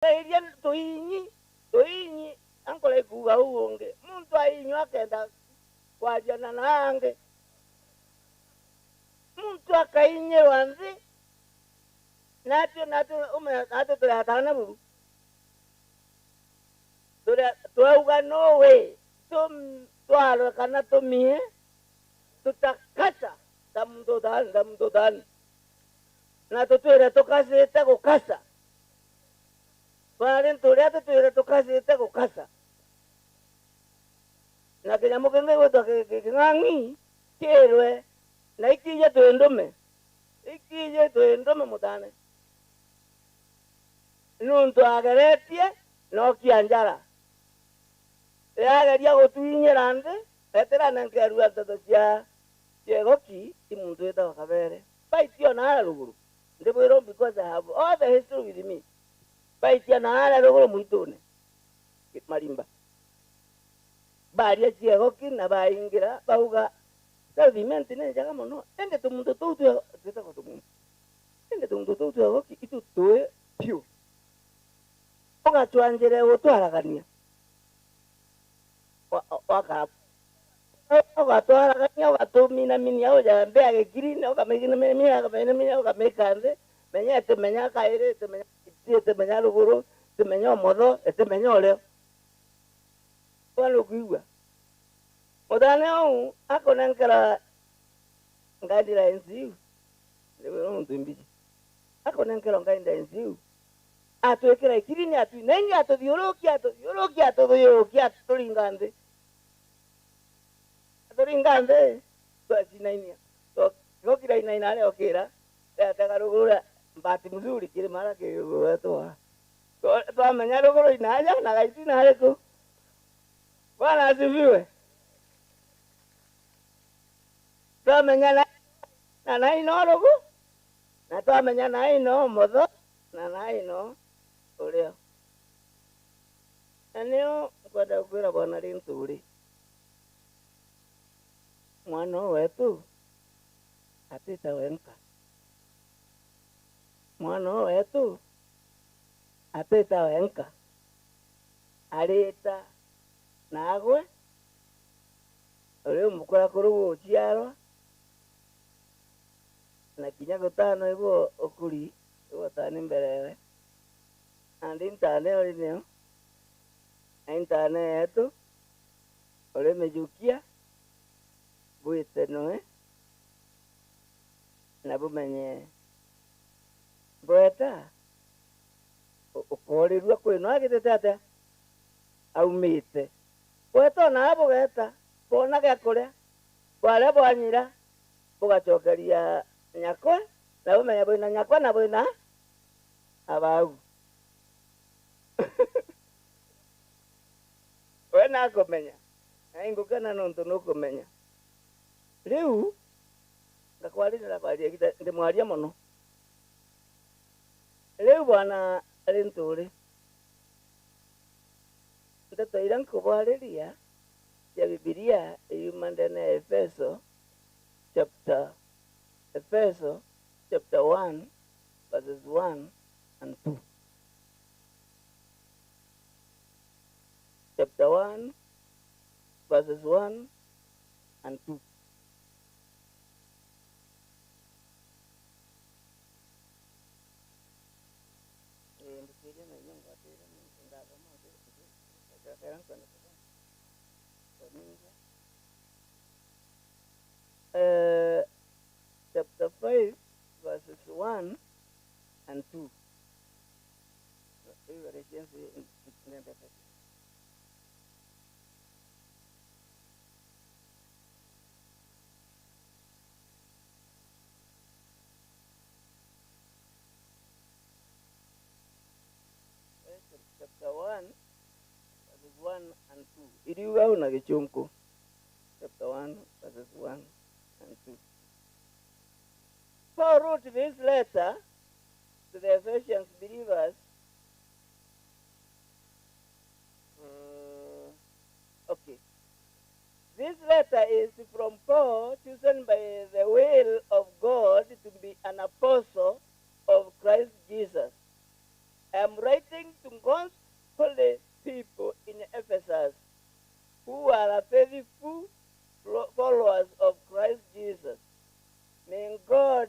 Kairia toinyi ankole kuga uonge. Muntu ainywa kenda kwa jana nange. Muntu akainye wanzi. Nato tulihatana buru. Tuauga no way. Tualo kana tumie. Tutakasa. Damudodan. Na tutuira tukasita kukasa. Parin tulia tutuira tukasita kukasa. Na kinyamu kingi wetu kingangi. Kirwe. Na ikije tuendome. Ikije tuendome mutane. Nuntu ageretie no kianjara. Ageria gutuinyira nthi. Etera nankerua toto cia Igoki imuntu eta kabere. Baitio na ala ruguru. Ndibwiro because I have all the history with me. Baitia na ala ruguru muitune. Marimba. Baria cia Igoki na baingira bauga Salvimenti ne jaga mono. Ende tumuntu tutu teta ko tumuntu. Ende tumuntu tutu Igoki itu toe piu. Oga tuanjere otwaragania. Waka ogatwaragania ogatumina mini ao jambe agekirine okamegina mini akamenya okamekande menya temenya kaire temenya ruguru temenya omotho temenya oreo walo kuigwa odane o akonenkera ngadira enziu lewe muntu mbiji akonenkera ngadira enziu atwekera ikirine atu nengi atothiurukia tulingande turingande twachinainia gokira inaina leo kira atagarugura mbati mzuri kile mara kiwe toa twamenya ruguru inaja na gaitina hareko bwana asifiwe twamenya na naino rugu na twamenya naino motho na naino ulio eneo kwenda kwira bwana rinturi mwana wetu atita wenka mwana wetu atita wenka arita nagwe uri mukura kurugo chiaro na kinya gutano ibo okuri ibo tani mbere andi ntane ori neo ntane yetu uri mejukia buite noe na bumenye bweta ukorirwa kwino agitete ate aumite bweta na abo geta bona gya kuria wale bwanyira bugachokeria nyakwa na bumenye bwina nyakwa na bwina abau wena kumenya aingukana nonto no kumenya riu ngakwarira bari gita ndimwaria muno riu bwana rinturi ndatoira nkubariria ya Biblia yumandene Efeso chapter 1 verses 1 and 2. Chapter 1 verses 1 and 2. Chapter 5 verses 1 and 2. Chapter 1 verses 1 and 2. Iriuga una gichumko. Chapter 1 verses 1 and 2. Paul wrote this letter to the Ephesians believers. Okay. This letter is from Paul, chosen by the will of God to be an apostle of Christ Jesus, I am writing to God's holy people in Ephesus who are faithful followers of Christ Jesus. May God,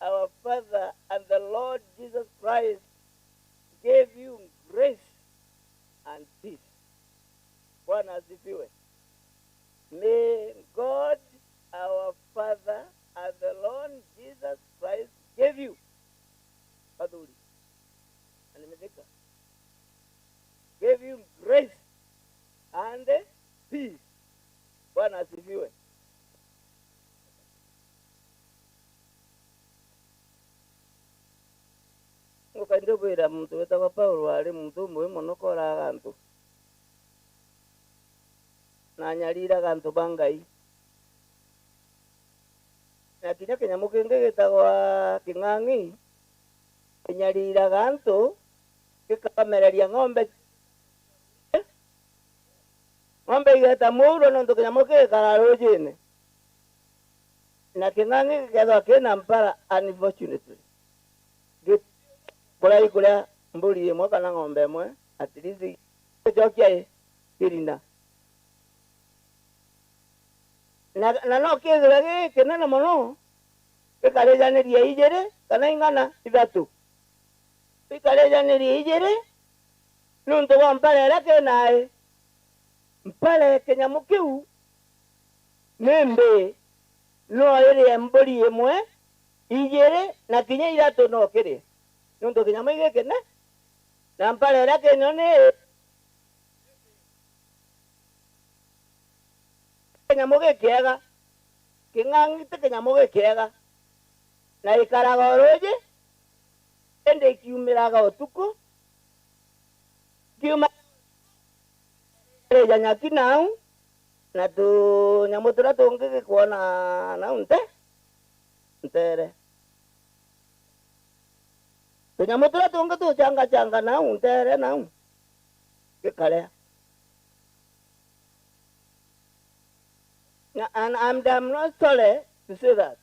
our Father, and the Lord Jesus Christ give you grace and peace. Bwana asifiwe. May God, our Father, and the Lord Jesus Christ give you give you grace and peace. Bwana asifiwe. Ukandobwira muntu wetagwa Paulo ali muntu umwe muno kora agantu nanyalira agantu bangai na kinya kinyamu kingi gitagwa king'ang'i kinyalira agantu gikamereria ng'ombe igeta mũuro nontu kinyamu gigikara rũũĩ-inĩ na king'ang'i gikethwa kina mpara unfortunately kurai kuria mburi imwe kana ng'ombe imwe at least gicokia kirina na no kithira gikinene muno gikarijaniria igiri kana ing'ana ithatu gikarijaniria igiri nuntu wa mpara iria kinae mpara kinyamu kiu ni mbii no irie mburi imwe igiri na kinya ithatu no kirie nuntu kinyamu gikine na mpara iria kinyo ni kinyamu gikiega king'ang'i ti kinyamu gikiega na ikaraga rũũĩ indi ikiumiraga utuku kiuma nyaki nau na tunyamu turia tungi gikuona nau ntere tunyamu turia tungi tuchanga nau ntere nau gikaria. And I'm not sorry to say that.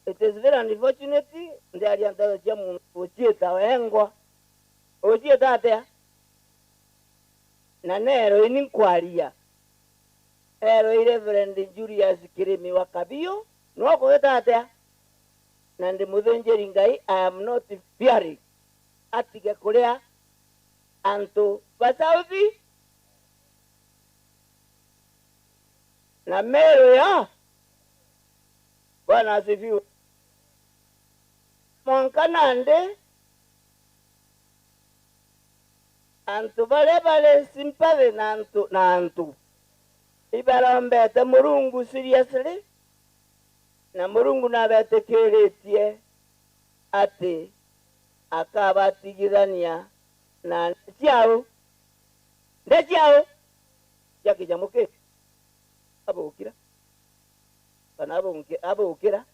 It is very unfortunate that the German Uchieta Engwa Uchieta there. Nanero in inquiry. Reverend Julius Kirimi Wakabio, no go there. Nande Mudenjeringai, I am not fearing. Atiga Korea and to Basaudi. Na Meru ya Bwana asifiwe. Monkanande antu bale simpale na antu ibalombete Murungu seriously na Murungu nabetekeretie ati akabatigithania na ciao yakijamuke abukira kana abukira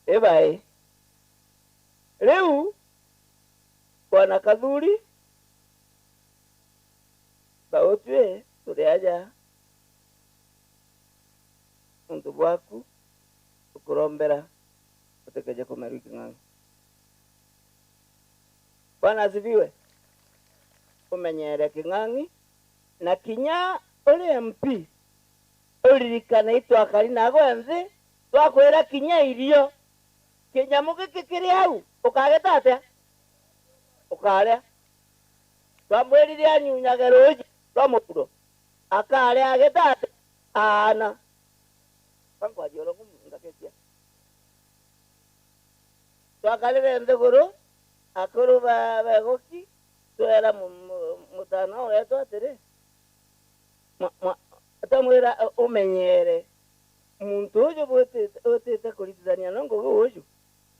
ebai leu Bwana Kathuri baotwe turiaja muntu bwaku ukurombera utekeje kwa Meru king'ang'i. Bwana asifiwe. Umenyere king'ang'i na kinya uri MP uririkana itwakari nago enthi twakwira kinya irio kinyamu giki kiri hau ukageta atia ukaria twamwirire anyunyage rũũĩ rwa mũkuro akaria ageta atia ana kwankwajiolo kumngaketia twakalire nthiguru akuru ba Igoki twera mutana wetu atiri tamwira umenyere muntu uyu bwetete kuritithania no ngugi uyu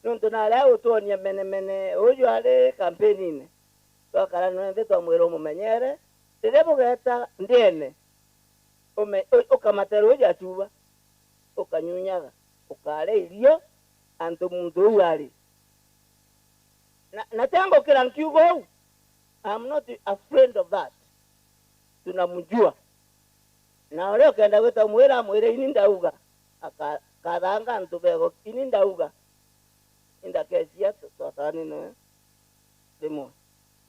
nuntu naria utuonia mene uyu ari campaign-ini twakara nwenthe twamwira umumenyere riria bugeta ndiene ukamatera uyu achuba ukanyunyaga ukare irio antu muntu uyu ari na tango kila nkiugo I'm not afraid of that. Tunamjua na ule ukenda gwita mwira mwire ini ndauga akathanga ntubego ini ndauga indakecia twatani no rimwe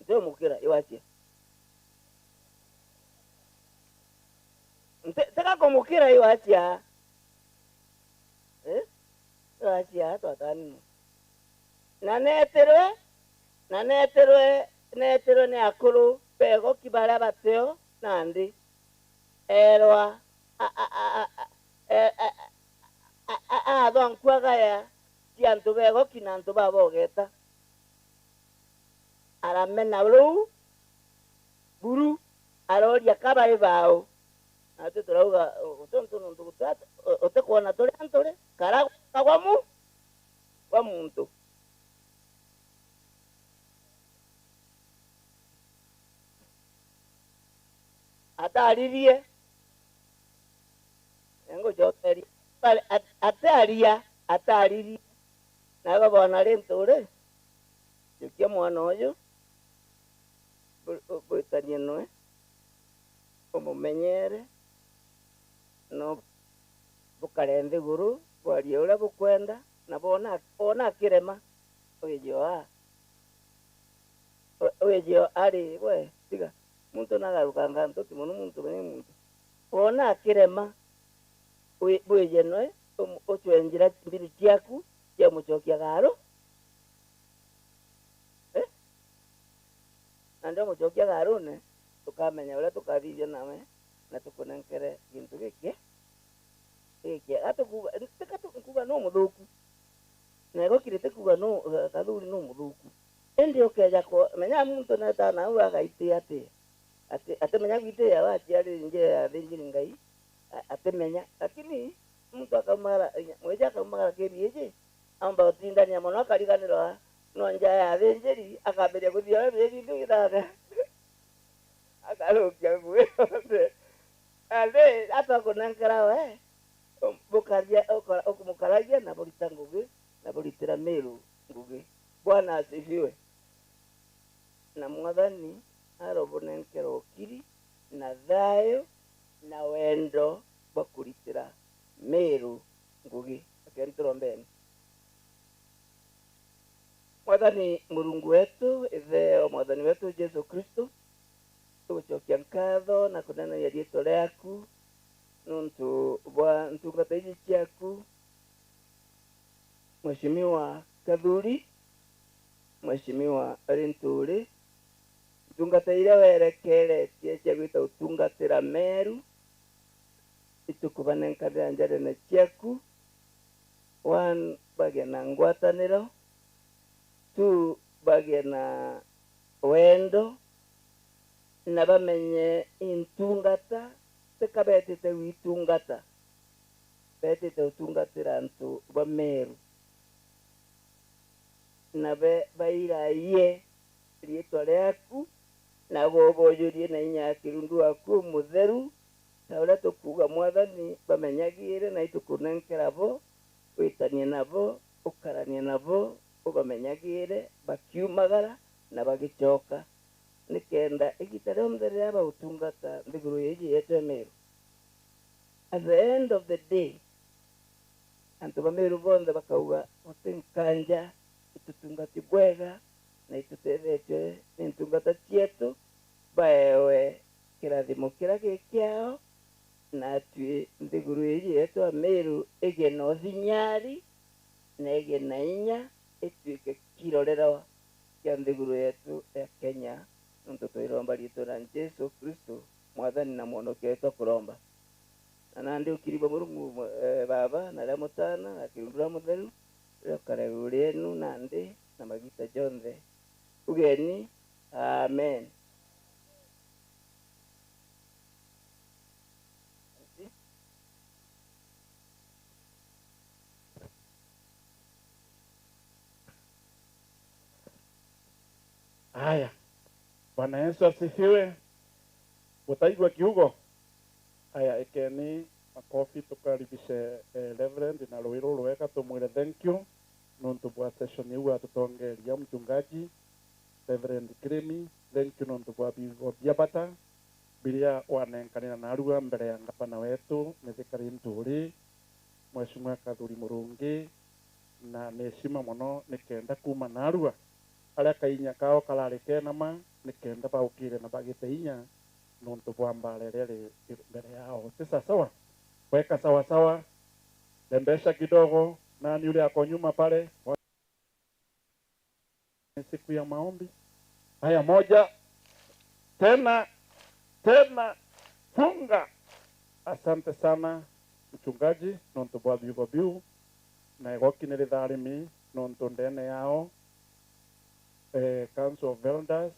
ndio mukira iwacie teka kumukira iwacia iwacia twatani no na neterwe ni akuru pego kibara bateo nandi erwa thonkwaga ciantu bego kinantu babogeta aramena ruu buru aroria kabai bao atu turauga utonto nuntu gutata utekwona turi anturi kara kagwamu wa muntu ataririe engo joteri ataririe nago bona rentore yukia mwana oyo bwitanie noe umumenyere no bukarende guru bwarie ura bukwenda na bona kirema oyejo ari we tiga muntu nagarukanga ntuti muno muntu bene muntu bona kirema bweje noe ochwenjira mbiri tiaku ya muchokia garo ndio muchokia garo ne tukamenya ura tukarije nawe na tukunenkere gintu giki atukuga no muthuku nego kirite kuga no kathuri no muthuku ndio keja ko menya muntu na tana u agaite ate menya gite ya wachiari nje ya thinjiri ngai atemenya lakini muntu akamara mweja akamara kebieje amba utindania mono akariganirwa no nja ya thinjiri akaberia guthia bindu githaga akarukia ngwe ade atakunankara we bukaria okumukaragia na bulita ngugi na bulitira Meru ngugi. Bwana asifiwe. Na mwathani arobonenkera okiri na thayo na wendo bakulitira Meru ngugi. Akeritoro mbene. Mwathani Mulungu wetu itheo mwathani wetu Yesu Kristo tugucokia nkatho na kunena ya rĩĩtwa rĩaku nuntu bwa ntungata ici ciaku Mheshimiwa Kathuri, Mheshimiwa Rinturi, ntungata iria werekeretie cia gwita utungatira Meru itukubanenkanira njarene ciaku one bagia na ngwataniro, two bagia na wendo na bamenye intungata tekabetete witungata betete utungatira antu ba Meru na bairaie rĩĩtwa rĩaku na bobojurie na inya kirundu waku mutheru ta uria tukuga mwathani bamenyagire na itukunenkera bo witanie nabo ukaranie nabo ubamenyagire bakiumagara na bagicoka nikenda igita rĩothe rĩa bautungata nthiguru ĩĩjĩ yetwe Meru. At the end of the day antu ba Meru bonthe bakauga utinkanja itutungati bwega na itutethetwe ni ntungata cietu baewe kirathimo kira gikiao na atue nthiguru ĩĩjĩ yetwa Meru ĩgĩe na ũthinyari na ĩgĩe na inya ĩtuĩke kirorero kia nthiguru yetu ya Kenya nuntu twiromba rĩĩtwa rĩa Jesu Kristo mwathani na mwonokia wetu kuromba na nandi ukiriba Mulungu baba na rĩa mutana na kirundu rĩa mutheru rĩokare rĩenu nandi na magita jonthe ugeni amen. Haya, Bwana Yesu asifiwe. Utaigwa kiugo. Haya, ekeni makofi tukaribishe Reverend na rwiro rwega tumwire thank you nuntu bwa session iu atutongeria mchungaji Reverend Krimi. Thank you nuntu bwa bigo bia bata bilia wanenkanira narua mbere ya ngapana wetu mithikari nturi Mheshimiwa Kathuri Murungi na neshima muno nikenda kuma narua aria kainya kao karari kenama nikenda baukire na bagite inya nontu bwa mbara iria ri mbere yao tisa sawa weka sawa sawa tembesha kidogo nani yule ako nyuma pale siku ya maombi haya moja tena funga. Asante sana mchungaji nontu bwa viugo biu na Igoki nĩ rĩtharĩmi nontu ndene yao Council of Elders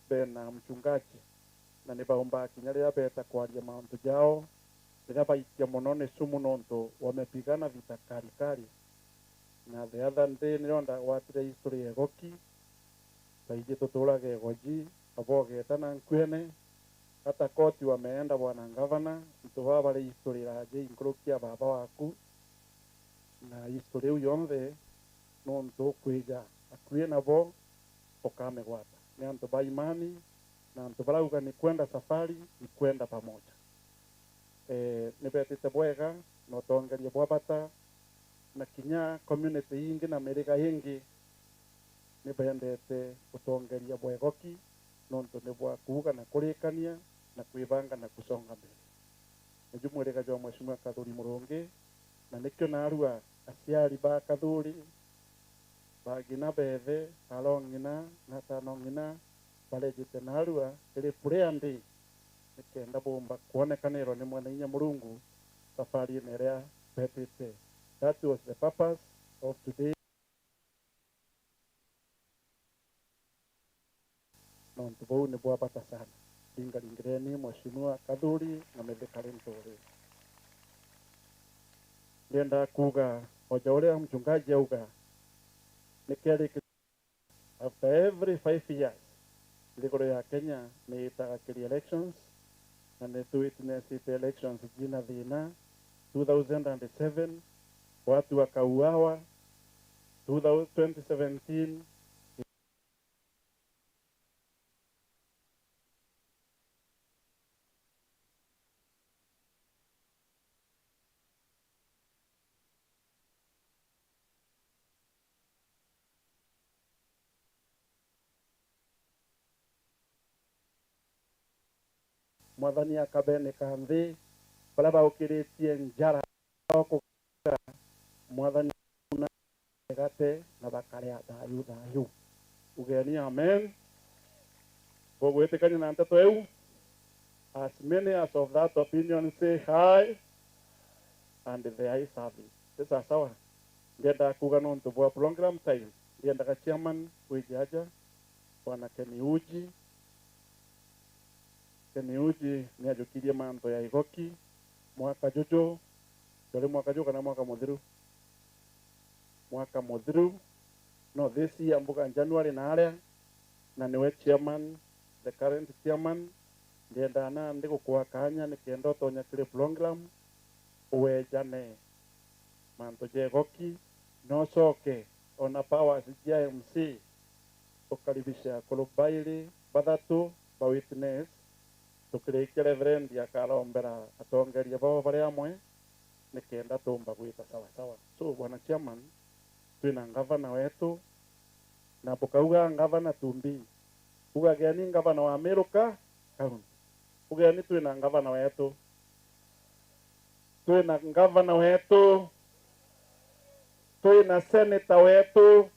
bena mchungaji na nĩ baumba kinya rĩrĩa beta kwaria maundu jao rĩrĩa baikia mũno nĩ sumu nontu wamepigana vita kali na the other day nĩronda gwatire history ya Igoki baingĩ tũtũraga Igoji abogeta na nkwene hata koti wameenda bwana gavana mtu wao bali history raje inkrokia baba waku na history hiyo yonthe nontu kwija akuye nabo ukamegwata ni antu ba imani na antu barauga ni kwenda safari ni kwenda pamoja ni betete bwega no tongeria bwabata na kinya community ingi na Meriga ingi ni bendete utongeria bwegoki nontu ni bwa kuuga na kurikania na kuibanga na kusonga mbele niju Mwiriga jo Mheshimiwa Kathuri Murungi na nikyo narua aciari ba Kathuri bagina bethe arongina na tanongina balejete narua iri pureandi nikenda bomba kuonekanirwo ni mwena inya Murungu safari nerea betete. That was the purpose of today. Nontu bau ni bwabata sana lingalingireni Mheshimiwa Kathuri na mithikari nturi ndienda kuga hoja uria mchungaji auga nikeri after every 5 years ligoro ya Kenya ni itagakiri elections na ni tu witness elections jina thina 2007 watu wakauawa 2017 mwathani akabene kanthi bala baukiritie njara okuka mwathani na gate na bakaria thayu ugeni amen bogwetekani na nteto eu as many as of that opinion say hi and the eye service sasa sawa ngenda kuga nontu bwa program time ngenda ka chairman wijaja bwana Keniuji ni ajukirie mambo ya Igoki mwaka jojo dole mwaka jojo kana mwaka mudhiru no this year mbuga January na aria na niwe chairman the current chairman ndienda na ndiko kwa kanya nikenda tonya kile program uwejane mambo ya Igoki no soke ona powers ya MC ukaribisha kulubaili badatu ba witness tukirikia reverend ya KUROMBERA atongeria babo bari amwe nikenda tumba gwita sawa sawa so bwana chairman twina gavana wetu na bukauga gavana tumbi uga gani gavana wa Meru kaunti uga ni twina gavana wetu twina senator wetu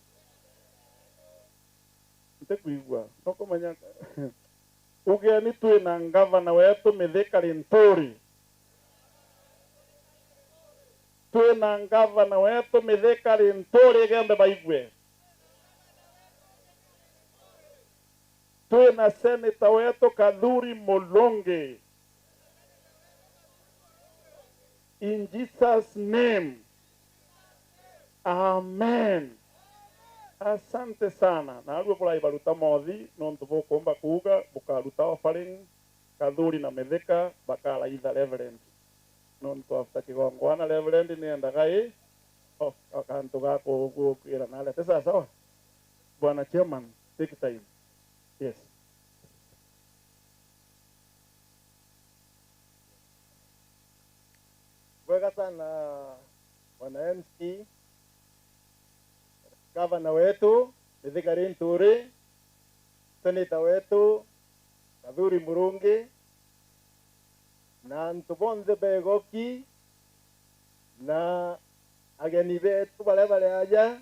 ntakuigwa nokomanya ugeni twina gavana wetu mithikari nturi gembe baigwe twina senator wetu Kathuri Mulungi in Jesus name amen. Asante sana na alwe kula ibaruta mothi nontu bokomba kuga bukaruta offering Kathuri na mithika bakala either reverend nontu after kigongwana reverend ni endagai akantu gako gwokira nale tesa sawa bwana chairman take time yes Ibwega sana wana MC, gavana wetu Mithigari Nturi, seneta wetu Kathuri Murungi, na antu bonthe ba Igoki, na ageni betu baria bari aja,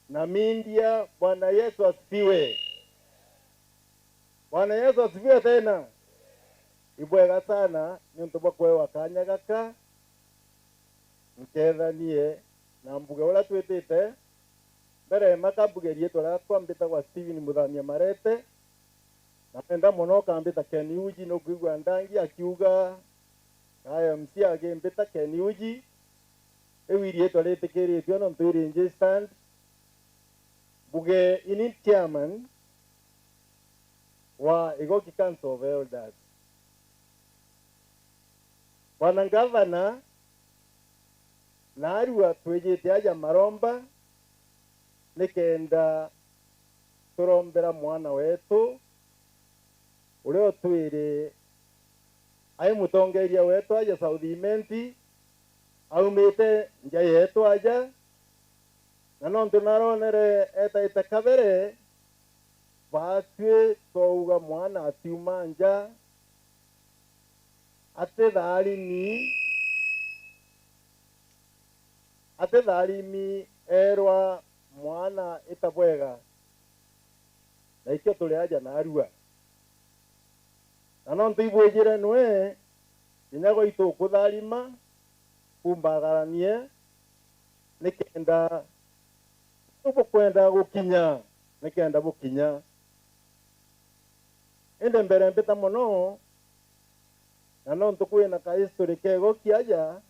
na media. Bwana Yesu asifiwe. Bwana Yesu asifiwe tena. Ibwega sana nuntu bakwewa kanya gaka nkethanie na mbuge ula twitite mbere makabugerie twa kwambita kwa Steven Muthamia Marete na penda muno kambita Ken Uji no kwigwa ndangi akiuga kaya MC agimbita Ken Uji ewirie twa litikiritio no ntwiri nje stand buge ini chairman wa Igoki Council of Elders. Bwana Gavana narua twijite aja maromba nikenda kurombera mwana wetu ulio twiri ai mutongeria wetu aja South Imenti aumite nja yetu aja na nontu naronere etaite kabere batwe touga mwana atiuma nja ate tharimi erwa mwana itabwega na ikio tuli aja narua na nontu ibwijire nwe inyago itu kutharima kumbagaranie nikenda ubukwenda gukinya nikenda bukinya ende mbere mbita muno na nontu kwina ka history kego kiaja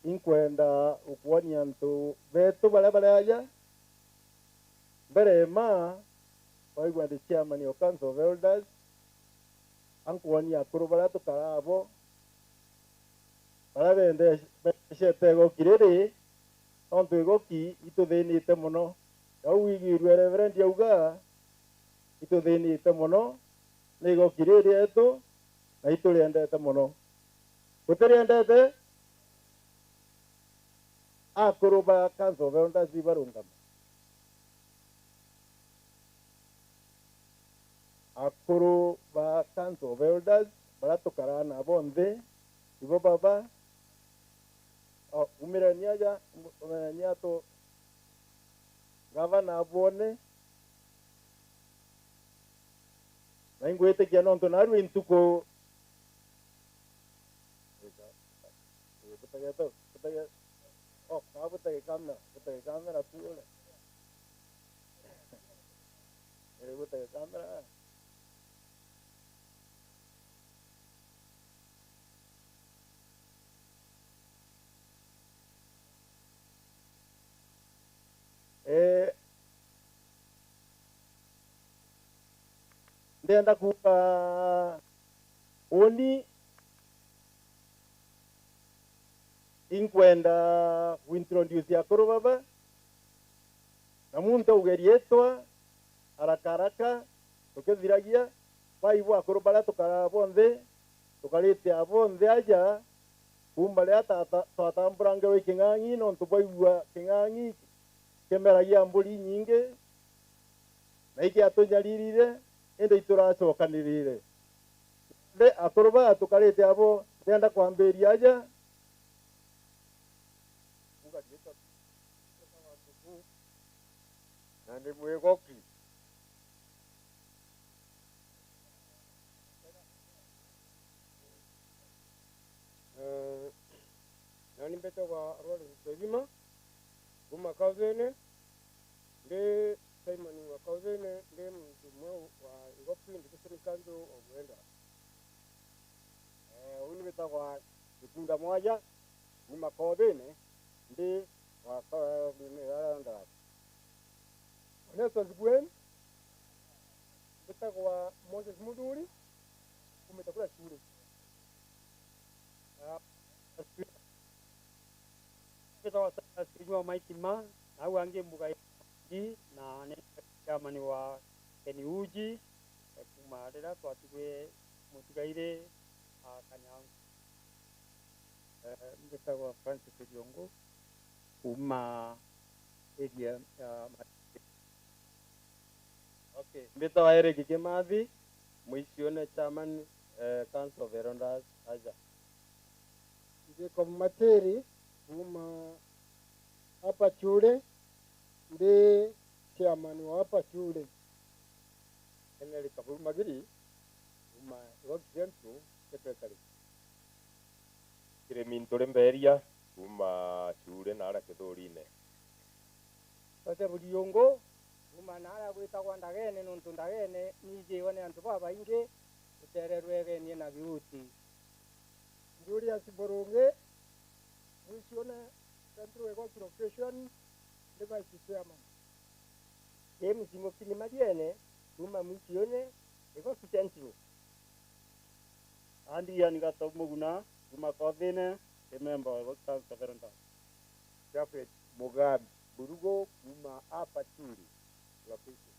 inkwenda ukuonia ntu betu baria aja mbere ma waigwa the chairman of Council of Elders ankuonia akuru baria tukarabo baria bende shete Igoki riri nontu Igoki ituthinite muno au wigirwe Reverend yauga ituthinite muno ni Igoki riri etu na ituriendete muno gutiriendete akuru ba Council of Elders ibarungama akuru ba Council of Elders baratukarana bonthe ibo baba umirania ja umirania to gavana abone na ingwete kia nonto naru intuko butake kamera tuole butake kamera ndenda kuka oni inkwenda introduce akuru baba na muntu ugerietwa arakaraka tukithiragia baibu akuru bara tukarabonthe tukarite abonthe aja kumbale twatamburange we king'ang'i nontu baigua king'ang'i kemeragia mburi nyingi na iki atunyarire ende ituracokanirire de akuru bara tukarite abo ndenda kwambiria aja na ndi Igoki nani mbete wa role Kutharima kuma kauzene ndi Simon wa kauzene ndi mtumwa wa Igoki ndi kusinikanzo ogwenda uni beta wa ikunda moja kuma kauzene ndi wa nda Nelson Zigwen beta kwa Moses Muduri kumetakula shule beta wa sijua maitima au ange mbuga na ne kama ni wa Ken Uji kumarera twatugwe mutigaire kanyangu mbetagwa Francis Kiongo kuma area ya Okay, mbetagwa Eric Kimathi mwisione chairman council of Elders aja. Ndiko Materi kuma hapa shule, ndi chairman wa hapa shule. Henry Kaburu Magiri kuma Road Central secretary. Kiremintore mberia kuma chure nara kithurine. Ote Buriongo kuma nara gwitagwa Ndagene nuntu Ndagene nijiwe ni antu babaingi utererwege ni na biuti. Julius Boronge mwisione Central Economic Location ndi vice chairman. James Mokini Madiene kuma mwisione Economic Central. Andi yani gato muguna kuma kodine member wa council of Elders. Jafet Mugabe Burugo kuma hapa churi location.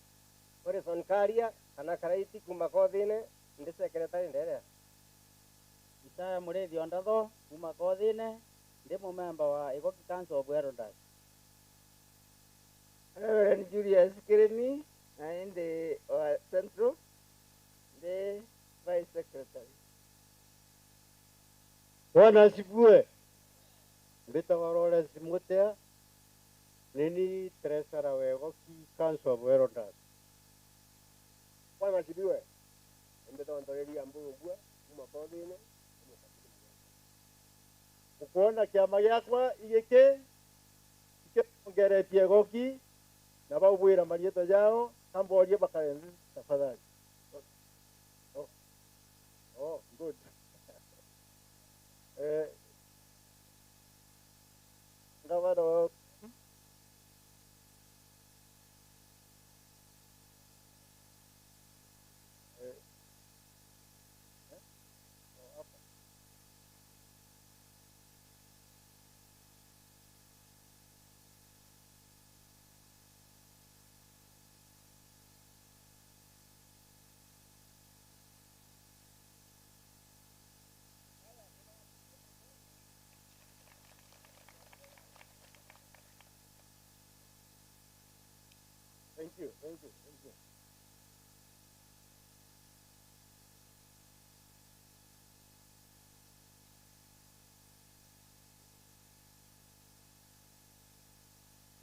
Horizon Karia kana karaiti kuma kodine ndi secretary ndere. Isaya Murethi Ondatho kuma kodine ndi member wa Igoki Council of Elders. Reverend Julius Kirimi and Central the vice secretary. Bwana asifiwe. Mbetagwa Lawrence Mutea nini treasurer wa Igoki Council of Elders. Bwana asifiwe. Mbetagwa Ntoreri Ambugwa kuma kodine. Ukuona kiama giakwa igiki ikiongeretie Igoki na baubwira marieto yao amborie bakaenzi tafadhali. Oh, good. Ngabaro Thank you.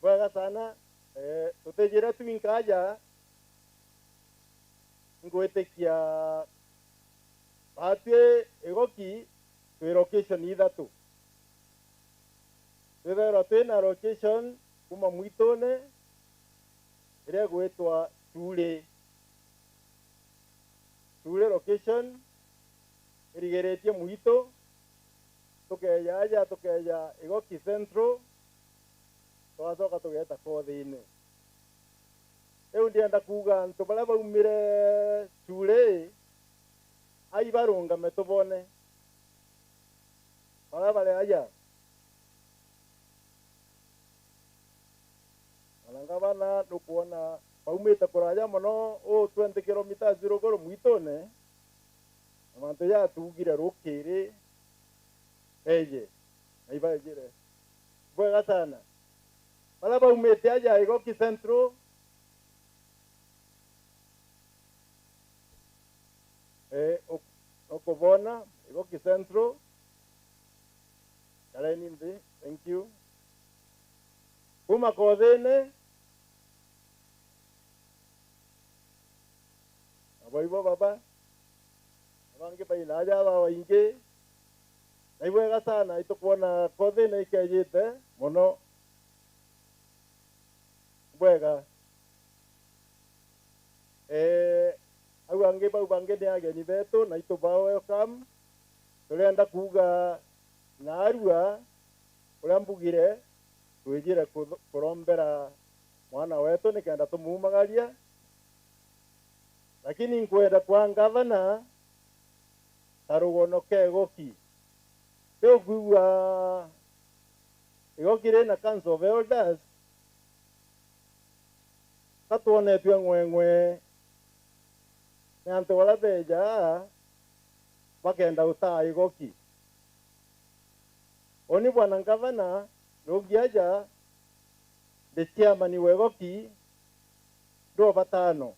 Bwaga sana, tutejera twinkaja ngwetekia batwe Igoki twi location ithatu. Twithera twina location kuma mwitone iria gwitwa Chure location irigeretie mwito tukeja Igoki Central twacoka tugeta kothine. Riu ndienda kuga antu baria baumire Chure ai barungame tubone baria bari aja Alangabana nukuona baumite kuraja muno 20 kilometers ruguru mwitone amantu ya tugire rukiri eje aibajire bwega sana bala baumite aja Igoki Central okubona Igoki Central kaleni ndi thank you kuma kothene abaibo baba abange bainaja bainge naibwega sana itukuona kothene ikejite muno bwega au ange bau bange ni ageni betu na itubao welcome turenda kuga na arua uria mbugire twijire kurombera mwana wetu nikenda tumumagaria lakini nkwenda kwa ngavana tarugono ke Igoki Teu kuigua Igoki rina Council of Elders tatuonetwe ngwengwe ni antu baria beja bakenda utaa Igoki oni bwana gavana nogiaja the chairman wa Igoki ndo batano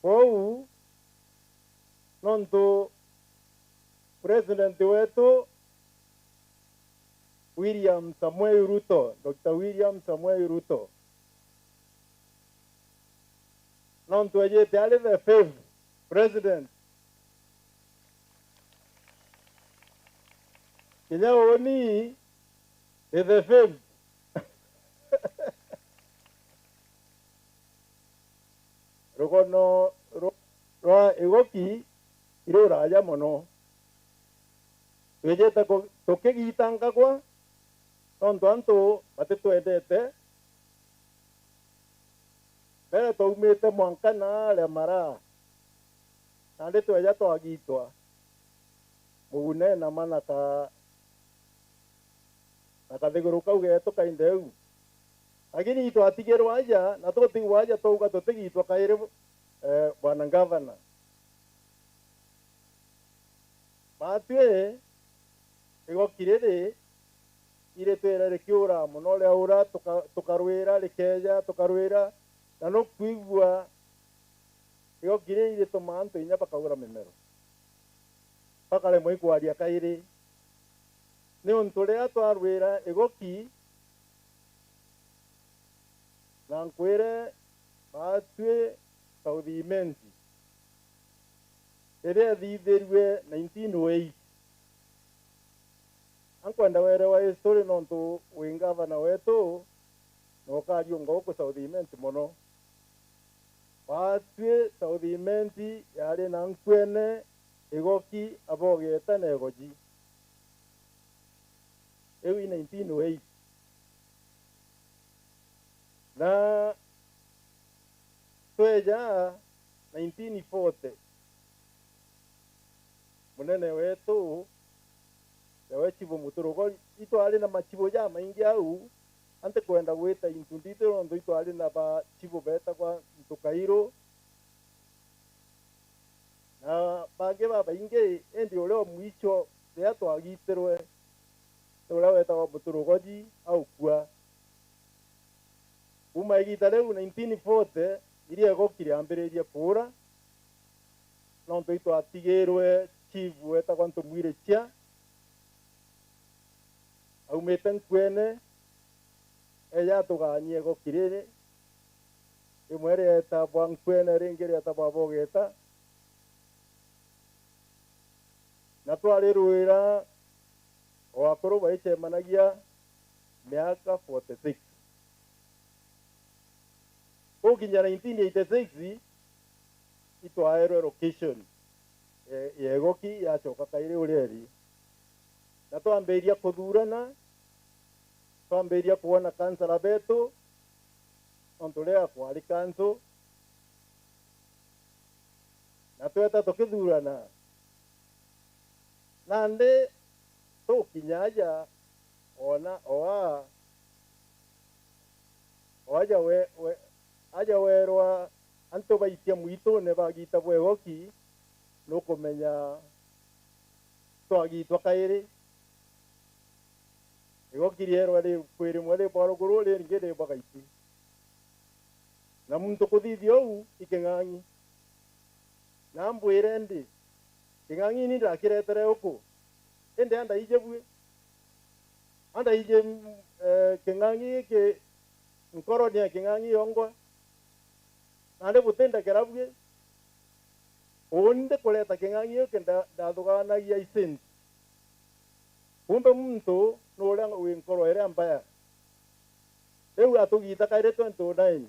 kou nonto president wetu William Samuel Ruto, Dr. William Samuel Ruto. Nonto ajete ale the fifth president. Kenya oni is the fifth. Rokono roa Igoki iro raja mono. Ejeta ko tokegitanga kwa nonto anto batitwendete pero toumete mwankana le mara nande tweja twagitwa mugune na manaka nakathiguruka ugeto kaindeu lakini twatigerwa aja na totigwa aja touga totigitwa kaire bwana governor batwe Igokirere ire twera rekiura muno le aura tukarwira lekeja tukarwira na no kuigwa Igokire ire tomanto inya pakaura memero pakale moi kwaria kaire ne ontore atwarwira Igoki na nkwere batwe saudimenti ere thitherwe 1908 ankwenda were wa history nonto wingavana wetu no kariunga uko saudiment mono batwe saudiment yari na nkwene Igoki abogeta negoji ewi 1908 na tweja 1940 munene wetu yawe chivo muturugo itwali na machivo ya maingi au ante kwenda gweta intundito ndo itwali na ba chivo beta kwa mtukairo na bage baba inge endi ole mwicho ya twagiterwe ula weta wa muturugoji au kwa uma igitare 1940 iria Igokire ambereria kura no ndo itwatigerwe chivo weta kwa MWIRIGA au meten kwene eya tuganie Igokire imwere eta bwang kwene ringere eta babogeta na twarirwira wakuru baiche managia miaka 46 ukinya 1986 itwaero location ya Igoki yachoka kaire ureri na twamberia kuthurana twamberia kuona kansala betu ontolea kwali kanso na tweta tukithurana nande tukinyaja ona oaja aja werwa anto baitia muito ne bagita bwe Igoki no kumenya twagitwa kaire Igokire rwari kwiri mwale paro kurole ngede bagaiti na muntu kuthithio ikengangi na mbwire ndi kengangi ni ndakiretere uko ende anda ije bwe anda ije kengangi ke nkoro ni kengangi yongwa nande butenda kerabwe onde koleta kengangi ke ndadugana ya isin kumbe muntu nolanga winkoro ere ambaya ewe atugita kaire 29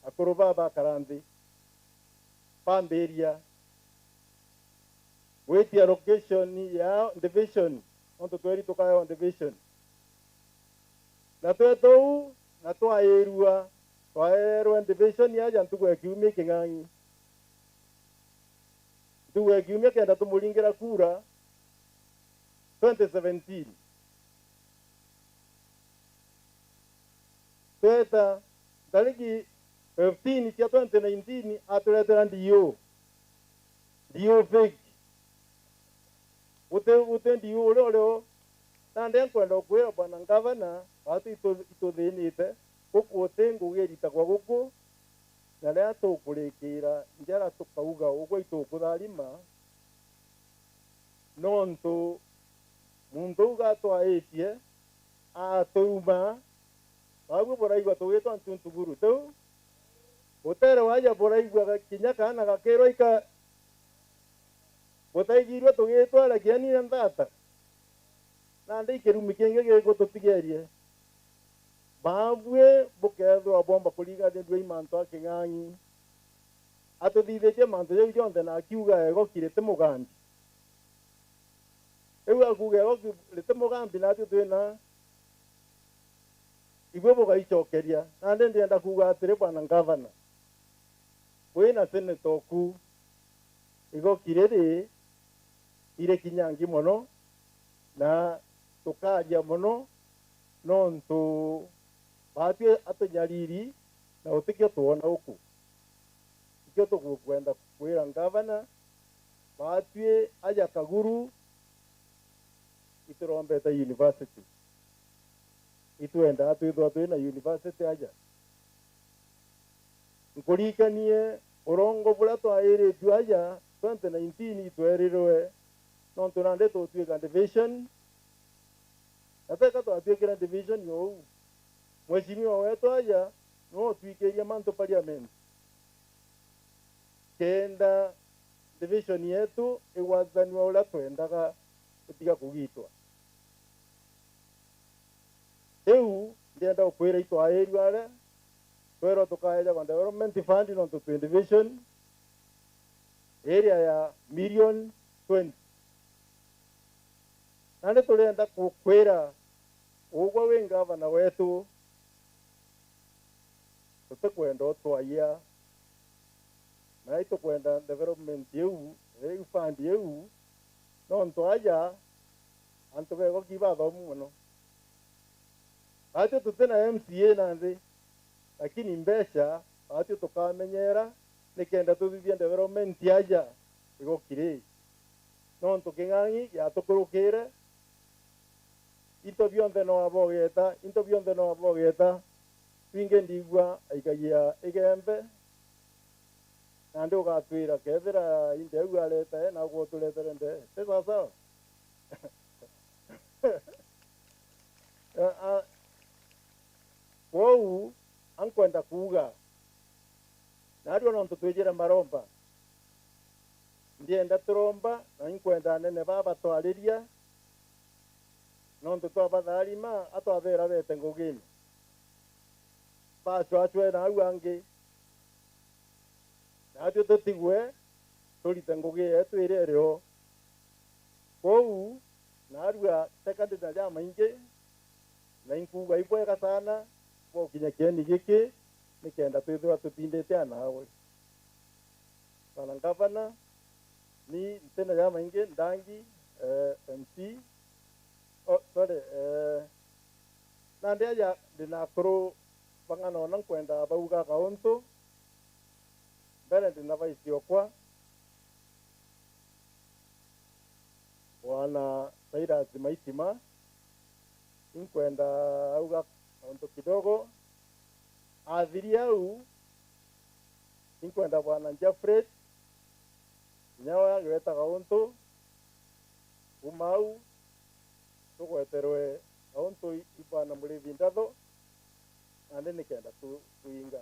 akuruba ba karandi pamberia wait ya location ya division onto tweri tukaya on division na tweto na twaerua twaerua division ya jantu kiumia kingangi tuwe kiumia kenda tumulingira kura 2017 tweta tariki 15 cia 2019 atuletera ndio fake ute ndio leo na ndĩ kwenda kwĩra bwana ngavana watu itũthĩnĩte gũkũ ũtĩ ngũgĩrita kwa gũkũ na rĩrĩa tũkũrĩkĩra njara tũkauga ũguo itũkũtharima no ntũ muntu gatwaĩtie atũuma waguo mũraigua tũgĩtwa ntũntũguru tũu ũtere waja mũraigua kinya kana gakĩrwo ika gũtaigirwo tũgĩtwara kĩanire nthata na ndĩ kĩrumi kĩngĩ gĩgũtũtigerie babuĩ bũkethwa bomba kũriganĩrwo imanto akĩng'ang'i atũthithĩtie manto yau yonthe na akiuga egokire tĩ mũgambi rĩu akuga egokire tĩ mũgambi natũ twĩna igwe bũgaicokeria na ndĩ ndĩenda kuga atĩrĩ bwana ngavana wĩna senator ku igokire rĩ irĩ kinyangi mũno na tũkaria mũno no ntũ batue atũnyariri na ũtĩkio tuona ũkũ ikio tũgũkwenda kwĩra ngavana batue aja KAKURU itũrombete university itwenda twithwa twĩna university aja nkũrikanie ũrongo bũrĩa twaĩrĩtio aja 2019 itwerirwe no tũnandĩ tũtuĩka division nateka twatuĩkĩra division yũu mheshimiwa wetu aja no tuikĩrie manto parliament kenda division yetu ĩgwathaniwa ũrĩa twendaga gũtiga kũgitwa rĩu ndĩenda ũkwĩra itwaĩrio arĩa twerwo tũkaeja kwa development fund no tũ division area ya million 20 na nĩ tũrenda kwĩra ũguo wĩ ngavana wetu tũtĩkwenda ũtwaia na itũkwenda development yeu fund yeu no ntwaja antũ begoki bathomu mũno atĩ tũtĩna MCA na thĩ lakini mbeca atĩ tũkamenyera nĩkenda tũthithie development aja igokire no tũkĩng'ang'i yatũkũrũkĩre into bionthe no abogeta twinge ndigua aikagia igembe na ndĩ ũgatwĩra kethĩra inde au areta na guo tũretere nde tĩ sawasawa wou ankwenda kuga na andũ no tũtwĩjĩre maromba ndienda tũromba na inkwenda nene babatwarĩria no tũtwabatharima atwabera bete ngũgĩni bacwacwe na au angĩ na atĩ tũtigwe tũrite ngũgĩ yetu ĩrĩa ĩrĩho kũu na arua secondary na ja maingĩ na inkuga ibwega sana gũkinya kĩeni gĩkĩ nĩkenda twĩthũa tũtindĩte anawe bana ngavana ni tena ja maingĩ ndangi MC na ndĩ aja ndĩnakũrũ bang'ana nkwenda bauga kaũntũ mbere ndĩna vice okwa wana Cyrus Maitima inkwenda auga kaũntũ kidogo athiri au inkwenda bwana Jeffrey nyawa gweta kaũntũ umau tũgweterwe kaũntũ ibana mũrĩthi ndatho na ndĩ nĩkenda tuinga.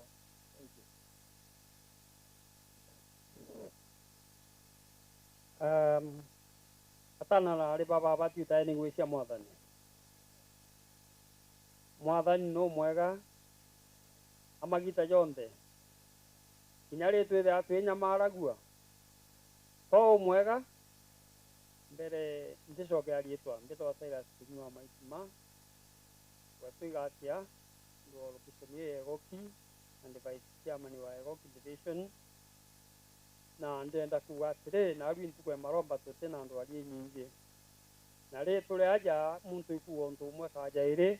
Atana na arĩ baba batiũtae nĩ gwĩcia mwathani no mwega amagita yonthe kinya rĩtwĩthe atwĩnyamaragua to mwega mbere ndĩcokea rĩtwa mbĩtwa Cyrus Kinyua Maitima gwatũigatia ndo location ya Igoki and vice chairman wa Igoki division na ndenda kuga atĩrĩ na arĩ ntukwe maromba tũtĩna andũ arĩ nyingĩ na rĩ tũrĩ aja muntu ikuo ũndũ ũmwe kaja ĩrĩ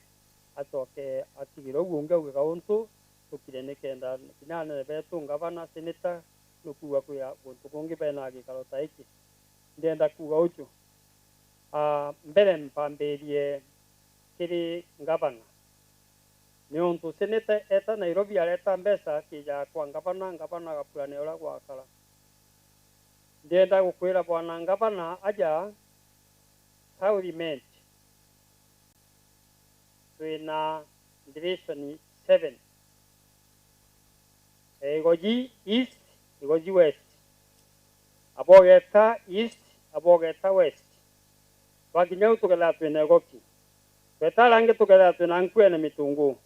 atoke atigire ũguo ngauga kaũntũ tũkire nĩkenda kinane betũ ngavana senator nũkuga kwĩa kũndũ kũngĩ bena gĩkaro ta iki ndenda kuga ũcio mbere mpambĩrie kĩrĩ ngavana nĩ ũndũ seneta eta Nairobi areta mbeca kĩja kwa ngavana gapurane ũrĩa gwakara ndĩenda gũkwĩra bwana ngavana aja South twĩna division 7 Igoki East Igoki West abogeta East abogeta West wakinya tukela twĩna Igoki twetarange tukela twĩna nkwene mitungu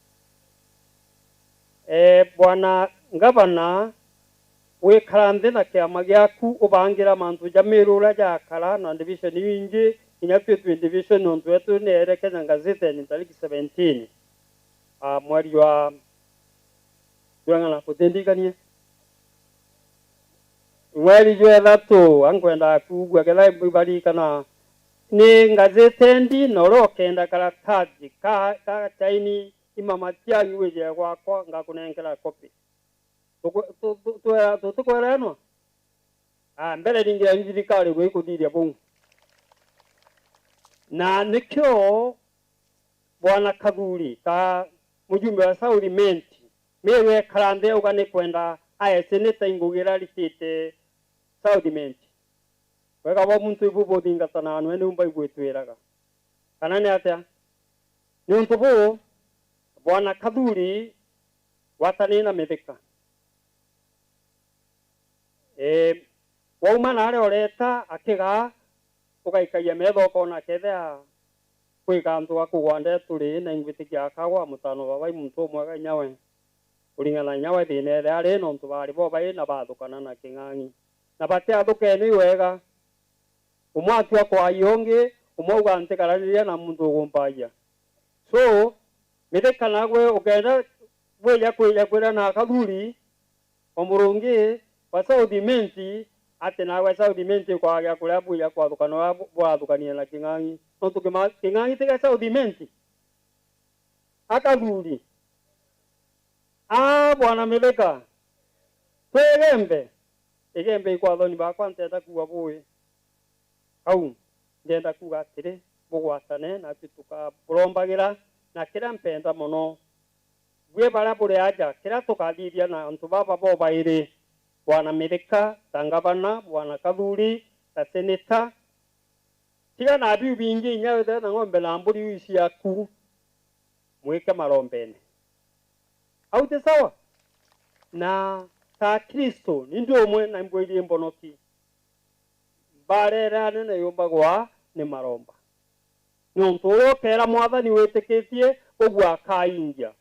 bwana ngavana wĩkaranthĩ na kĩama gĩaku ũbangira mantu ja Meru ũrĩa jakara na division ingĩ inya twĩ division nontu wetu nĩere Kenya Gazette tariki 17 mweri wa tuangana kutendikanie mweri jwe thatu ankwenda kugwa kela ibarikana ni Gazette ndi noro kenda karataji ka taini imamatia yuwe gwakwa ngakunenkela copy tukwerano mbere ringi ya thirikari gwikuthiria bau na nikyo bwana Kathuri ka mujumbe wa South mewe karande ugane kwenda seneta ingugira litite South wega bo muntu ibubo dingatana anu ene umba igwetweraga kana ne atia ni untubu bwana Kathuri watani na metheka wauma na oreta akiga ugaikaia methoko na kethea kwigantu akugwande turi na ingwitikia akagwa mutano baba muntu mwaga nyawe uringana nyawe thine ari no ntu bari bo bai na bathukana na king'ang'i na batia thukeni wega umwatwa kwa yonge umauga ntikarariria na muntu ugumpaia so mitheka nagwe ukenda weya kwira na Kathuri omurungi wa South ate nawe South kwa ya kuria buya kwa thukano bwa thukania na king'ang'i no tukima king'ang'i tiga South Akathuri bwana mitheka twegembe igembe ikwathoni bakwa ntenda kuwa buyi au ndenda kuga atiri bugwatane na tuka burombagira na kira mpenda muno gwe bara bure aja kira tukathithia na antu baba bo bairi bwana mitheka tangavana bwana Kathuri ta seneta tiga na biu bingi nyawe na ng'ombe na mburi ici yaku mwike marombene au te sawa na ta Kristo ni ndio mwe na mbwiri mbonoki barera nene yumbagwa ni maromba nontu kera mwathani witikitie ugwa kaingia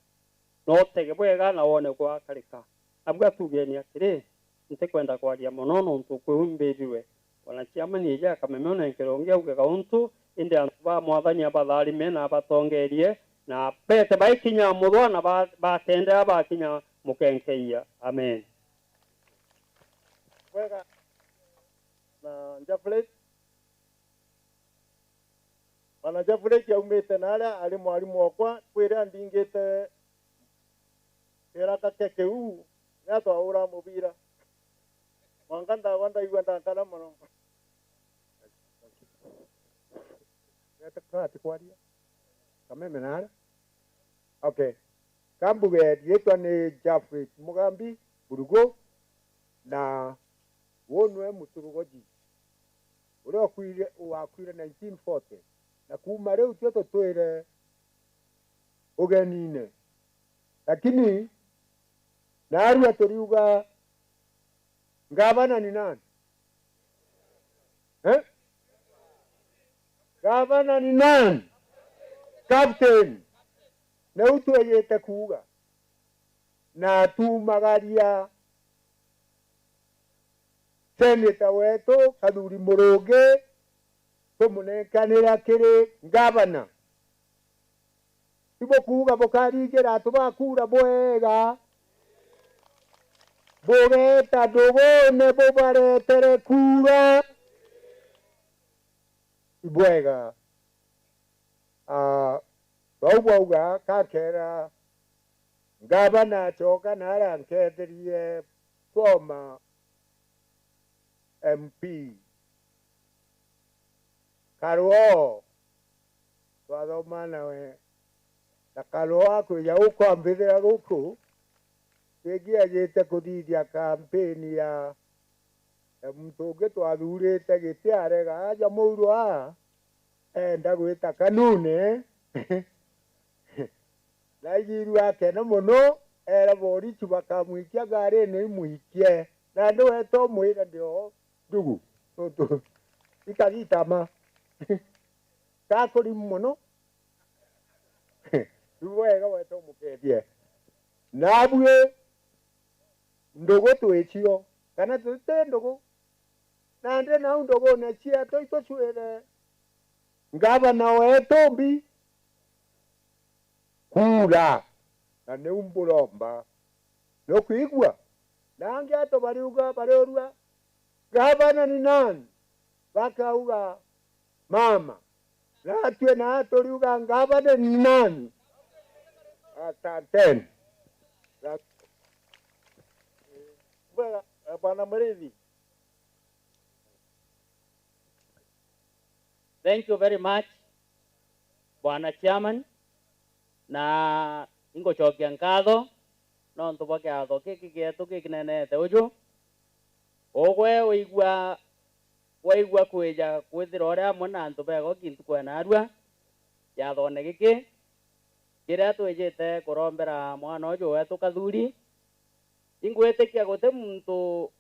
no tege bwega na wone kwa karika abwa tugeni atiri ntikwenda kwaria muno nontu kwiumbiriwe wana chiama ni ja kamemona nkirongia uge kauntu inde antu ba mwathani abatharime na abatongerie na bete baikinya muthwa na batende abakinya mukenkeia amen wega na Jaflet bana Jaflet yaumite naria ari mwarimu wakwa kwira ndingite era kakekeu nyatwa ura mubira wanganda wanda igwanda kana muno kati kwaria kameme naria okay kambuge yetwa ni Jaflet Mugambi Burugo na wonwe muturugoji ule wakwire 1940 na kuma leo tuto twere ugenine lakini naru atoriuga gavana ni nani gavana ni nani captain na utweyete kuga na tumagaria seneta wetu Kathuri Murungi tumunekanira kiri gavana ibo kuga bukaringira tubakura bwega bugeta ndubone bubaretere kura ibwega bauga kakera gavana choka nara nketherie former MP karuo twathoma nawe na karuo akuja gukwambithira guku tingiagite kuthithia kampeni ya muntu ungi twathurite giti arega aja muuru enda gwita kanune na igiru akene muno era borichu bakamwikia ngari-ini imwikie na ndu weto mwire ndio ndugu tutu ikagitama kakuri muno wega weto mukethie nabue ndugu twicio kana tute ndugu na ndi na ndugu ne cia to cwire ngavana wetu mbi kura na nä umbå romba no kwigua nange ato bariuga bariorua gavana ni nani bakauga mama na tue na ato riuga gavana ni nani asanteni Bwana Murithi. Thank you very much, Bwana Chairman, na ingochokia nkatho nontu bwa kiatho giki gietu gikinenete uju ogwe waigua kwija kwithira uria amwe na antu bego kintu kwena arua yathone giki kiria twijite kurombera mwana uju wetu kathuri ingwitikia guti muntu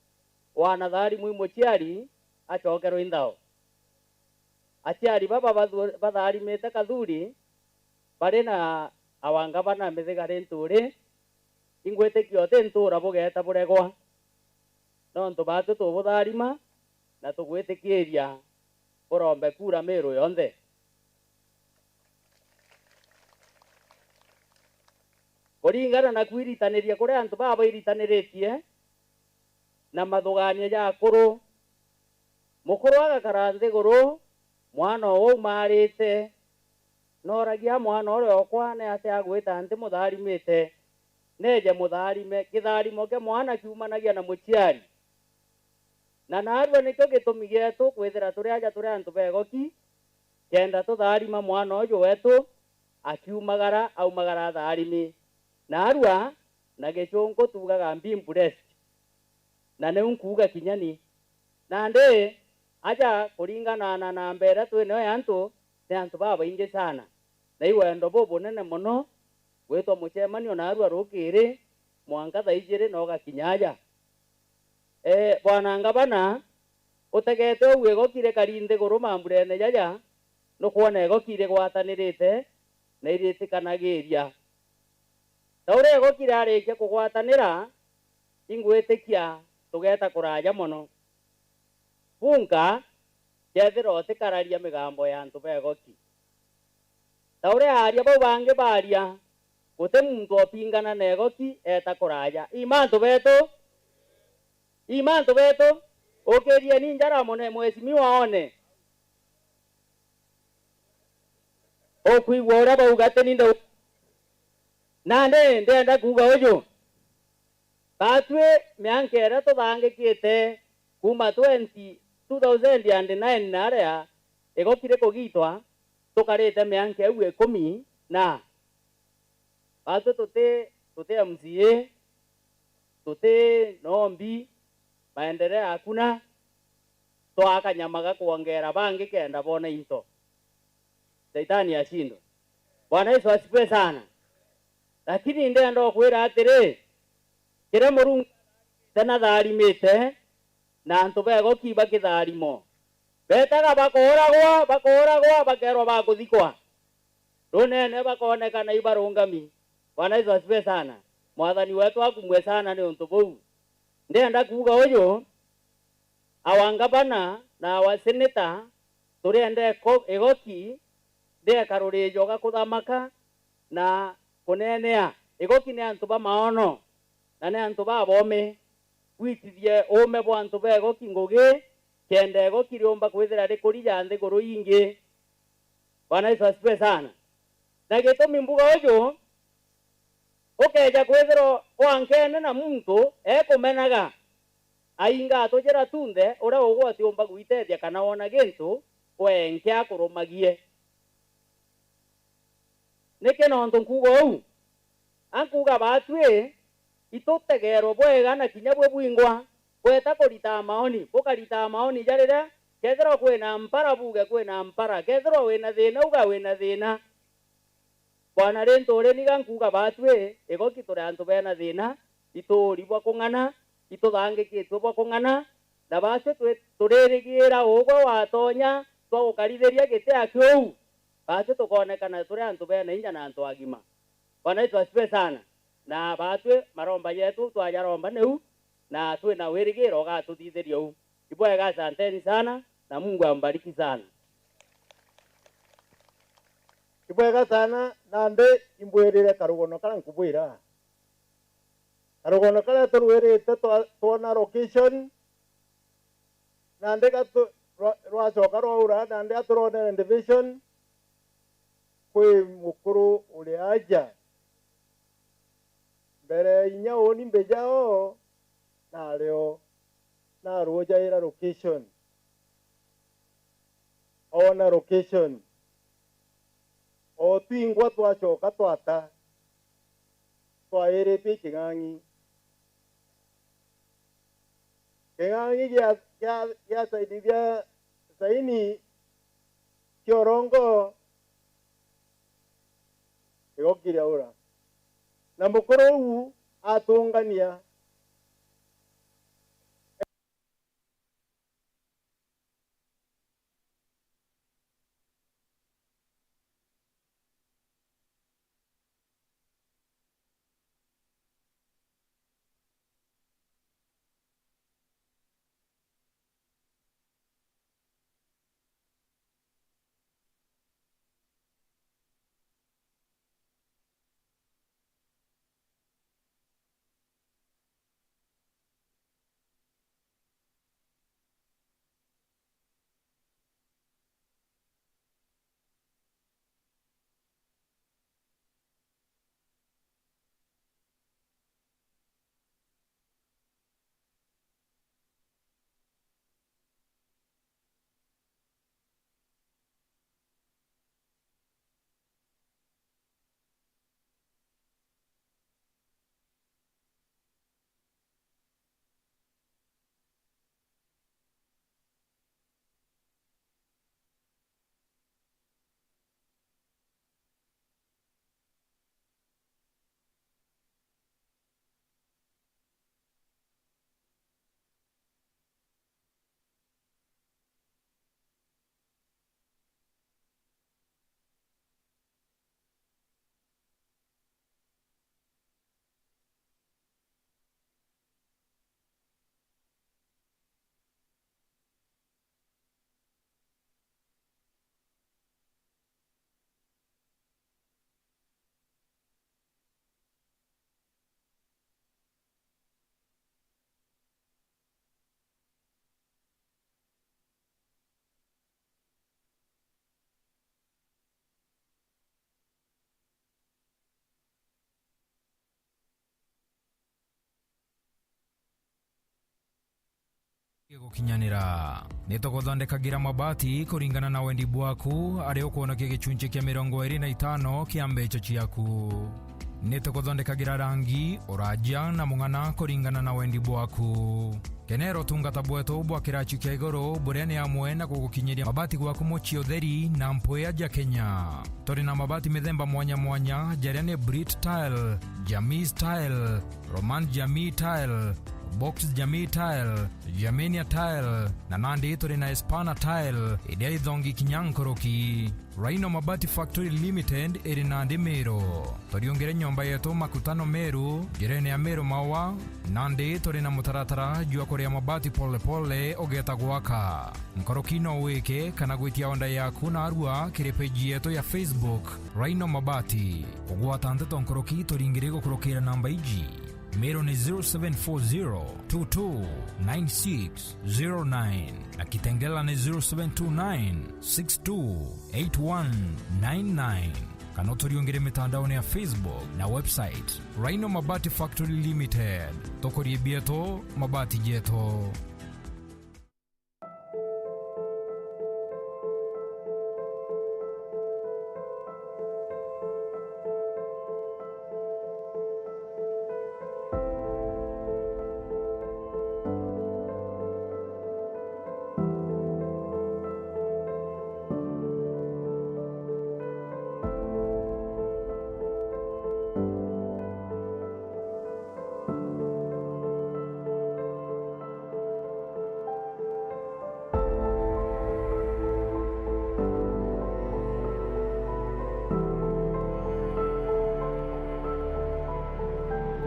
wanathari mwi muciari acokerwo inthao aciari baba batharimite kathuri bari na awanga bana mithigari nturi ingwitikia oti ntura bugeta buregwa nontu batu tubutharima na tugwitikiria burombe kura Meru yonthe kuringana na kwiritaniria kuria antu baba iritaniritie na mathugania ya AKURU mukuru agakara nthiguru mwana uyu marite noragia mwana uria okwa ne ate agwita nti mutharimite neje mutharime kitharimo ke mwana kiumanagia na muciari na narua nikyo gitumi gietu kwithira turi aja turi antu begoki kenda tutharima mwana uyu wetu akiumagara aumagara tharimi narua na gicungu tugaga mbimburest na ne unkuga kinyani na ndi aja kuringana na namba ira twine antu ni antu baba ingi sana na iwendo bubu nene muno gwitwa mucemanio narua rukiri mwanka thaijiri no gakinyaja bwana ngabana utegete uwe gokire karinde guruma mburene jaja no kuona gokire gwatanirite na iritikanagiria taure gokire arike kugwatanira ingwitikia tugeta kuraja muno bunga yethira otikararia migambo ya antu begoki taure aria bo bange baria gute muntu opingana na egoki eta kuraja imantu beto okerie ni njara mone mwesimiwa one okuigwa uria baugate nindo nande ndenda kuga uju batwe miankera tuthangikite kuma 2009 naria egokire kugitwa tukarite mianke au 10 na batwe tute MCA tute nombi maendeleo hakuna twakanyamaga kuongera bangi kenda bona into Saitani ashindo. Bwana Yesu asifiwe sana. Lakini ndendo kwira atiri kire murungu tena tharimite na antu bego kiba kitharimo betaga bakoragwa bakerwa bakuthikwa runene bakonekana ibarungami. Bwana Yesu asifiwe sana. Mwathani wetu akumwe sana ni untu bau ndenda kuga uyu awangabana na awaseneta turiende egoki de karurijo ga kuthamaka na kunenea egoki ni antu ba maono na ne antu ba bome witithie ume bwa antu ba egoki ngugi kende egoki riomba kwithira rikurija nthi guru ingi. Bwana Yesu asifiwe sana. Na gitumi mbuga uyu ukeja kwithira wankene na muntu ekumenaga ainga atujira tunthe uria ugwati umba gwitethia kana wona gintu wenke akurumagie neke nonto nkugo ankuga batwe itutegero bwega na kinya bwe bwingwa bweta kurita maoni bukarita maoni jarire kethero kwina mpara buge kwina mpara kethero wina thina uga wina thina bwana rento ore niga nkuga batwe Igoki turi antu bena thina ituri bwa kung'ana ituthangikiitwe bwa kung'ana na base turirigira ugo watonya twagukarithiria gite akiu base tukonekana turi antu bena inya na antu agima bwana itu asipe sana na batwe maromba yetu twajaromba neu na twina wirigiro gatutithiria u ibwega asanteni sana na Mungu ambariki sana. Ibwega sana nande imbwirire karugono kala nkubwira karugono kala turwirite twona location nande gatu rwacoka rwaura nande aturone division kwi mukuru uri aja mbere inya oni mbejao na leo na roja ira location ona location o twingwa twacoka twata twairite king'ang'i gya saidithia saini kiorongo Igoki aura na mukuru u atungania gukinyanira nituguthondekagira mabati kuringana na wendi bwaku ari ukuonokia gichunjia kia 25 kia mbeca ciaku nituguthondekagira rangi uraja na mung'ana kuringana na wendi bwaku kenero tungata bwetu bwa kirachi kia iguru buria ni amwe na gugukinyiria mabati gwaku muci utheri na mpuya ja Kenya turi na mabati mithemba mwanya mwanya jaria ni Brit Tile, Jamii Tile, Roman Jamii Tile, Box Jamii Tile, Jamania Tile na nandi turi na Espana Tile iria ithongi kinyankoroki. Rhino Mabati Factory Limited iri nandi Meru. Turiongere nyomba yetu makutano Meru jirene ya Meru mawa nandi turi na mutaratara jua kuria mabati pole pole ogeta gwaka nkoroki no wike kana gwitia onda yaku na arua kiri page yetu ya Facebook Rhino Mabati ugwata nteto nkoroki turingire gukurokira namba iji Meru ni 0740229609 na Kitengela ni 0729628199 kana turiongere mitandaoni ya Facebook na website Rhino Mabati Factory Limited tokorie bieto mabati jeto.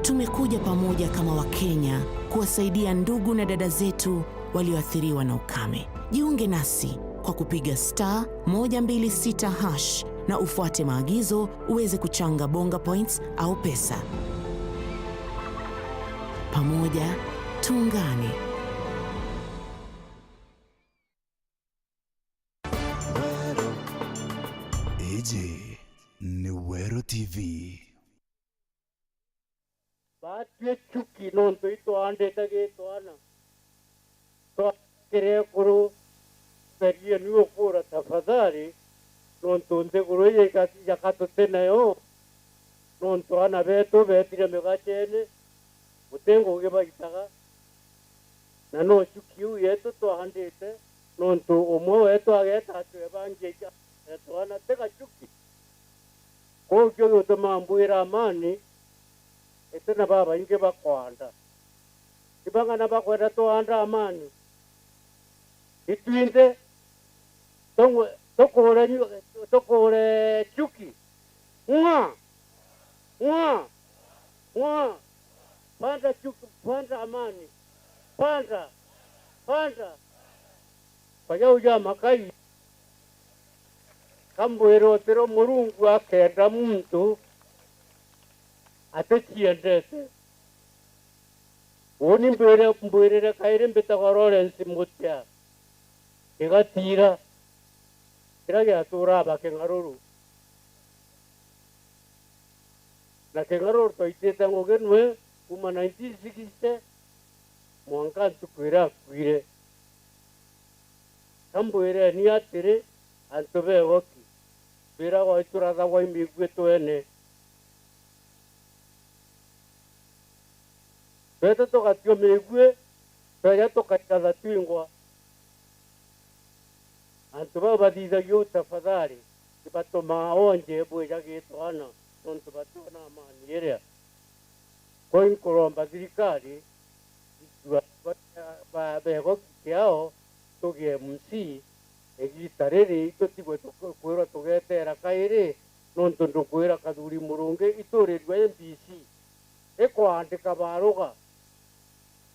Tumekuja pamoja kama Wakenya kuwasaidia ndugu na dada zetu walioathiriwa na ukame. Jiunge nasi kwa kupiga *126# na ufuate maagizo uweze kuchanga bonga points au pesa. Pamoja tuungane. Hii ni Meru TV. Baatwe chuki nonto ito ande tage to ana. To kere kuru peria niyo kura tafadhali nonto nte kuru ye kasi jakato tena yo. Nonto ana beto betire megachene utengo geba gitaga. Na no chuki u yeto to ande te nonto omo eto ageta to banje eto ana tega chuki. Ko kyo to mambuira amani etena baba inge bakwanda ibanga bakwenda to anda amani itwinde tokore chuki mwa panda chuki panda amani panda paya uja makai kambwero tero murungu akenda muntu atetiendete oni mbwirire kaire mbita kwa Lawrence mutya igatira kira ya turaba kengaruru na kengaruru to iteta ngogenwe kuma 1960 mwanka tukwira kwire kambwire ni atire antobe woki bira wa ituraga wa imigwe to ene beto toka tio megwe toya toka kada twingwa antuba badiza yo tafadhali kipato maonje bweja gitu ana tonto batona amani area kwa kuromba serikali ba bego kiao toge MC egitarere itotigwe tokwera togetera kaire nonto ndokwera kaduri murunge itore rwa MPC ekwandika baruga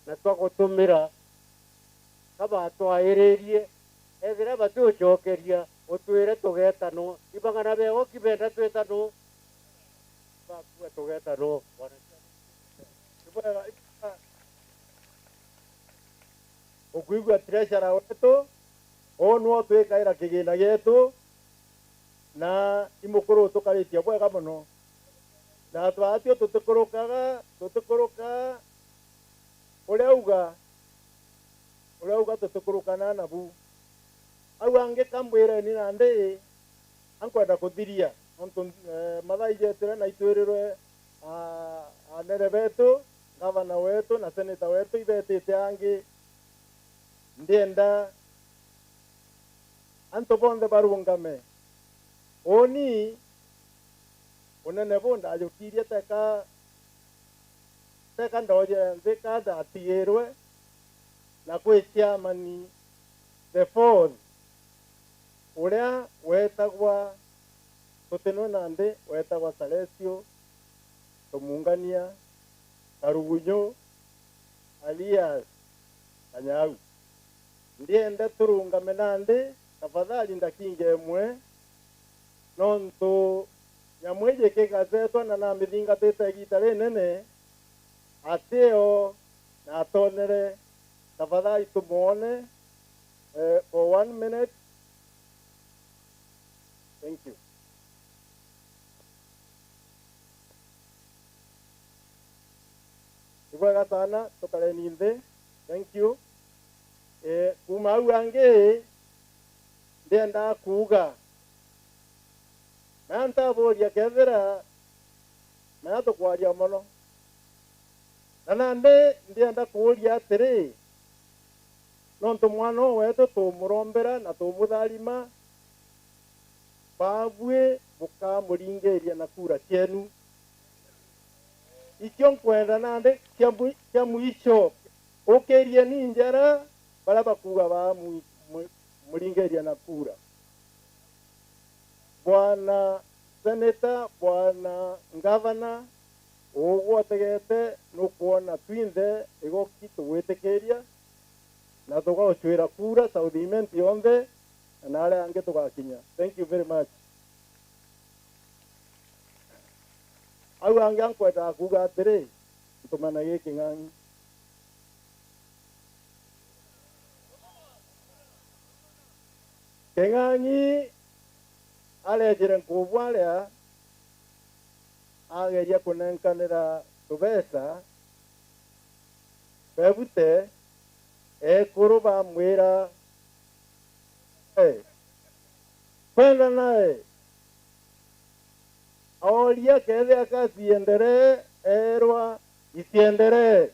na twagotumira kabatwaererie ethira batucokeria utwire tugetano ibangana bego kibenda twetano bakua tugetano ukuigua treasure wetu onwo twikaira kigina gitu na imukuru tukaritia bwega muno na twatio tutikuruka ureuga tutikuruka nabu au ange kambwire ni nande ankwenda kuthiria onto mathaije tire na itwirirwe anere betu gavana wetu na senator wetu ibetite angi ndienda anto bonde barungame oni unene bonda ajukirie teka ndoje thika ndatigirwe na kwitia mani the phone uria wetagwa tutino nande wetagwa Celestio Tomungania Karugunyo alias Kanyau ndienda turungame nande tafadhali ndakinge mwe nonto nyamweje kigazetwa na namithinga tete gitare nene ateo na tonere tafadhali tumuone for 1 minute. Thank you. Ibwaga sana tokale ninde. Thank you. Kuma uange ndenda kuga nanta boria kethera na tukwaria mono na nande ndenda kuria atiri nonto mwana wetu tumurombera na tumutharima babwe mukamuringeria na kura cienu ikyo nkwenda nande kya mwisho ukiria ni njara bara bakuga ba muringeria na kura. Bwana Senator, Bwana Governor, Uguo tegete nukuona twinthe Igoki tugwitikiria na tugauchwira kura South yonthe na aria angi tugakinya. Thank you very much. Au angi ankwenda kuga atiri tumana giki ng'ang'i King'ang'i arejire nkubwa aria ageria kunenkanira tubesa bebute ekuru bamwira kwenda naye oria kethe akasienderee erwa isienderee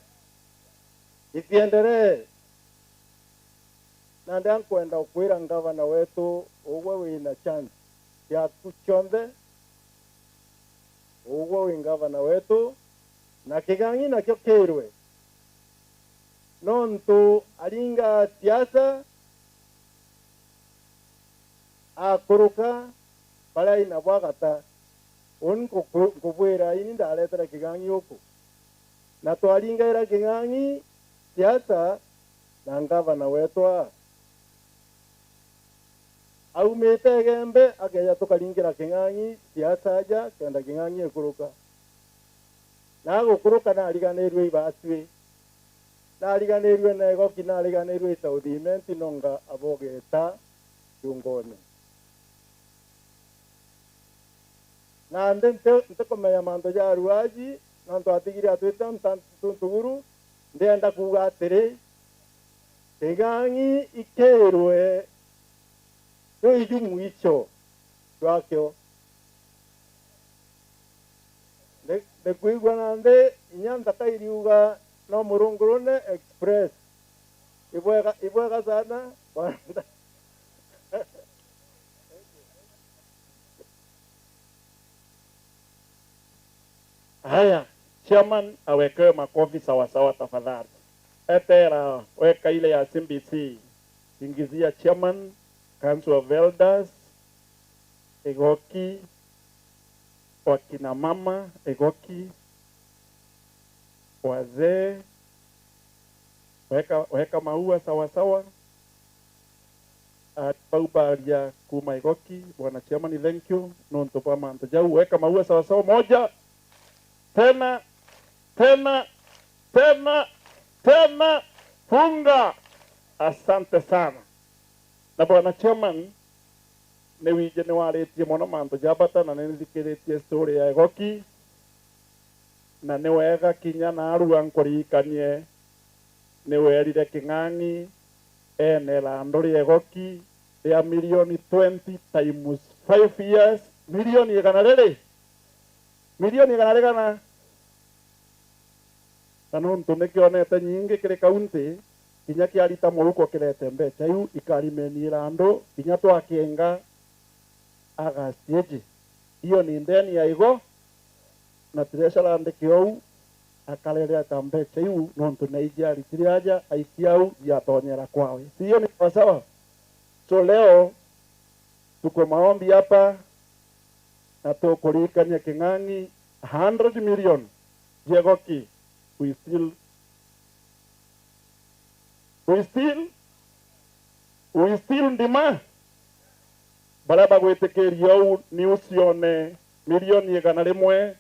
na ndankwenda ukwira ngavana wetu ugwe wina chance yaku chonthe ugwe wi ngavana wetu na King'ang'i nakio kirwe nontu aringa siasa akuruka baria ina bwagata nkubwira ini ndaretera King'ang'i uku na twaringaira King'ang'i siasa na ngavana wetwa aumite gembe akeja tukaringira King'ang'i siasa ja kenda King'ang'i ikuruka na gukuruka na ariganirwe ibatwi na ariganirwe na Igoki na ariganirwe South nonga abogeta yungone na nte komenya manto ja ruaji na twatigira twita ntuguru ndenda kuga atiri King'ang'i ikirwe yo ijumu icho twakyo de kuigwa nande inyanda kairiuga no murungurune express ibwega sana Haya, chairman aweke makofi sawa sawa tafadhali. Etera weka ile ya CBC. Ingizia chairman, Council of Elders, Igoki, wakina mama, Igoki, wazee, weka maua sawa sawa. Paubaria kuma Igoki, bwana chairman, thank you. Nonto pa manto jau, weka maua sawa sawa moja. Tena, funga. Asante sana. Na bwana chairman, ne wije ne waretie mono manto jabata na nithikiritie story ya Igoki na ne wega kinya na arua nkurikanie ne werire King'ang'i ene lando ria Igoki ya milioni 20 times 5 years milioni igana riri kana nontu nikionete nyingi kiri kaunti kinya kiarita muruko kirete mbeca iu ikarimeni lando kinya twakienga agastieji hiyo ni ndeni ya Igo na tiresha ndikio akalelea tambeca iu nontu naijari tiriaja aikiau yatonyera kwawe sio ni sawa. So leo tuko maombi hapa na tukurikania King'ang'i 100 million Igoki we still ndima baraba gwitikirio ni ucione milioni igana rimwe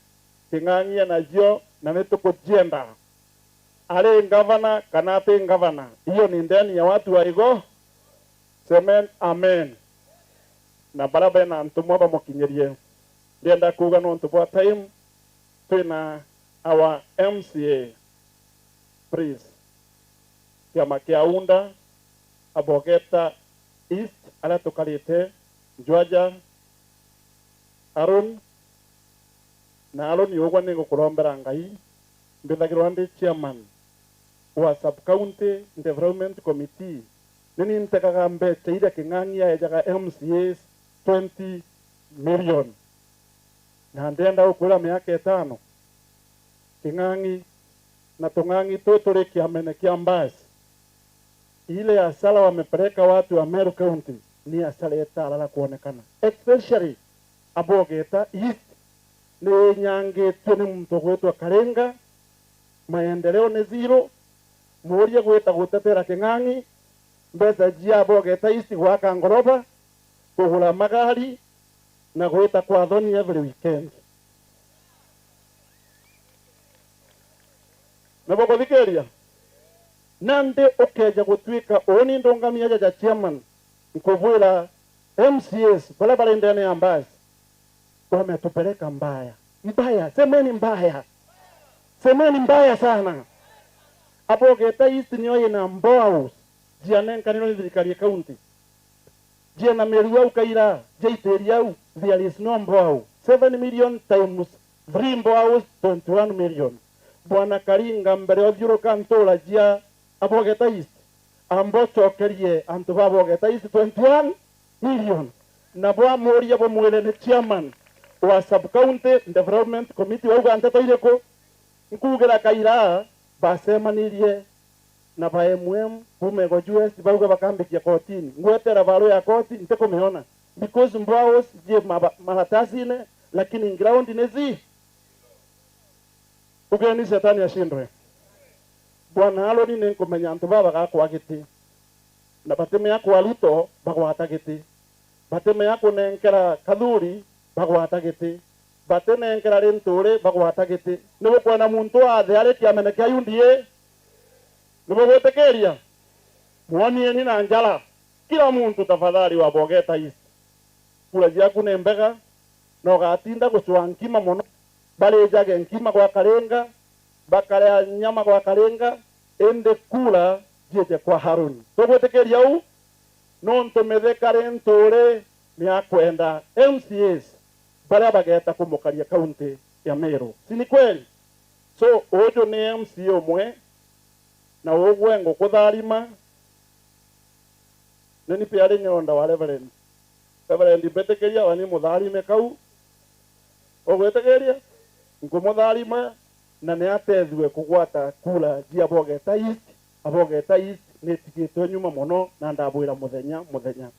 King'ang'i nacio na nitukujienda ale ngavana kana ati ngavana hiyo ni ndeni ya watu wa Igo. Semen amen na baraba na ntumwa bamukinyerie ndienda kuga no ntupo time twina our MCA please kiama kia unda abogeta east ala tukalite Jwaja Aaron na Aaron yogwa ningo kurombera ngai mbithagirwa ndi chairman wa sub county development committee nini ntekaga mbeca iria King'ang'i yajaga MCAs 20 million na ndenda ukwira miaka 5 King'ang'i na tung'ang'i turi kiamene kia mbasi ile asala wamepeleka watu wa Meru County ni asala etala la kuonekana especially abogeta east ni nyangitio ni mtu gwitwa Karenga, maendeleo ni zero, muria gwita gutetera King'ang'i, mbeca jiabo geta isi gwaka ngoroba, kugura magari na gwita kwa thoni every weekend. Naboko thikeria nande ukeja gutwika oni ndongamia ja chairman nkuvwira MCS barabara ndani ya Mbasi wametupeleka mbaya semeni mbaya, semeni mbaya sana. Hapo geta east niyo ina Mboaus jianenka nino thirikari county jiana Meru au kaira jaiteri au there is no Mboau. 7 million times 3 Mboaus 21 million. Bwana Karinga mbere othiuruka ntura jia abogeta east ambo chokerie antu babogeta east 21 million. Na bwa moria bo mwele ni chairman wa sub county development committee wa Uganda toireko nkugera kaira basemanirie na ba MM kumego US bauga bakambikia kotini ngwetera baro ya koti ntekumiona because Mboaus je mahatasine lakini ground nezi ugeni shetani ashindwe. Bwana halo ni nkumenya antu baba gakwa giti na bateme yako waluto bagwata giti, bateme yako nenkera kadhuri bagwata giti, batene nenkera rentore bagwata giti. Nibo kwa na muntu athe ari kiameneke ayundie nibo gwetekeria mwani ni na njala. Kila muntu tafadhali wa bogeta east kula jaku ne mbega no gatinda gucwa nkima muno bale jage nkima kwa Karenga bakale nyama kwa Karenga ende kula jeje kwa Haruni togwetekeria u nonto methekare ntore ni akwenda MCS bale bageta kumukaria county ya Meru. Si kweli? So ojo ni MC omwe na ogwengo Kutharima nini pia ari nyonda wa Reverend betekeria wani mutharime kau ogwetekeria nkumutharima na ne atethwe kugwata kula jia bogeta east ni tikito nyuma muno na ndabwira muthenya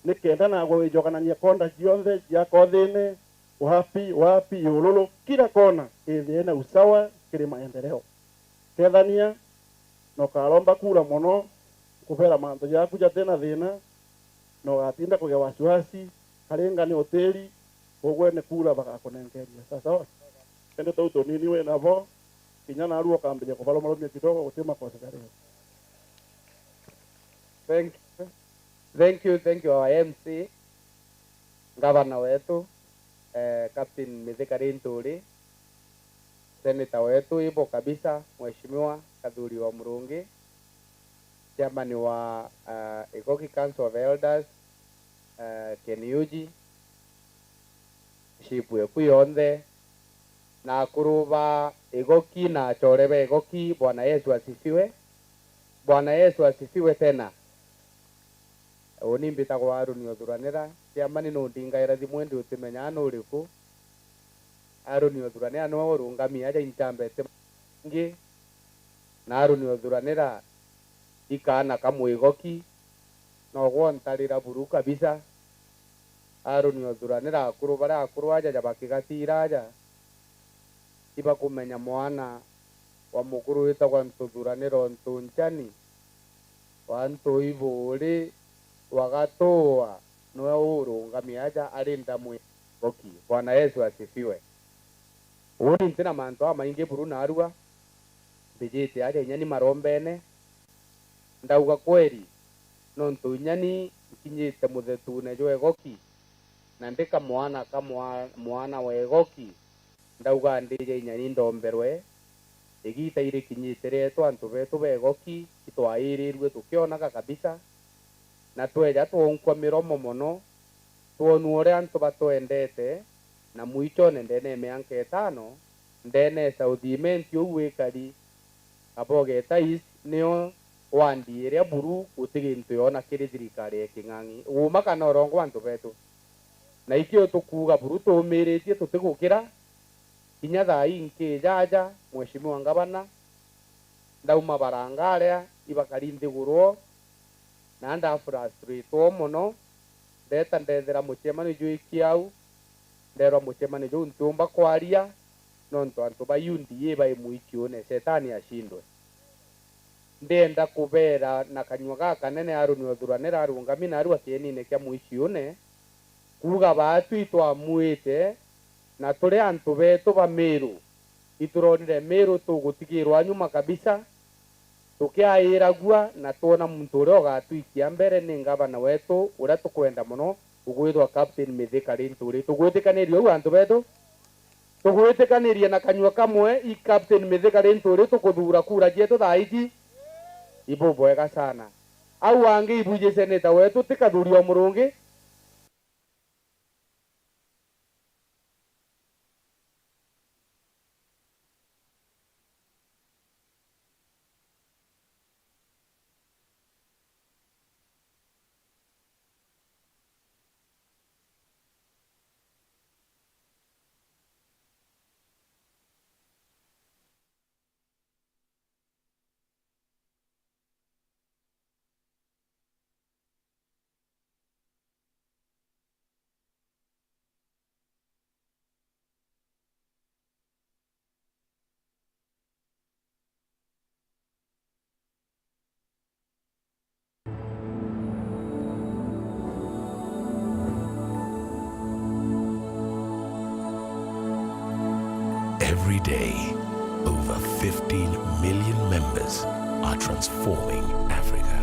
nikenda na gwijoganania konda jionthe jia kothine wapi yululu kila kona ithie na usawa kiri maendeleo kethania no karomba kula muno kubera manto yaku jatena thina no gatinda kuge wasiwasi Karenga ni hoteli ogwene kula bagakunengeria sasa ende tauto nini we navo kinyana aruo kambije kubalo malomia kidogo gutema kwa sakareo. Thank you our MC Governor wetu Captain Mithikari Nturi, Senator wetu ipo kabisa Mheshimiwa Kadhuri wa Murungi, Chairman wa Igoki Council of Elders Keniuji, Shipwe kuyonthe na akuru ba Igoki na achorebe Igoki. Bwana Yesu asifiwe. Bwana Yesu asifiwe tena. Oni mbita kwa Aruni othuranira Chairman no ndingaira thimwendi utimenya no uriku Aruni othuranira no urungamia aja inchambete ngi na Aruni othuranira ikana kamwe Igoki no gwontarira buru kabisa. Aruni othuranira akuru bara akuru aja bakigatira aja iba kumenya mwana wa mukuru wita kwa ntuthuranira ntunchani wa ntuiburi wagatoa noe urungamia aja arinda mwe Igoki. Bwana Yesu asifiwe. Uni ntina manto amaingi buru na arua bijite aja inyani marombene ndauga kweri no ntunyani kinyite muthetune jo Igoki na ndika mwana wa Igoki ndauga ndije inyani ndomberwe igita iri kinyitire twantu betu be Igoki itwairirwe tukionaga kabisa na tweja tuonkwa miromo mono tuonu ore antu batwendete na mwicho ndene meanke 5 ndene saudimenti uwekari abogeta east nio wandi ere buru utigintu yona kiri thirikari ya King'ang'i uma kana orongo antu betu na ikio tukuga buru tumiretie tutigukira kinya thai nke jaja Mheshimiwa Ngavana ndauma barangarea ibakari ndigurwo na nda frustrate muno ndeta ndethera muchemani jui kiau ndero muchemani jo ntumba kwaria nonto antu bayundi ye bai muikione setani ashindwe ndenda kubera na kanywa gaka nene aruni othuranira arunga mina aru akienine kya muikione kuga batu itwamuite na turi antu betu ba Meru ituronire Meru tugutigirwa nyuma kabisa tukiairagua na tuona muntu uria ugatuikia mbere ni gavana wetu uria tukwenda muno ugwithwa Captain Mithika Linturi tugwitikanirie u antu betu tugwitikanirie na kanywa kamwe i Captain Mithika Linturi tukuthura kura jetu thaiji ibu bwega sana au angi ibuje seneta wetu tikathurio murungi Every day, over 15 million members are transforming Africa.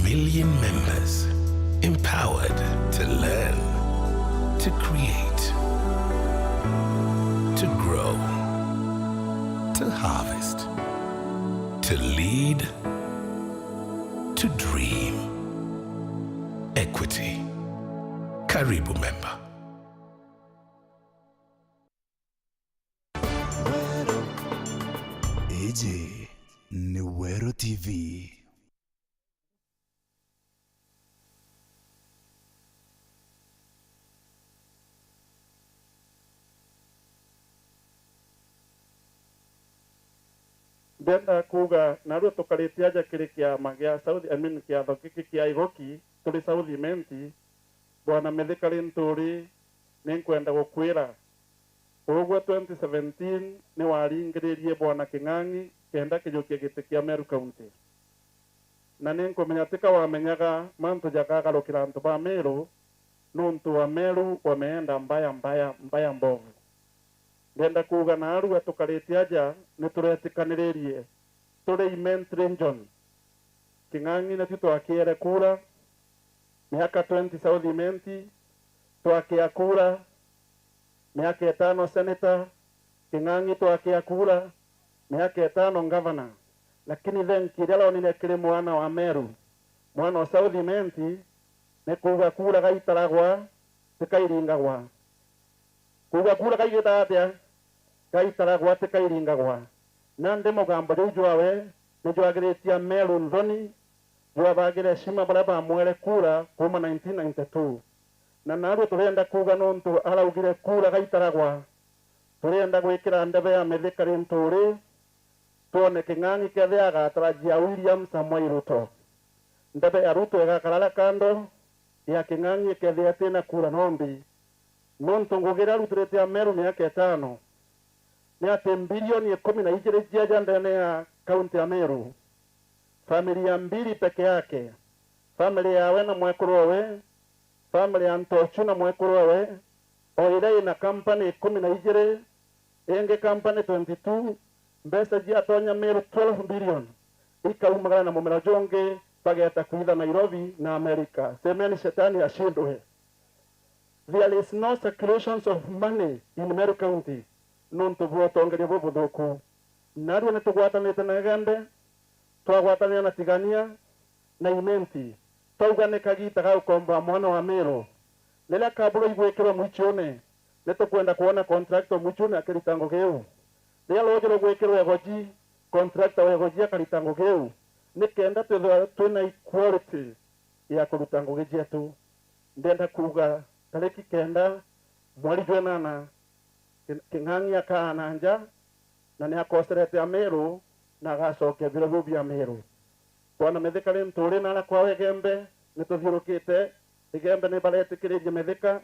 Million members empowered to learn, to create, to grow, to harvest, to lead, to dream. Equity. Karibu member. AJ MWIRIGA TV. Ndenda kuga naruo tukaritie aja kiri kiama gia South kiatho giki kia Igoki turi South Menti bwana Mithika Linturi ninkwenda gukwira uguo 2017 ni waringiririe bwana King'ang'i kenda kijukia giti kia Meru County na ninkumenya tika wamenyaga mantu jakagarukira antu ba Meru nuntu wa Meru wameenda mbaya mbovu. Ndenda kuga na aru tukaritie aja nituretikanirie turi Immense Region King'ang'i na twakiere kura miaka 20 South Menti twakia kura miaka 5 senator King'ang'i twakia kura miaka 5 governor lakini then kirelo ni kile mwana wa Meru mwana saudimenti ne kuga kura gaitaragwa tikairingagwa kuga kura kaigetatia gaitaragwa tikairingagwa nande mugambo riu jwawe ne jwagiritia Meru Nthoni jwabagire shima bara bamwere kura kuma 1992 na naruo turenda kuga nontu araugire kura gaitaragwa turenda gwikira ndebe ya mithikari nturi tuone king'ang'i kethe agatarajia William Samoei Ruto ndebe ya Ruto igakarara kando ya king'ang'i kethe atina kura nombi nontu ngugira rutirete ya Meru miaka 5 ni ati bilioni 12 cia ndene ya kaunti ya Meru familia mbili peke yake family yawe na mwekurowe family ya Ntochu na mwekurowe oire na company 12 enge company 22 mbesa jia tonya Meru 12 billion ikaumagana na mumera jonge pageta kuitha Nairobi na America semeni shetani ashindwe. There is no circulations of money in Meru County nontu bwotongeria bubuthuku naruo nitugwatanite na gembe twagwatania na tigania na imenti taugane kagita ga ukomba mwana wa Meru lele kaburo igwekero mwichone nitukwenda kuona contractor mwichone akiritango geu ria lojero gwekero egoji contractor egoji akiritango geu nikenda twina equality ya kurutango gejetu ndenda kuga tariki kenda mwali jwenana king'ang'i akana nja na ni akoserete ya Meru na gacoke birobu bia Meru kwana methikari nturi na kwa gembe nituthirukite igembe ni baretikiririe methika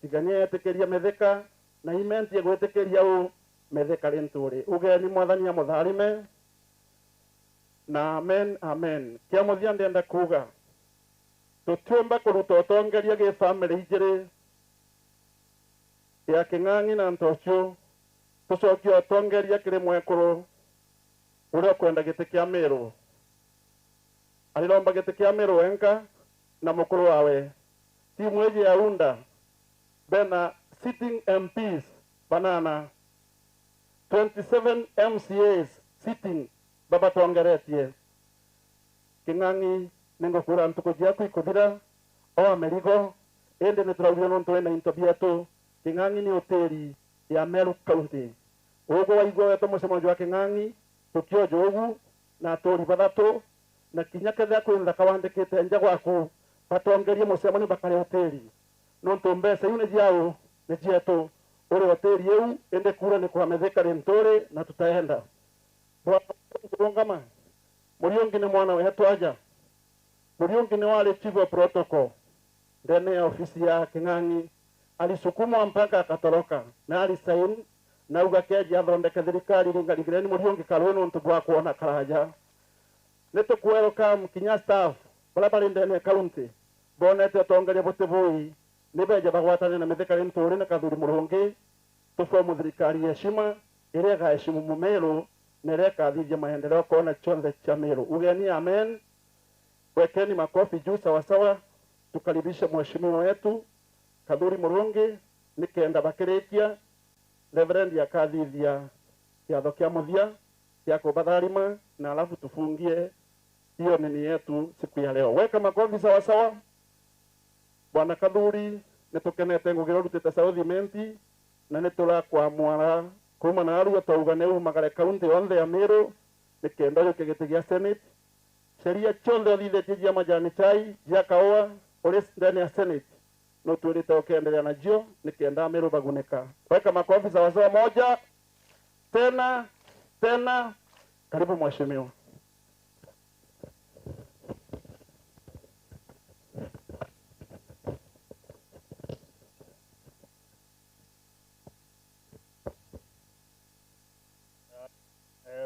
tigania yetikiria methika na imenti gwetikiria u methikari nturi ugeni mwathani ya mutharime na amen amen kia muthia ndenda kuga tutumba kuruta utongeria ge family ijiri ya king'ang'i na Ntochu tucokia utongeria kiri mwekuru uria kwenda giti kia Meru alilomba giti kia Meru enka na mukuru wawe timu eji ya unda bena sitting MPs banana 27 MCAs sitting baba tongeretie king'ang'i ningo kura ntuko jiaku ikuthira o Amerigo ende nituraurio nontu ena into biatu king'ang'i ni hoteli ya Meru County ugo waigwa weto musemo jwa king'ang'i tukio jogu na tori bathatu na kinya kethe kwinda kawandikite nja gwaku batongerie musemo ni bakare hoteli nontu mbesa yune jiao ni jietu uri hoteli yeu ende kura ni kwa methekari ntore na tutaenda bwangama muriongi ni mwana wetu aja muriongi ni wale chief of protocol ndene ya ofisi ya king'ang'i alisukumwa mpaka akatoroka na alisaini na ugakeji athondeke thirikari ringarigireni muriongi kalweno ntugwa kuona karaja neto welcome kinya staff bala ndene county bonete tongeria butibui nibeje bagwatane na mithikari nturi na kathuri murungi tufomu thirikari heshima irega heshimu Mumeru nereka dhije maendeleo kuona chonde cha Meru ugeni amen wekeni makofi juu sawa sawa tukaribishe mheshimiwa wetu Kadhuri Murungi nikenda bakirikia Reverend ya kadhithia ya thokia muthia ya Kutharima na alafu tufungie hiyo nini yetu siku ya leo. Weka makofi sawa sawa. Bwana Kadhuri nitukenete ngugiro rutete Southimenti na nitula kwa mwara kuma na aru ataugane magare county onthe ya Meru nikenda yo kigiti gia Senate sheria chonde thithe jia majani chai jia kaoa uri ndani ya Senate no turite ukiendelea na jio nikenda Meru baguneka. Weka makofi sawa sawa moja tena karibu mheshimiwa.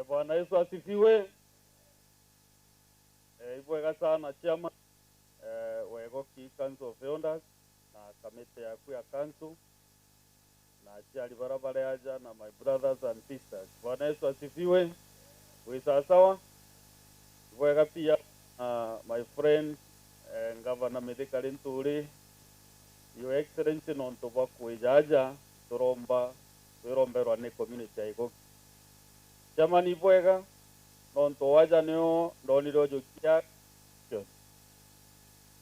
Bwana Yesu asifiwe. Ibwega sana chama wa Igoki Council of Elders na kamete yaku ya council na chali barabara yaja na my brothers and sisters. Bwana Yesu asifiwe. Wewe sawa? Ibwega pia my friend Governor Medekali Nturi, Your Excellency nonto bakwejaja turomberwa ne community ya Igoki. Chama ni bwega nonto waja neo ndoniro jokia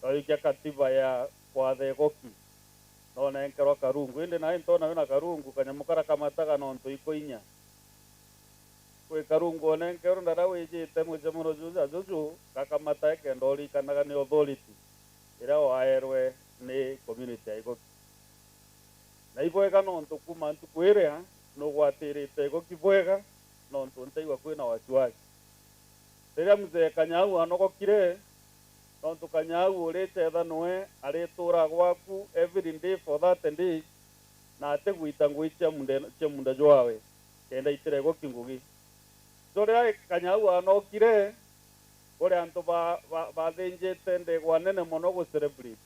oikia katiba ya kwatha Igoki nona enkerwa karungu indi nae ntona wina karungu kanyamukara kamataga nonto ikoinya kwe karungu onenkerwa ndara wijite mujemuno juju kakamata ekendori kanaga ni authority ira waerwe ni community ya Igoki na ibwega nonto kuma ntukwirea no gwatirite Igoki bwega nonto ntaigwa kwina wasiwasi riria mzee Kanyau anogokire nonto Kanyau urite thanwe aritura gwaku every day for that day na ategwita ngwicha munda jwawe kenda itire Igoki ngugi so riria Kanyau anokire ore anto bathinjite ndegwa nene muno gu celebrate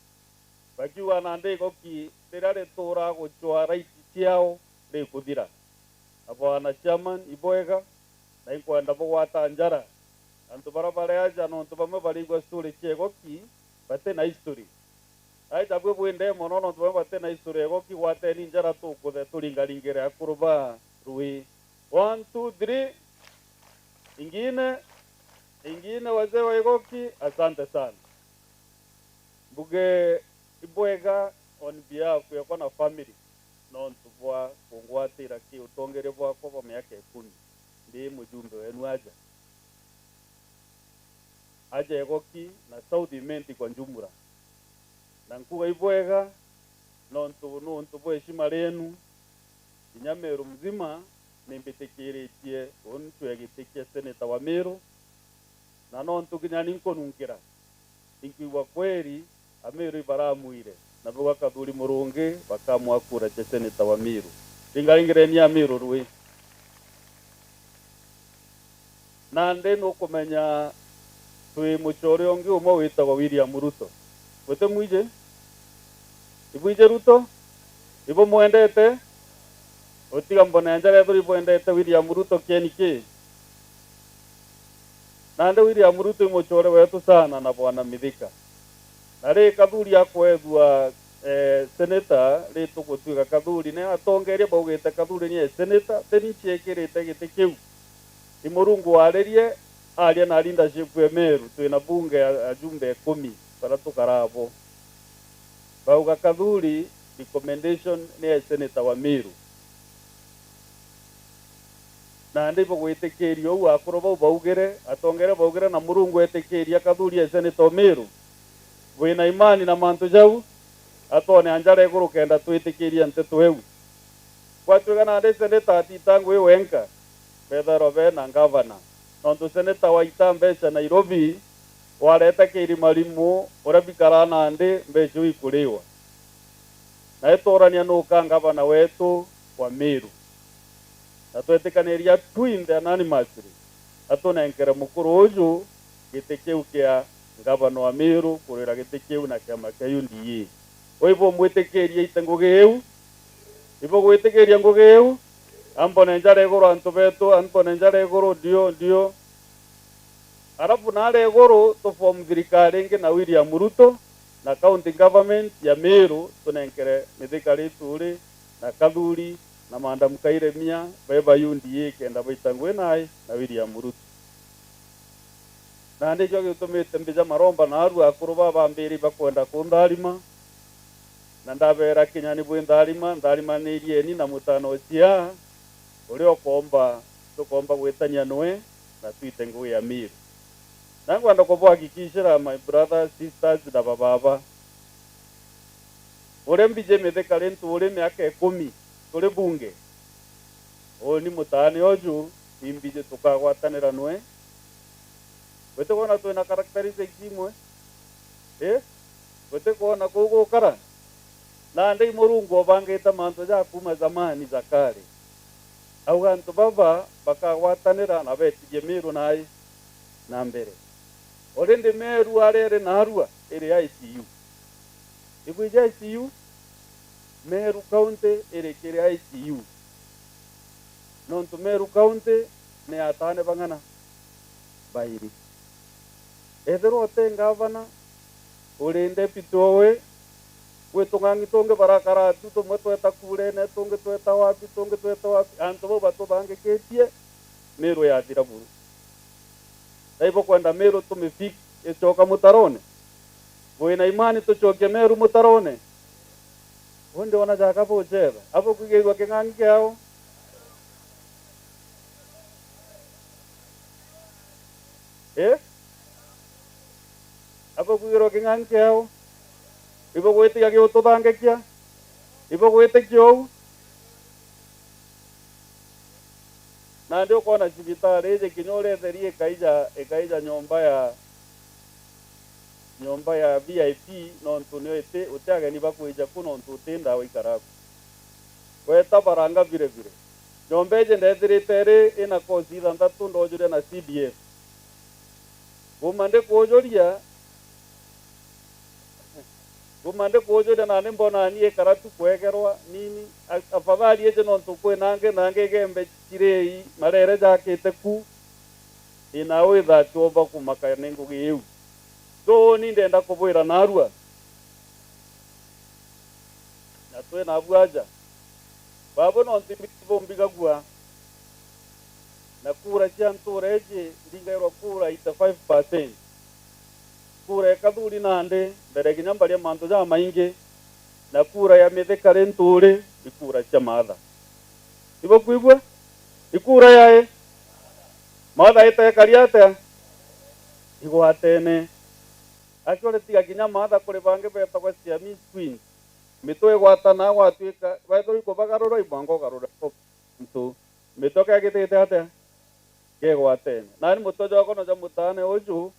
bakiuga na ndi Igoki riria ritura guchwa right ciao rikuthira abwana chairman ibwega na inkwenda bugwata njara antu barabara aja no ntu bamwe barigwa story cia Igoki bate na history aita bwe bwende mono no ntu bate na history Igoki gwate ni njara tukuthe turingaringire akuruba rui 1 2 3 ingine wazee wa Igoki asante sana mbuge ibwega on behalf ya kona family no ntu bwa kungwatira ki utongere bwa kwa miaka 10 ndi mujumbe wenu aja Igoki na South Imenti kwa njumura na nkuga ibwega no ntu bwa heshima renu Meru mzima nimbitikiretie ontu egitikia seneta wa Meru na no ntu kinya ninkonunkira inkiwa kweri Meru ibaramuire na bwa kathuri murungi bakamwa kura cha seneta wa Meru ringaringirenia Meru rui na ndeno kumenya twi muchore ongi umwe witagwa William Ruto wete mwije ibwije Ruto ibo mwendete otiga mbona njare thuri mwendete William Ruto keniki nande William Ruto muchore wetu sana na bwana Mithika na ri kathuri akwethwa senator ri tugutuga kathuri ne atongeria baugite kathuri ni senator teni chiekirite gite kiu imurungu warerie aria na leadership ya Meru twina bunge ajumbe 10 para tukarabo bauga kathuri recommendation ni senator wa Meru na ndipo gwitikirio u akuroba baugire atongere baugire na murungu etikiria kathuri ya senator wa Meru wina imani na mantu jau atone anjare iguru kenda twitikiria nteto eu kwatwiga na ndi senator atitangu iwenka betharobe na governor nontu seneta wa Itambeca Nairobi wareta kiri marimu urabikara na ndi mbecu ikuriwa na etorania no kangava wetu wa Meru na twetikaniria twinde anonymously atunenkere mukuru uju gitikeu kia gavana wa Meru kurira gitikeu na kiama kia UDA oibo mwitikiria itengugeu ibo gwitikiria ngugeu ambone njare iguru antu betu ambone njare iguru ndio arabu nare iguru to form thirikari ingi na William Ruto na county government ya Meru tunenkere mithikari turi na kathuri na Madam Kairemia beba UDA kenda baitangwe nai na William Ruto na ndi jogi utumite mbija maromba na aru akuruba bambiri bakwenda Kutharima na ndabera kinyani bwe Ndarima ni irieni na mutano cia ulio tukomba gwetania nwe na twite ngui ya Meru nangwenda kuhakikishira my brothers sisters na baba ure mbije mithikari nturi miaka 10 turi bunge ni mutani oju imbije tukagwatanira nwe wete kona twina characteristics imwe wete kona kugukara na ndi murungu obangita manto ja kuma zamani za kale au antu baba bakagwatanira na betige Meru nai na mbere orende Meru arere na arua ere ICU ibwije ICU Meru county ere kere ICU nontu Meru county ne atane bangana bairi ethero te ngavana orende pitowe wetungangi tonge barakara tuto mwetweta kurene tonge tweta wapi antu bo batobange ketie Meru ya tiraburu daibo kwenda Meru tumefika echoka mutarone wina imani tucoke Meru mutarone wonde ona jaka bochera apo kugeirwa king'ang'i kiao apo kugeirwa king'ang'i kiao ibo gwitiga giututhangikia ibo gwitikia ou na ndio kuona cibitari iji kinya uretheria ikaija nyomba ya VIP nontu ni uti ageni bakwija ku nontu uti ndawa ikaraku gweta baranga vile vile nyomba iji ndethirite ri ina kosi ithanthatu ndojure na CDF guma ndi kujuria na ni mbona ni ikaratu kwegerwa nini afadhali iji nontu kwi nange gembe kirei marere jakite ku ina witha tuoba kumaka ningugi iu so ni ndenda kubwira narua na twe na bwaja babo nontu bombigagua na kura cia ntureji ndingairwa kura 85% kura ekathuri nande mbere ginya mbaria mantu ja maingi na kura ya mithikari nturi ikura cia matha ibo kuigwa ikura yae matha itekaria atia igwatene actually tiga ginya matha kuri bangi betagwa cia Miss Queen mitwe gwatana gwatuika baithuri kubagarura ibango garura mtu mitoka agitete atia gegwatene nani mutojo wako no jamutane oju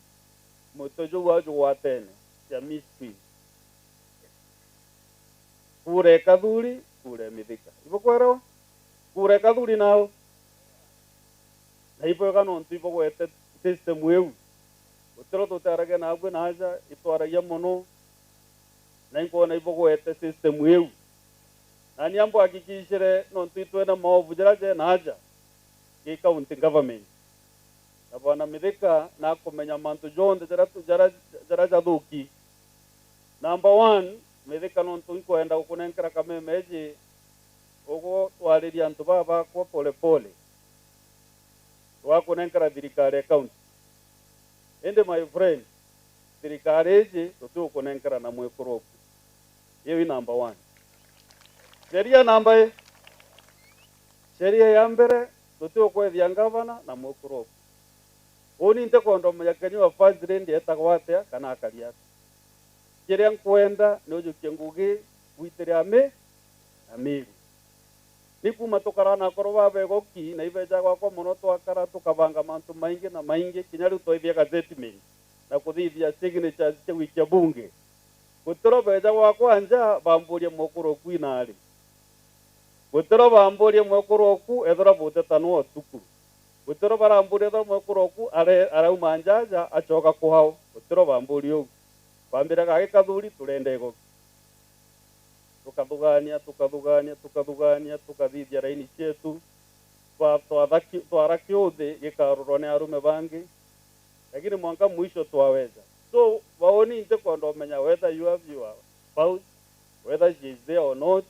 mutojo waju gwatene cia Miss Queen kure kathuri kure mithika ibo kwero kure kathuri nao na ibo kana ntu ibo gwete system weu utero tutarage na agwe naja itwaragia muno na inkona ibo gwete system weu nani ambo hakikishire nontu itwena maovu jiraje naja ki county government na bwana mithika na kumenya mantu jonde jara jathuki number 1 mithika nontu inkwenda gukunenkera kamemeji ugo twariria antu baba kwa pole pole wakunenkera thirikari ya county ende my friend thirikari iji tutukunenkera na mwikuroku hiyo number 1 sheria ya mbere tutukwethia ngavana na mwikuroku uni nte kondo muyakeni wa first lady etagwa atia kana akaria kiria nkwenda ni ujukie ngugi gwitiria amiru ni kuma tukarana korwa Igoki na ibeja gwakwa muno twakara tukabanga mantu maingi na maingi kinya riu twithia gazetment na kuthithia signatures cia wikia bunge gutiro beja gwakwa nja bamburie mukuroku inari gutiro bamburie mukuroku ethora buteta no tuku gutiro baramburie ethora mukuroku arauma njaja acoka kuhao gutiro bamburie u bambira gage kathuri turende Igoki tukathugania tukathithia raini cietu twaraki uthi gikarurwo ni arume bangi lakini mwanka mwisho twaweza so waoni nte kondo menya whether you have your spouse whether she is there or not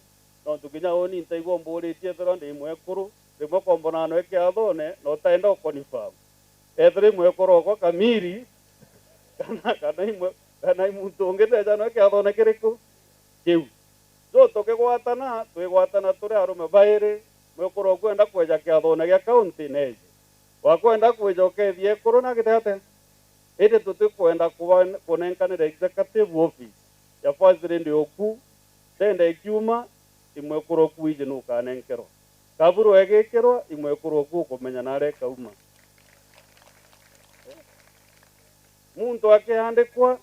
no tukinya oni nte igwo mburitie thoro ndi mwekuru rimwe kombonano ekiathone no taenda confirm ethre mwekuru ko kamiri kana imuntu ungeteja no ekiathone kiriku kiu so twigwatana turi arume bairi mwekuru kwenda kweja kiathone gia county neje wakwenda kweja ukethie kuru na gitate ite tutikwenda kunenkanira executive office ya first lady oku tende ikiuma imwekuru kuije nukanenkerwa kaburu egekirwa imwekuru ku kumenya nare kauma muntu akiandikwa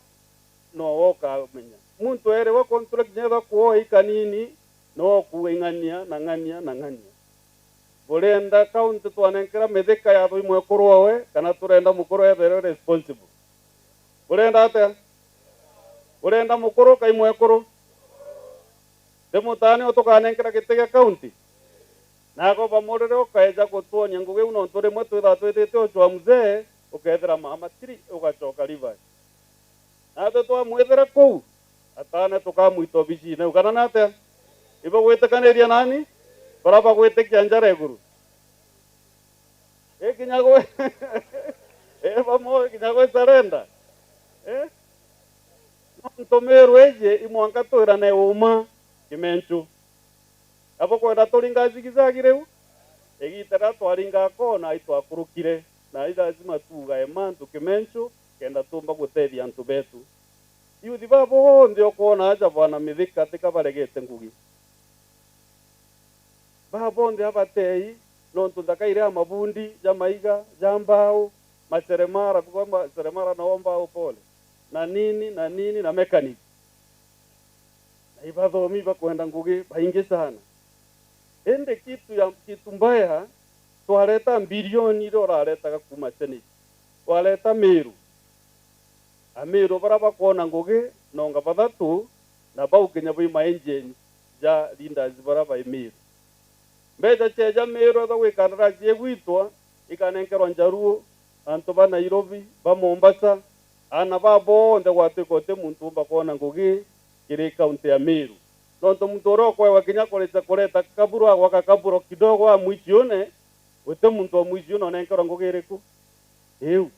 no woka menya muntu ere wa contract nyetha kuoi kanini no kuingania na ngania burenda county twanenkera mithika ya thoi mwekuru owe kana turenda mukuru ethere responsible burenda ate burenda mukuru kai mwekuru demutane otukanenkera gitege county nako bamurire ukaeja gutuonia ngugi uno nturi mwe twitha twitite ochwa mzee ukethera mama tiri ugacoka river nate twamwethera kuu atane tukamwita obicine ukana nate ibo gwitikaniria nani baraba gwitikia njara iguru kinyago bamo kinyago sarenda ntomero eje imwanka twira na uma kimenchu apo kwenda turinga zigizagireu egitara twaringa kona itwakurukire na lazima tuga emantu kimenchu kenda tumba gutethia antu betu yuthi babo ndio kuona aja bwana mithika tika baregete ngugi babo ndio abatei nontu ndakaire amabundi jamaiga jambao maseremara kwa seremara naomba upole na nini na mechanic na ibadhomi bakwenda ngugi baingi sana ende kitu mbaya twaleta bilioni iro rareta kuma Senate twaleta Meru Meru baraba kuona ngugi nonga bathatu na bau Kenya bima engine ja leaders baraba Meru mbeja cheja Meru tha gwikandarasi egwitwa ikanenkerwa Njaruo antu ba Nairobi ba Mombasa ana babo nde gwatikote muntu bakona ngugi kiri kaunti ya Meru nonto muntu rokwa wakinya kuleta kaburu agwa kaburo kidogo amwichione wete muntu amwichione onenkerwa ngugi iriku eu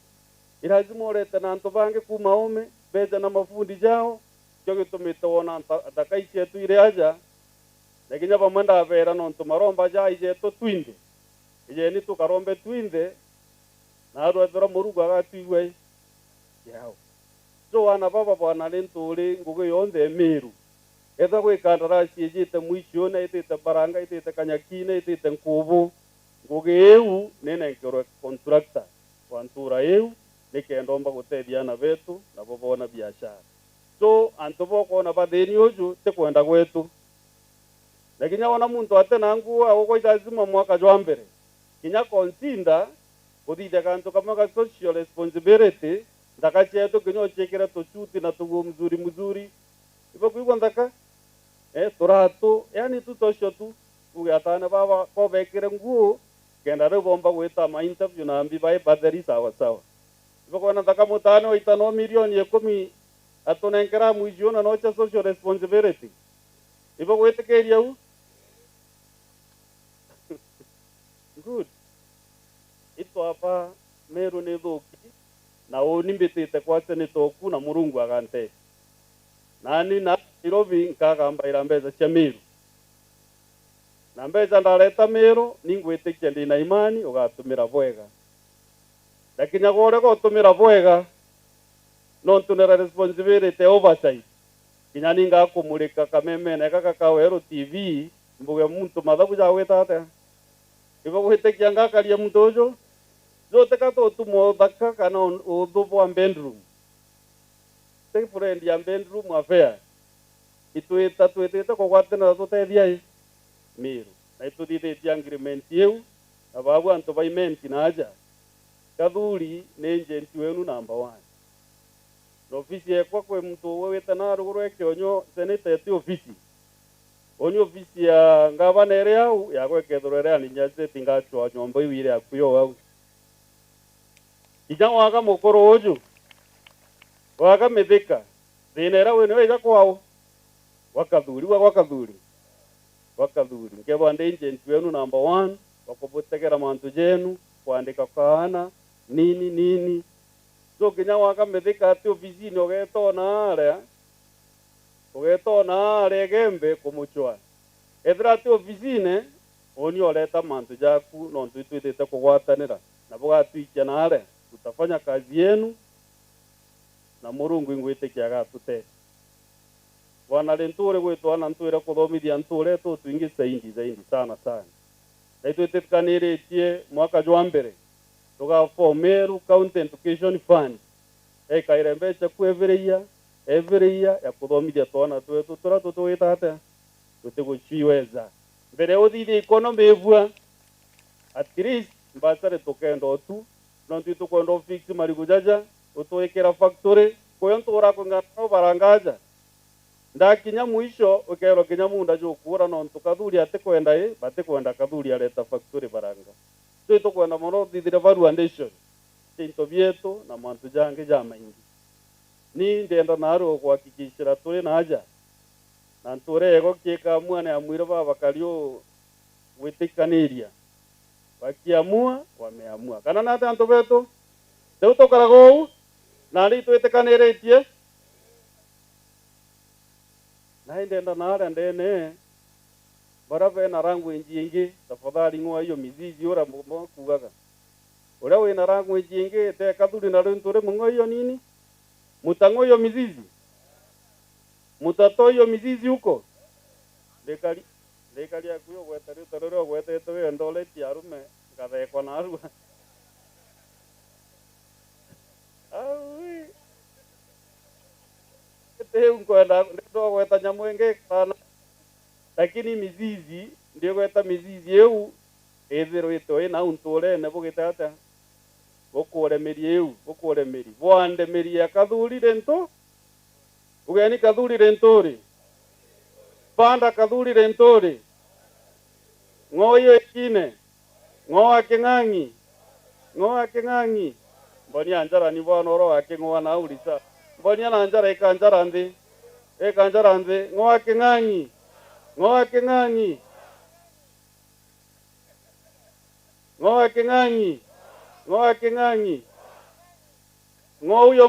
irazima orete na antu bange kuma ome beja na mafundi jao kyo gitumite wona ndakaiche tu ire aja nakinya bamanda vera nonto maromba ja ije to twinde ije ni tukarombe twinde na aro thero muruga gatuigwe yao so wana baba bwana lenturi ngugi yonde Meru etha gwikandarasi ijite mwichione itite baranga itite kanyakine itite nkubu ngugi eu nenenkerwe contractor wantura eu nikendomba gutethia betu na bobona biashara so antu bokona bathini uju tikwenda gwetu lakinya wana muntu atena nguo agokoita zima mwaka jwa mbere kinya consider kuthithia kantu kama ka social responsibility ndakachetu kinyo chekera tuchuti na tugu mzuri ibo kuigwa ndaka turatu yani tutosho tu ugatana baba ko bekire nguo kenda rebomba gwita ma interview na ambi bai badari sawa ibo kona ndaka mutano itano milioni 10 atonenkera mwijiona no cha social responsibility ibo gwitekeria u good ito hapa Meru ni thuki na unimbitite kwa senetoku na Murungu agante nani na Nairobi nkagamba mbeca cia Meru na mbeca ndareta Meru ningwitikia ndina imani ugatumira bwega lakinya gore gutumira bwega no tunera responsibility oversight kinya ninga kumurika kamemene kakawero TV mbuge muntu mathabu ja gwita ibo gwitikia ngakaria muntu ujo zote kato tumo thaka kana uthubo bedroom take friend ya bedroom affair itwita kugwatana tutethia Meru na ituthithetia agreement yeu na babu antu baimenti na aja kathuri ni agent wenu number 1 no ofisi ekwa kwe mtu wete na ruguru ekionyo senate eti ofisi onyo ofisi ya ngavana ere au ya gwekethorera ni nyaze tingacho nyombo iwire akuyo au ija waga mukoro uju waga mithika thinera wene weja kwao wakathuri ngeba ndi agent wenu number 1 wakubutegera mantu jenu kuandika kaana nini so kinya waga mithika ati ofisi ni ugetona aria gembe kumuchwa ethira ati ofisine oni oleta mantu jaku no twitwite kugwatanira na bugatuikia na aria tutafanya kazi yenu na Murungu ingwitikia gatute wana lenture gwitwa na ntwira kuthomithia nture tu twingi zaidi sana na itwitikaniritie mwaka jwa mbere tuga for Meru County Education Fund kaire mbeca ku every year ya kuthomithia twana twetu tura tutwita ate tutiguchiweza mbere uthithia economy evua at least mbasare tukendo tu no tukwenda fix marigujaja utwekera factory koyo ntura kungana barangaja ndakinya mwisho ukero kinya munda jukura no tukathuri ate kwenda bate kwenda kathuri aleta factory baranga so tukwenda mono thithire valuation tinto vyetu na mantu jange jamaingi ni ndenda naro kuhakikishira tuli naja na nture ego kika mwana ya mwira baba kalio witikaniria wakiamua wameamua kana na tanto betu Deu tokarago na ali twitikaniritie na ndenda na ara ndene barabe na rangu ingi tafadhali ng'oa hiyo mizizi ora kugaga ora we na rangu ingi te kathuri na rentore mung'o hiyo nini mutang'o hiyo mizizi mutatoa hiyo mizizi huko ndekali akuyo gweta rito rero gwetete we ndole ti arume ngathekwa na arua aui ete unkwenda ndo gweta nyamu ingi kana lakini mizizi ndio gweta mizizi eu ethirwitwo ina untore ne bugita ata bokuremeri eu bokuremeri bwandemeri akathurire nto ugeni kathurire nturi panda kathurire nturi ng'oyo ikine ng'oa king'ang'i mboni anjara ni bwana oro aking'oa na ulisa mboni ana anjara ikanjara ndi ng'oa king'ang'i ng'oa huyo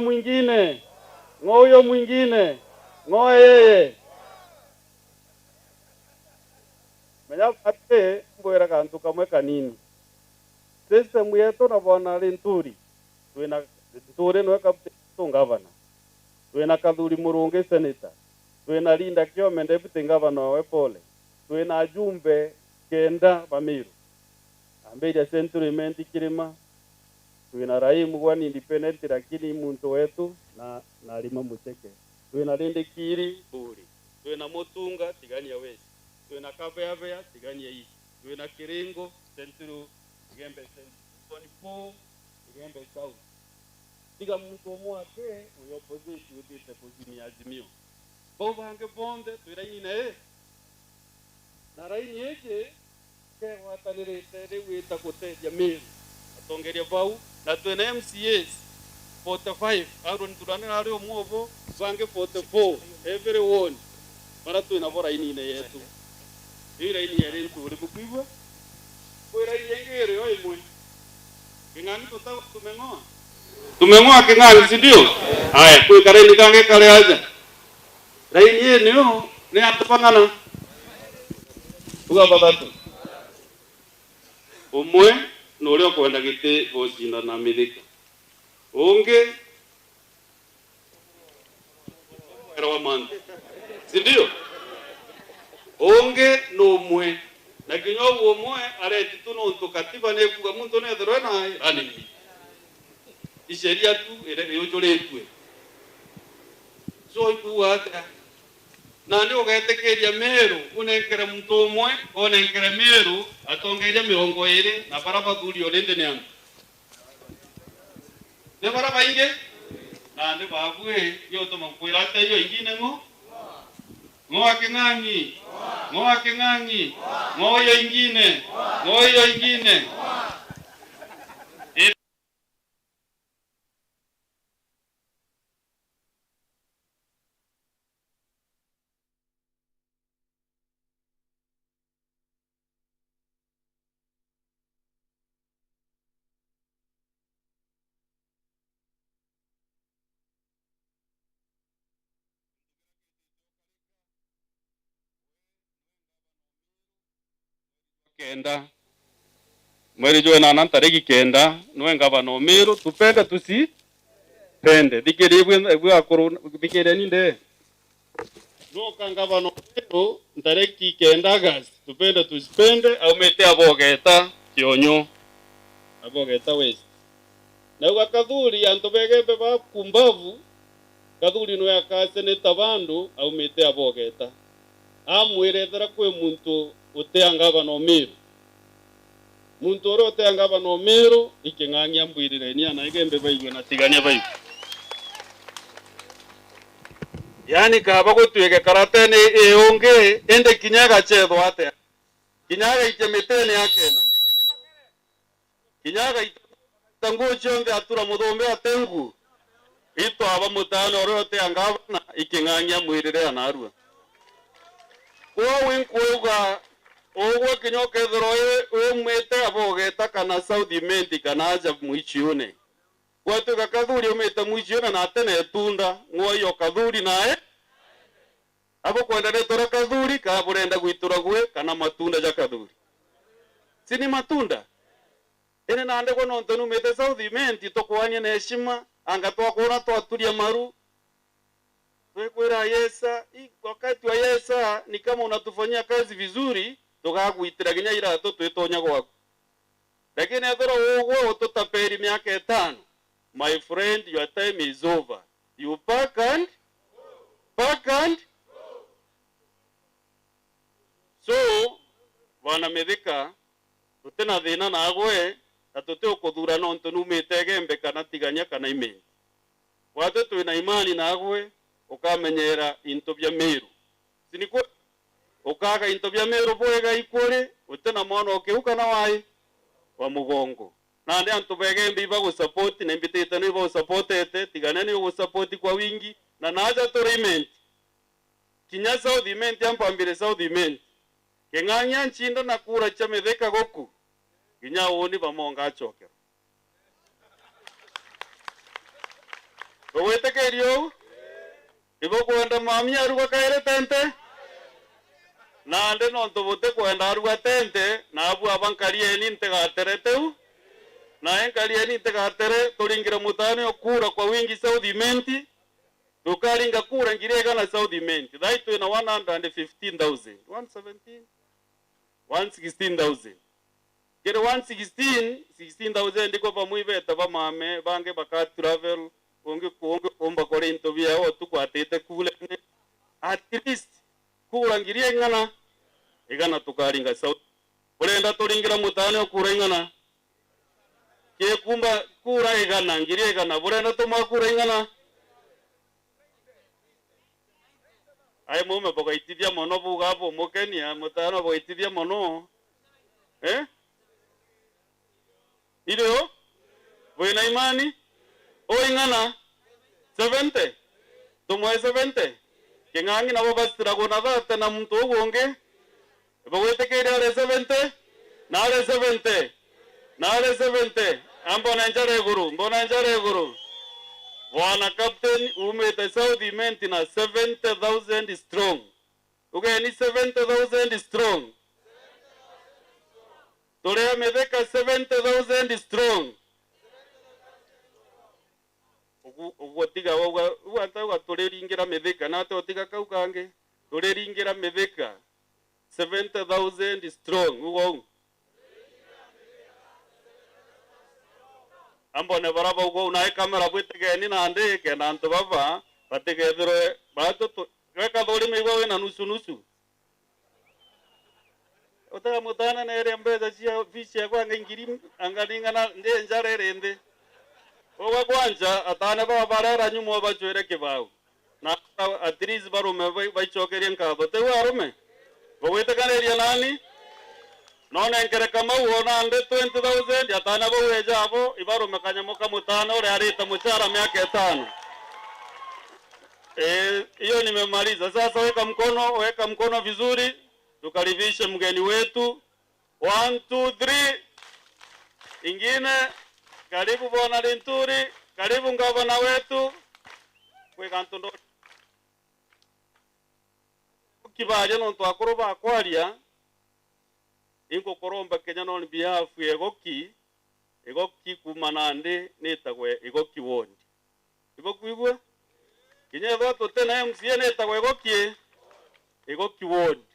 mwingine ng'oa yeye menya pate mbwera kantu kamwe kanini system yetu na bwana Linturi twina Linturi no kapte tungavana twina kathuri murungi senator twina Linda Kiome deputy governor we pole twina ajumbe kenda ba Meru ambeja central Kirima twina Raimu gwani independent lakini muntu wetu na Lima Mucheke twina Lindikiri buri twina Mutunga tigania wesi twina Kabeabea tigania isi twina Kiringo central Igembe central po Igembe south tiga muntu mwake uyo opposition utite pozini azimio bobange bonde twira ine na raini yeke ke watanire tere wita kuteja Meru atongeria bau na twina MCAs 45 aron turane ari omuovo bange 44 everyone para twina bora ine yetu ira ini yere nturi bukwigwa kwira yengere yo imwe kingani tumeng'oa kingani si ndio haya kwa kareni kange kale aja raini yenu ni atapangana uga batatu umwe nore kwenda gite gocina na mithika unge era man si ndio unge no mwe na kinyo umwe areti tuno ntukatiba ne kuga muntu ne thero na rani isheria tu ere yojoretwe so ikuata na ndio gaetekeria Meru unenkere muntu umwe onenkere Meru atongeria 20 na baraba thuri orende ne antu ne baraba inge na ndio bagwe yo to makwira ate yo ingine ng'oa king'ang'i ng'oa ingine kenda mweri jwe na tariki kenda nwe ngavana Meru tupende tusipende dikiribwe bwa akuru bikere ninde no kangavana Meru tariki kenda August tupende tusipende au mete abogeta kionyo abogeta west na wakathuri antobegembe ba kumbavu kathuri no yakase ne tabandu au mete abogeta amwirethera kwe muntu uteangava no Meru muntu oro uteangava no Meru iking'ang'ia mbwirire ni ana igembe baigwe na tigania baigwe yani kaba gutwege karatene eonge ende kinyaga chetho ate kinyaga itemetene akena kinyaga itangu chonde atura muthombe atengu ito aba mutano oro uteangava na iking'ang'ia mbwirire anarua kwa winkuga ogwo kinyoke throe umete abogeta kana South Imenti kana aja mwichione watu kakathuri umete mwichione na tene tunda ng'oyo kathuri nae abo kwenda netora kathuri ka burenda gwitura gwe kana matunda ja kathuri sini matunda ene nande ko nonto numete South Imenti tokwanye na heshima anga twakona twaturia maru wekwera yesa wakati wa yesa ni kama unatufanyia kazi vizuri tukakuitira ginya ira twitonya gwako lakini athora wogo tutaperi miaka 5 my friend your time is over you pack and so wana medika tutena thina nagwe atote okuthura nonto numite gembe kana tiganya kana Imenti watu twina imani nagwe ukamenyera into bya Meru siniko ukaga into bya Meru bwega ikore utena mwana okiuka na wai wa mugongo na ndi antu begembe iba support na mbitete no iba supportete tigana ni go support kwa wingi na naja to Imenti kinya South Imenti ampambire South Imenti kenganya nchinda na kura cha medeka goku kinya woni bamonga achokera wetekerio ibo kwenda mami aruga kaire tente na ande no ntobote kwenda aruga tente na abu abankarie ni ntegatereteu na enkarie ni ntegatere turingira mutane okura kwa wingi South Imenti tukaringa kura ngirega na South Imenti thaitu na 115,000 116,000 kile 16,000 ndiko pamuibeta bamame bange baka travel onge komba kore intobia o tukwatete kule at least kura ngirie ngana igana tukaringa South urenda turingira mutane okura ingana ke kumba kura igana ngirie igana burenda tumakura ingana ai mume boga itithia mono bugabo mukenia mutano boga itithia mono Ileo wena imani oingana 70 tumwe 70 kingangi nabo basira gona data na mtu ugonge bogwetekere ale 70 na ale 70 na ale 70 ambona njare guru wana captain umete South Imenti na 70,000 strong ugeni 70,000 strong tolea medeka 70,000 strong ugotiga uwanta toleringera medeka na totiga kaukange toleringera medeka 70,000 strong ugo ambone baraba ugo unae kamera bwitegeni na ande ke na nto baba bategethero bato weka dori meigo na nusu otaka mutana na ere mbeza cia fishi ya kwanga ngiri angalinga na nde njare rende owa kwanja atana baba barara nyumo bachwere kibao na at least barume baichokeria nkabo te warume bwetekanĩria nani nona nkere kama uona ande 20,000 atana bweja hapo ibarume kanyamo kamutano ule arita mshahara miaka 5 hiyo nimemaliza sasa weka mkono vizuri tukaribishe mgeni wetu 1 2 3 ingine karibu bwana Linturi karibu ngavana wetu kweka ntondo kibaje no twakuru bakwaria ingo koromba Kenya on behalf Igoki kumanande netagwe Igoki wondi ibokwigwe kinye bato tena MCA netagwe Igoki wondi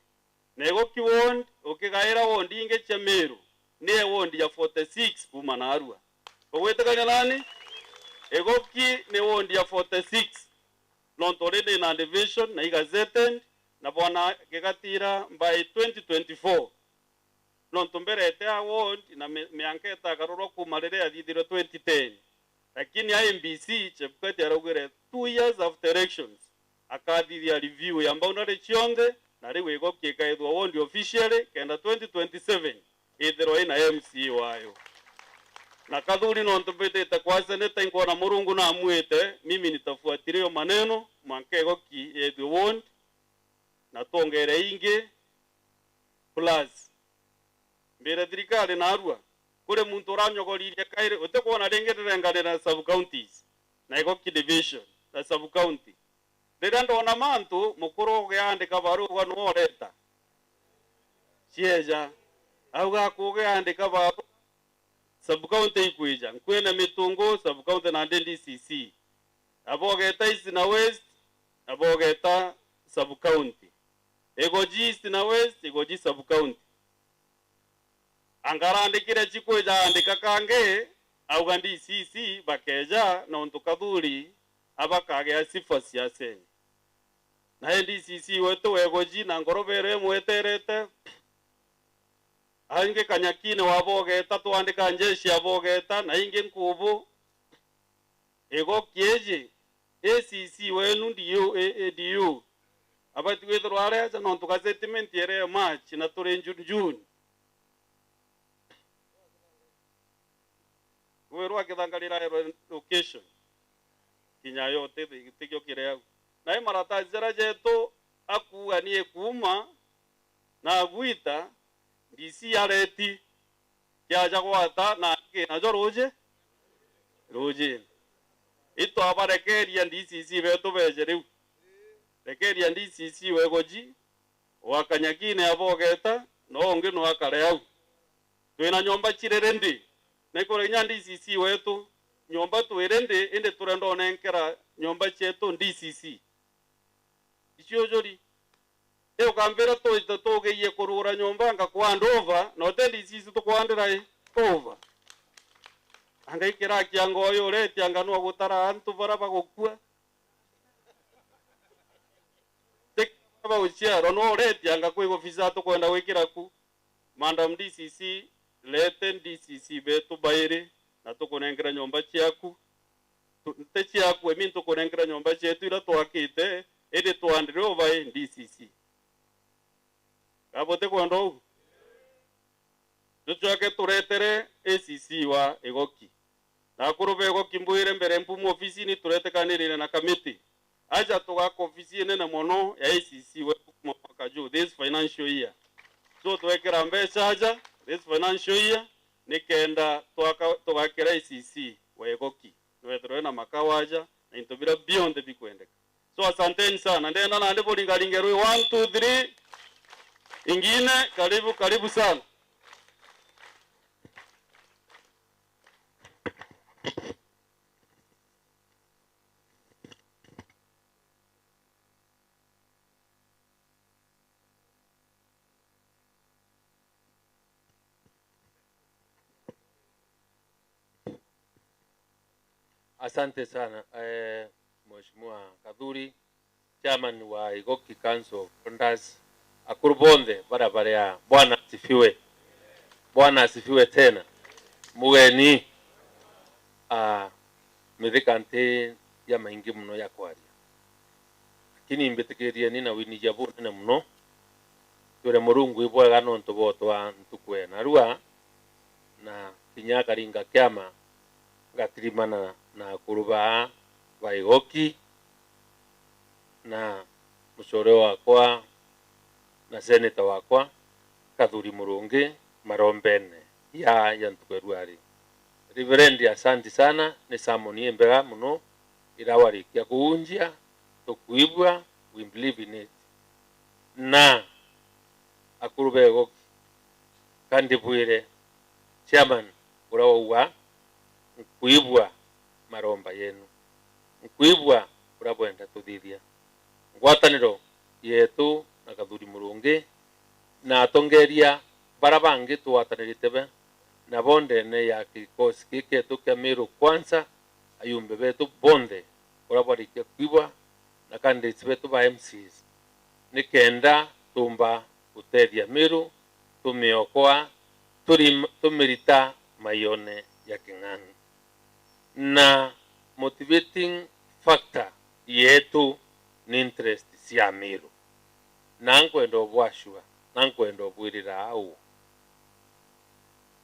na Igoki wondi okigaira wondi inge cha Meru ne wondi ya 46 kumanarua ogwetekanya nani Igoki ne wondi ya 46 nontolede na division na igazeten na bwana gegatira by 2024 nontomberete award na mianketa karoro kumalere adidiro 2010 lakini IMBC chepkati arogere 2 years after elections akadidya review yamba unare chionde na rewe Igoki kaidwa wondi officially kenda 2027 idhiro ina MC wayo na kadhuri nontombete itakwasa neta ingona murungu na amwete mimi nitafuatilia maneno mwanke Igoki edwe wondi na tongere inge plus mbere thirikari na arua kure muntu uranyogoririe kaire utekona rengerengane na sub counties na Igoki division na sub county rira ndona mantu mukuru geandika baruwa nuoreta cieja auga kugeandika baru sub-county ikuija nkwena mitungu sub-county na DCC abogeta East na West abogeta sub-county Igoki East na West Igoki sub-county angarandikire chikuija andika kange auga DCC bakeja na untukathuri abakage sifa cia senyi na DCC wetu wegoji na ngorobere mweterete ainge kanyakine wabogeta twandika njeshi abogeta na inge nkubu Igokieje ACC wenu ndiyo abati wetro areja no ntuka statement yere March na tore June weru akithangalira location kinya yote tikyo kireo na marata zera jeto akuga ni kuma na guita DC areti kyaja gwata na kina joroje roje ito abarekeria DCC beto bejeriu rekeria DCC wegoji wakanyakine abogeta no ngino akareu twina nyomba chirerendi nekore nya DCC wetu nyomba twirende ende turendo nenkera nyomba chetu DCC icyojori eo kambera togeye kurura nyomba nga kwandova no te DCC to kwandira over anga ikira kyango yo reti anga no gutara antu baraba gukua tekaba uchiaro no reti anga kwego visa to kwenda wekira ku mandam DCC leten DCC betu baire na tukunengera nyomba chiaku techiaku emi tukunengera nyomba chetu ila twakite ede twandire over DCC kabote kwando tuchake turetere ACC wa Igoki na kurube Igoki mbwire mbere mpumu ofisi ni turete kanirire na committee aja tugako ofisi nene mono ya ACC we mwaka juu this financial year so tuwekera mbesa aja this financial year nikenda twakira ACC wa Igoki nwetero na makawaja na intobira beyond bikwendeka so asanteni sana ndenda na ndipo lingalingerwe 1 2 3 ingine karibu sana. Asante sana Mheshimiwa Kadhuri, chairman wa Igoki Council of Elders. Akurubonde barabara ya Bwana asifiwe. Bwana asifiwe tena. Mugeni mithikante ya maingi muno ya kwaria. Lakini mbitikiria ni na wini jabu na muno. Tore murungu ibwega no ntobotwa ntukwena rua na kinyaka ringa kyama gatirimana na kuruba ba Igoki na mucore wakwa na seneta wakwa Kadhuri Murungi marombene ya ntukweruari. Reverend asante sana ni samoni mbega muno irawarikia kuunjia tukuibwa we believe in it na akurube Igoki kandi bwire chairman urawa nkuibwa maromba yenu nkuibwa urabwenda tuthithia ngwataniro yetu na Kadhuri Murungi na atongeria barabangi tuwatanirite na bonde ne ya kikosi kike tukia Meru kwanza ayumbe betu bonde urabarikia kuibwa na candidates betu ba MCs nikenda tumba utedia Meru tumiokoa tumirita mayone ya King'ang'i na motivating factor yetu ni interest cia Meru nankwendo bwashua nankwendo bwirira au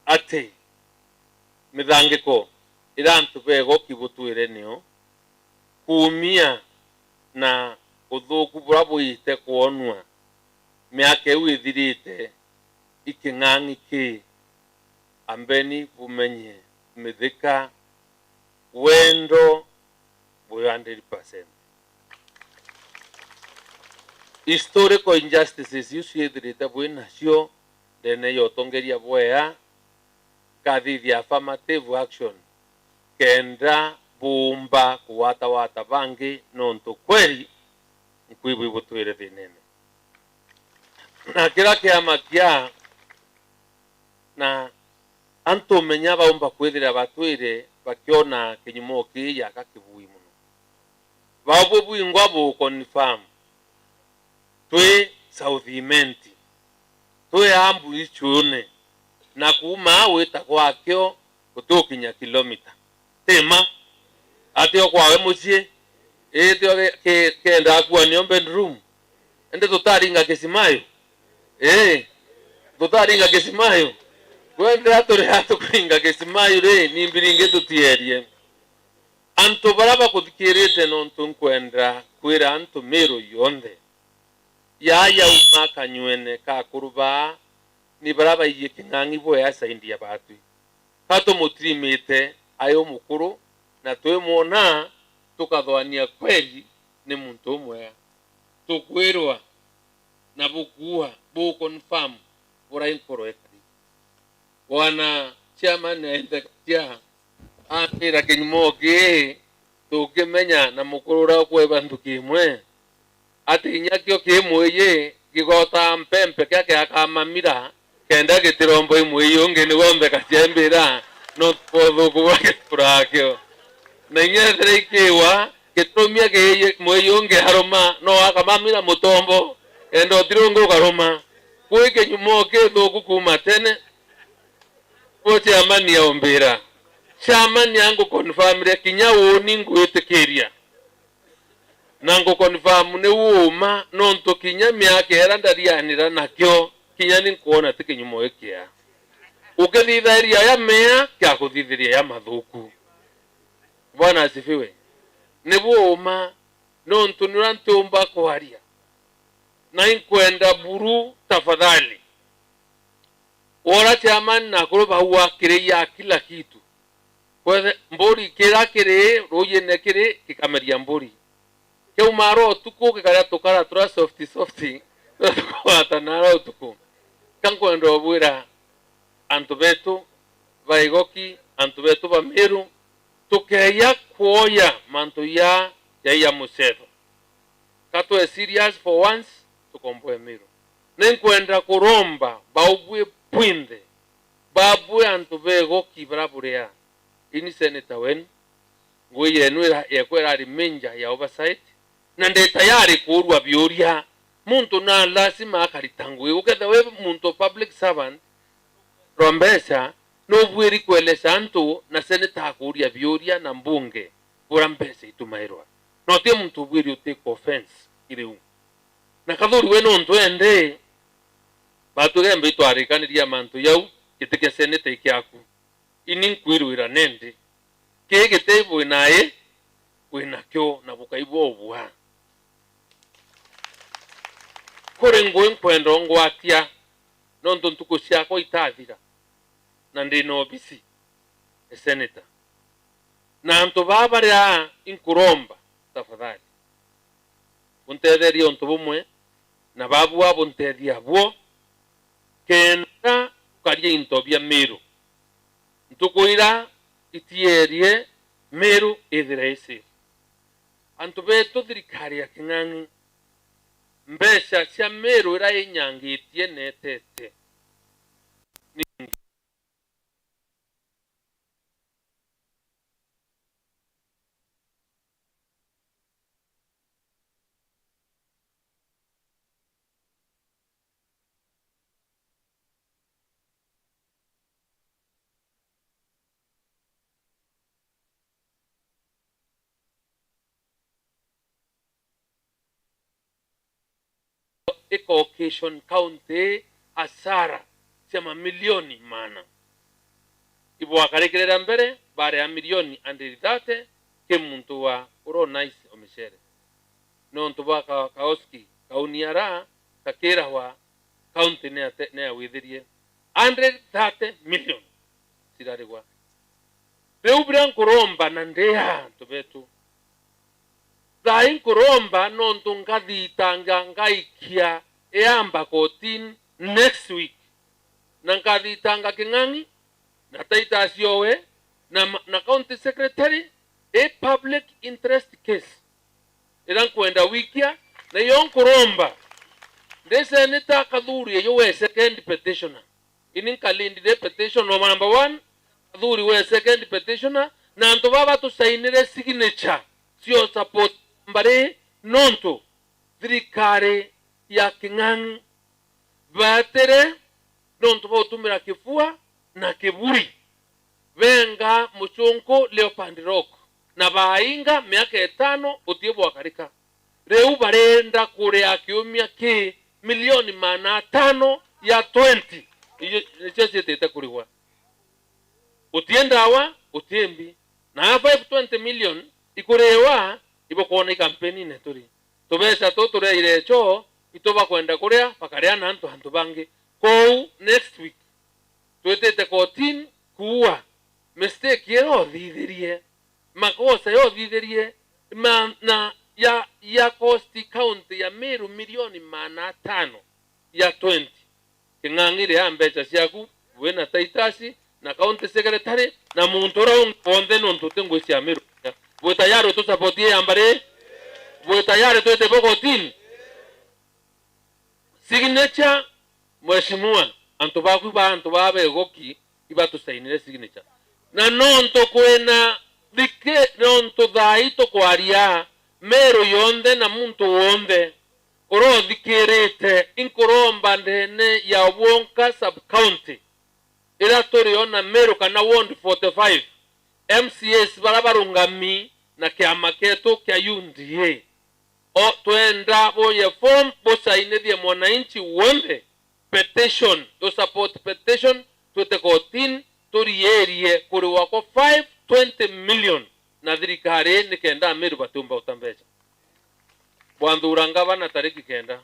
ati mithangiko irantu bego kibutwire nio kumia na uthuku burabuyite kuonwa miake withirite iking'ang'i ki ambeni bumenye mithika wendo buyo 100%. historical injustices yuciithirite bwi nacio ndene yotongeria bwea kathithia affirmative action kenda bumba kuwata bangi nontu kweli nkwibwi butwire thinene na kila kiama kia na antu menya baumba kwithira batwire bakiona kinyumo kia kakibui muno babo bwingwa bu confirm twe south imenti twe ambu ichune na kuma wita kwakyo kutukinya kilomita tema atio kwawe mucie etio kenda kwa ni bedroom ende tutaringa kisimayo tutaringa kisimayo kwenda atore kuringa kisimayo re ni mbiringe tutierie antu baraba kuthikirite nontu nkwenda kwira antu Meru yonde yaya uma kanywene ka kuruba ni baraba iye kingangi bo ya saindi ya batu kato mutrimite ayo mukuru na twe mona tukathwania kweli ni muntu umwe tukwirwa na bukua bu confirm bora inkoro ekari wana chairman ende tia akira kinyumoge tukimenya na mukurura kwe bantu kimwe ati nyakyo kimwe ye gigota mpempe kyake akamamira kenda gitirombo imwe yonge ni gombe kachembera no podho kubake turakyo na nyere ikiwa gitumia ge moyonge haroma no akamamira mutombo endo tirongo karoma kwike nyumoke thoku kuma tene wote amani ya ombera shamani yangu confirm re kinya woni ngwitikiria nango confirm ne wuma nonto kinya myake era ndarianira nakyo kinya ni kuona tikinyumo ekia ukethitharia ya mea kya kuthithiria ya mathuku Bwana asifiwe ne wuma nonto nurantumba kwaria na inkwenda buru tafadhali ora chairman na kuroba huwa kireya kila kitu kwa mbori kira kire roye ne kire kikameria mbori ke umaro tuko kikara tokara tura softi kwata naro tuko kankwenda obwira antu betu ba Igoki antu betu ba Meru tukeya kuoya mantu ya musedo kato serious for once tukomboe Meru nenkwenda kuromba baubwe pwinde babwe antu be Igoki braburea ini senator wen ngoye nwe yakwera rimenja ya oversight na nde tayari kurwa byoria muntu na lazima akaritangwe uketha we muntu public servant rombesa no bwiri kwelesa antu na senator akuria byoria na mbunge burambesa itumairwa no tie muntu bwiri utake offense iriu na kathuri we no ntu ende batugembe itwarikaniria mantu yau kitike senator ikiaku ini nkwirwira nende kegete naye winakyo na bukaibo obwa kore nkwendo ngwatia nonto ntukushia ko itathira na ndino bisi senator na anto babara inkuromba tafadhali untederia onto bumwe na babu abo ntedia bwo kenda karia intobia Meru ntukuira itierie Meru ithiraisi antu betu thirikari ya king'ang'i mbesha cia Meru ira inyangitie netete occasion county asara sema milioni mana ibo akarekerera mbere bare ya milioni andiridate ke muntu wa uro nice omishere no ntuba kaoski kauniara kakera wa county ne withirie 130 million siraregwa beubran kuromba na ndea tubetu thain kuromba nontu ngathitanga ngaikia eamba kotin next week na ngathitanga king'ang'i na taitasyowe na county secretary a public interest case ila nkwenda wikia na yon kuromba the senator kadhuri yo second petitioner ini kalindi the petition no number 1 kadhuri we second petitioner na ndo baba tu sainire signature sio support mbare nonto thirikari ya king'ang'i batere nonto botumira kifua na kiburi venga muchonko Leopard Rock na bainga miaka 5 utiebwa karika reu barenda kure akiumia ki milioni 500 ya 20 iyo chetete kuriwa utiendawa utiembi na 520 million ikurewa ibokona kampeni neturi tobesa to tureire cho itoba kwenda kurea bakaria na antu bange ko next week twetete kotin kuwa mistake yo thithirie makosa yo thithirie na ya cost county ya Meru milioni 500 ya 20 king'ang'ire ambecha ciaku wena taitasi na county secretary na muntu ra onde nontu tengo cia Meru bwe tayari tu supportie ambare bwe tayari twete bokotin signature mheshimiwa antu babe Igoki ibatu sainire signature na nonto kwena dike nonto dhaito kwaria Meru yonde na muntu wonde oro dikirete inkuromba ndene ya Wonka sub county ila toriona Meru kana ward 45 MCS barabarungami na kiama ketu kya UNDA o twenda boye form bosaine die mwananchi wonde petition to support petition twete kotin torierie kuri wako 520 million na thirikari nikenda Meru batumba utambecha bwanduranga bana tariki kenda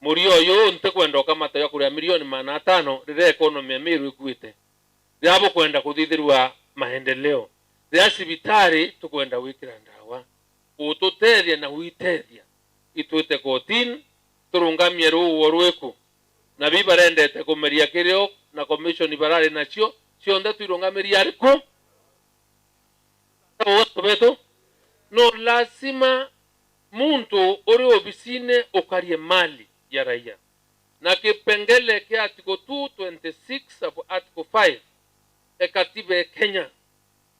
murio yo nte kwenda kama tayo kuri milioni 500 rire economy ya Meru ikuite yabo kwenda kuthithirwa maendeleo ya sibitari tukwenda wikira ndawa ututethia na uitethia itwite kotin turungamie ruo rweku na bibarendete kumeria kirio na commission barare nacio cionde tuirungamia ariko beto no lazima muntu uri obisine ukarie mali ya raia na kipengele kia article 226 of article 5 katiba Kenya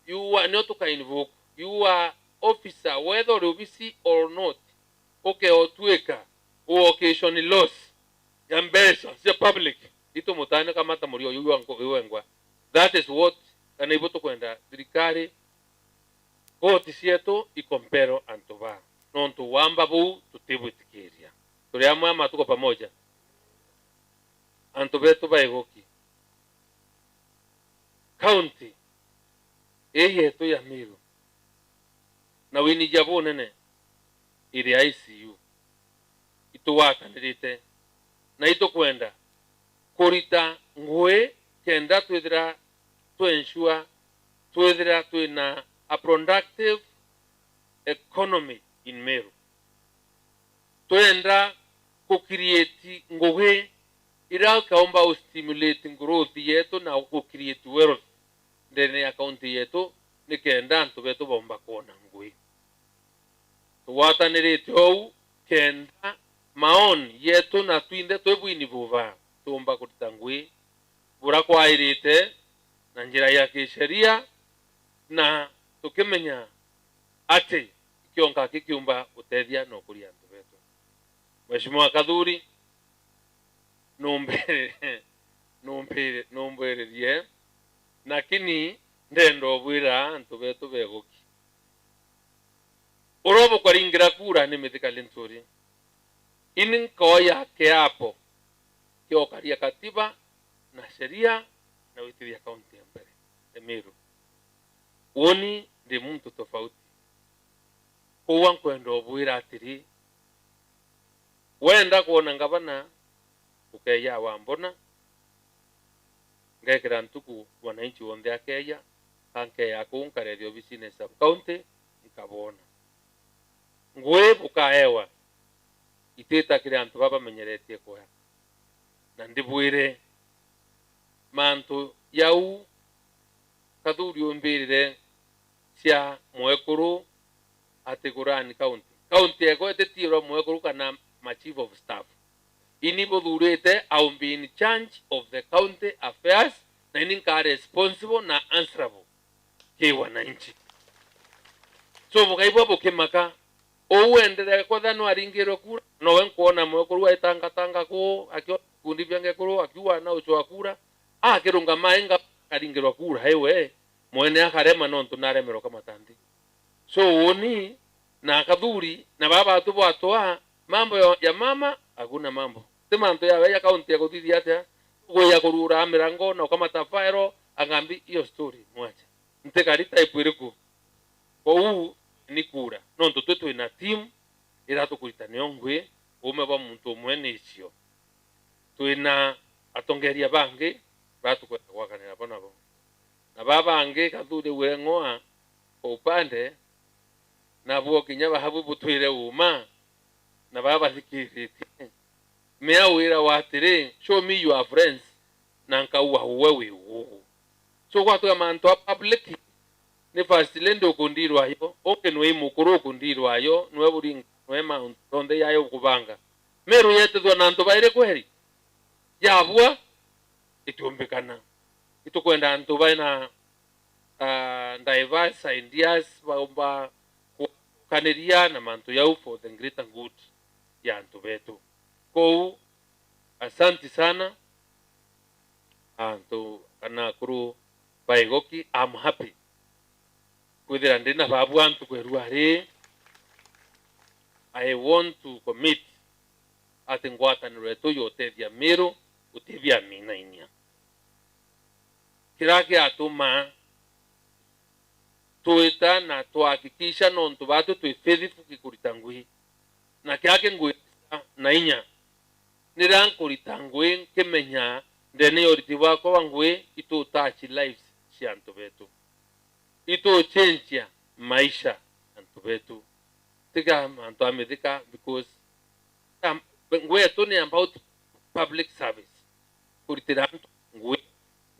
you are not to invoke you are officer whether obisi or not okay otueka o occasion loss ya mbesa si public ito mutane kama tamurio yuangwa that is what kanaibo to kwenda dirikari koti sieto ikompero antoba nonto wamba bu tutibutikiria tuliamwa ama tuko pamoja antobeto ba Igoki county yetu ya Meru na wini jabo nene ili ICU ituwaka nirite na ito kwenda kurita ngwe kenda twithira to ensure twithira twina a productive economy in Meru twenda ku create ngwe ira kaomba stimulate growth yetu na ku create wealth ndene ya county yetu nikenda ntubetu bomba kuona ngwe tuwatanirite ou kenda maoni yetu na twinde twebwini buva tumba kurita ngwe bura kwairite na njira ya kisheria na tukimenya ati kionka kikiumba utethia no kuria ntubetu mheshimiwa Kadhuri nombererie lakini ndendo bwira ntubetu begoki urobo kwaringira kura ni mithikali nturi ini koya kiapo kiokaria katiba na sheria na witiria kaunti ya mbere Meru woni ndi muntu tofauti kuwa kwendo bwira atiri wenda kuona ngabana ukeya wambona ngekera ntuku wananchi wonde akeya kanke yako unkarerio business sub county nkabona ngwe bukaewa iteta kire antu baba menyeretie kwa na ndibwire mantu yau kathuri ombirire cia mwekuru atigurani county ego etetiro mwekuru kana ma chief of staff ini bothurite au be in charge of the county affairs na ini ka responsible na answerable ke wananchi so bukaibo bukimaka ouendere kwa thano aringiro kura no wenkuona mwekuru aitanga ko akio kundi byange kuru akiwa na ucho kura akirunga mainga karingirwa kura hewe mwene akarema nontu naremero kama tandi so oni na kathuri na baba tu bwatwa mambo ya mama hakuna mambo temanto ya county ya kuthithia atia kuya kurura mirango na kama tafairo agambi hiyo story mwacha ntekari type iriku ko ni kura nontu twetu ina team ira tukuritania ngwe umeba muntu mwene icio twina atongeria bangi batukwenda gwakanira bonabo na baba ange kathuri wengoa upande na buo kinya bahabu butwire uma na baba thikiriti mea wira watire show me your friends na nkaua wewe ugu so kwa tu manto public ni fasilendo kundirwa yo oke no mukuru kundirwa yo no buringa no mount donde yayo kubanga Meru yete do nanto baire kweri yabwa itumbikana itukwenda antu baina diverse ideas ba kaneria na mantu yau for the greater good ya antu betu ko asante sana antu kana kuru ba Igoki. I'm happy kwithira ndina babu antu kweruari. I want to commit atingwataniro etu yotethia Meru utithia mina inia kirake atuma tuita na tuhakikisha nontu batu tu faithful kikuritangui na kiake ngui na inya nirankuritangue kemenya ndene yoriti wako wangwe ito touch lives si antu betu ito change maisha antu betu tiga antu amedika because ngwe to ni about public service kuritira antu ngwe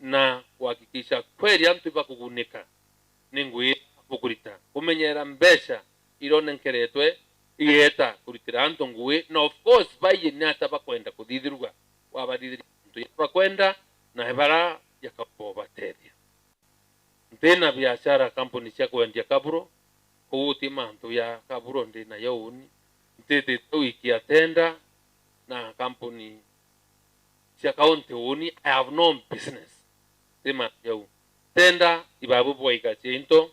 na kuhakikisha kweli antu bakugunika ni ngwe bukurita kumenyera mbesha irone nkeretwe ieta kuritira antu ngwe na of course baye nyata bakwenda kuthithirwa wabadithiri antu bakwenda na hebara yakapoba tedia ndena biashara company cia kwendia kaburo kuuti mantu ya kaburo ndina yauni ntete wiki atenda na company cia county uni I have no business tema yau tenda ibabu boika cinto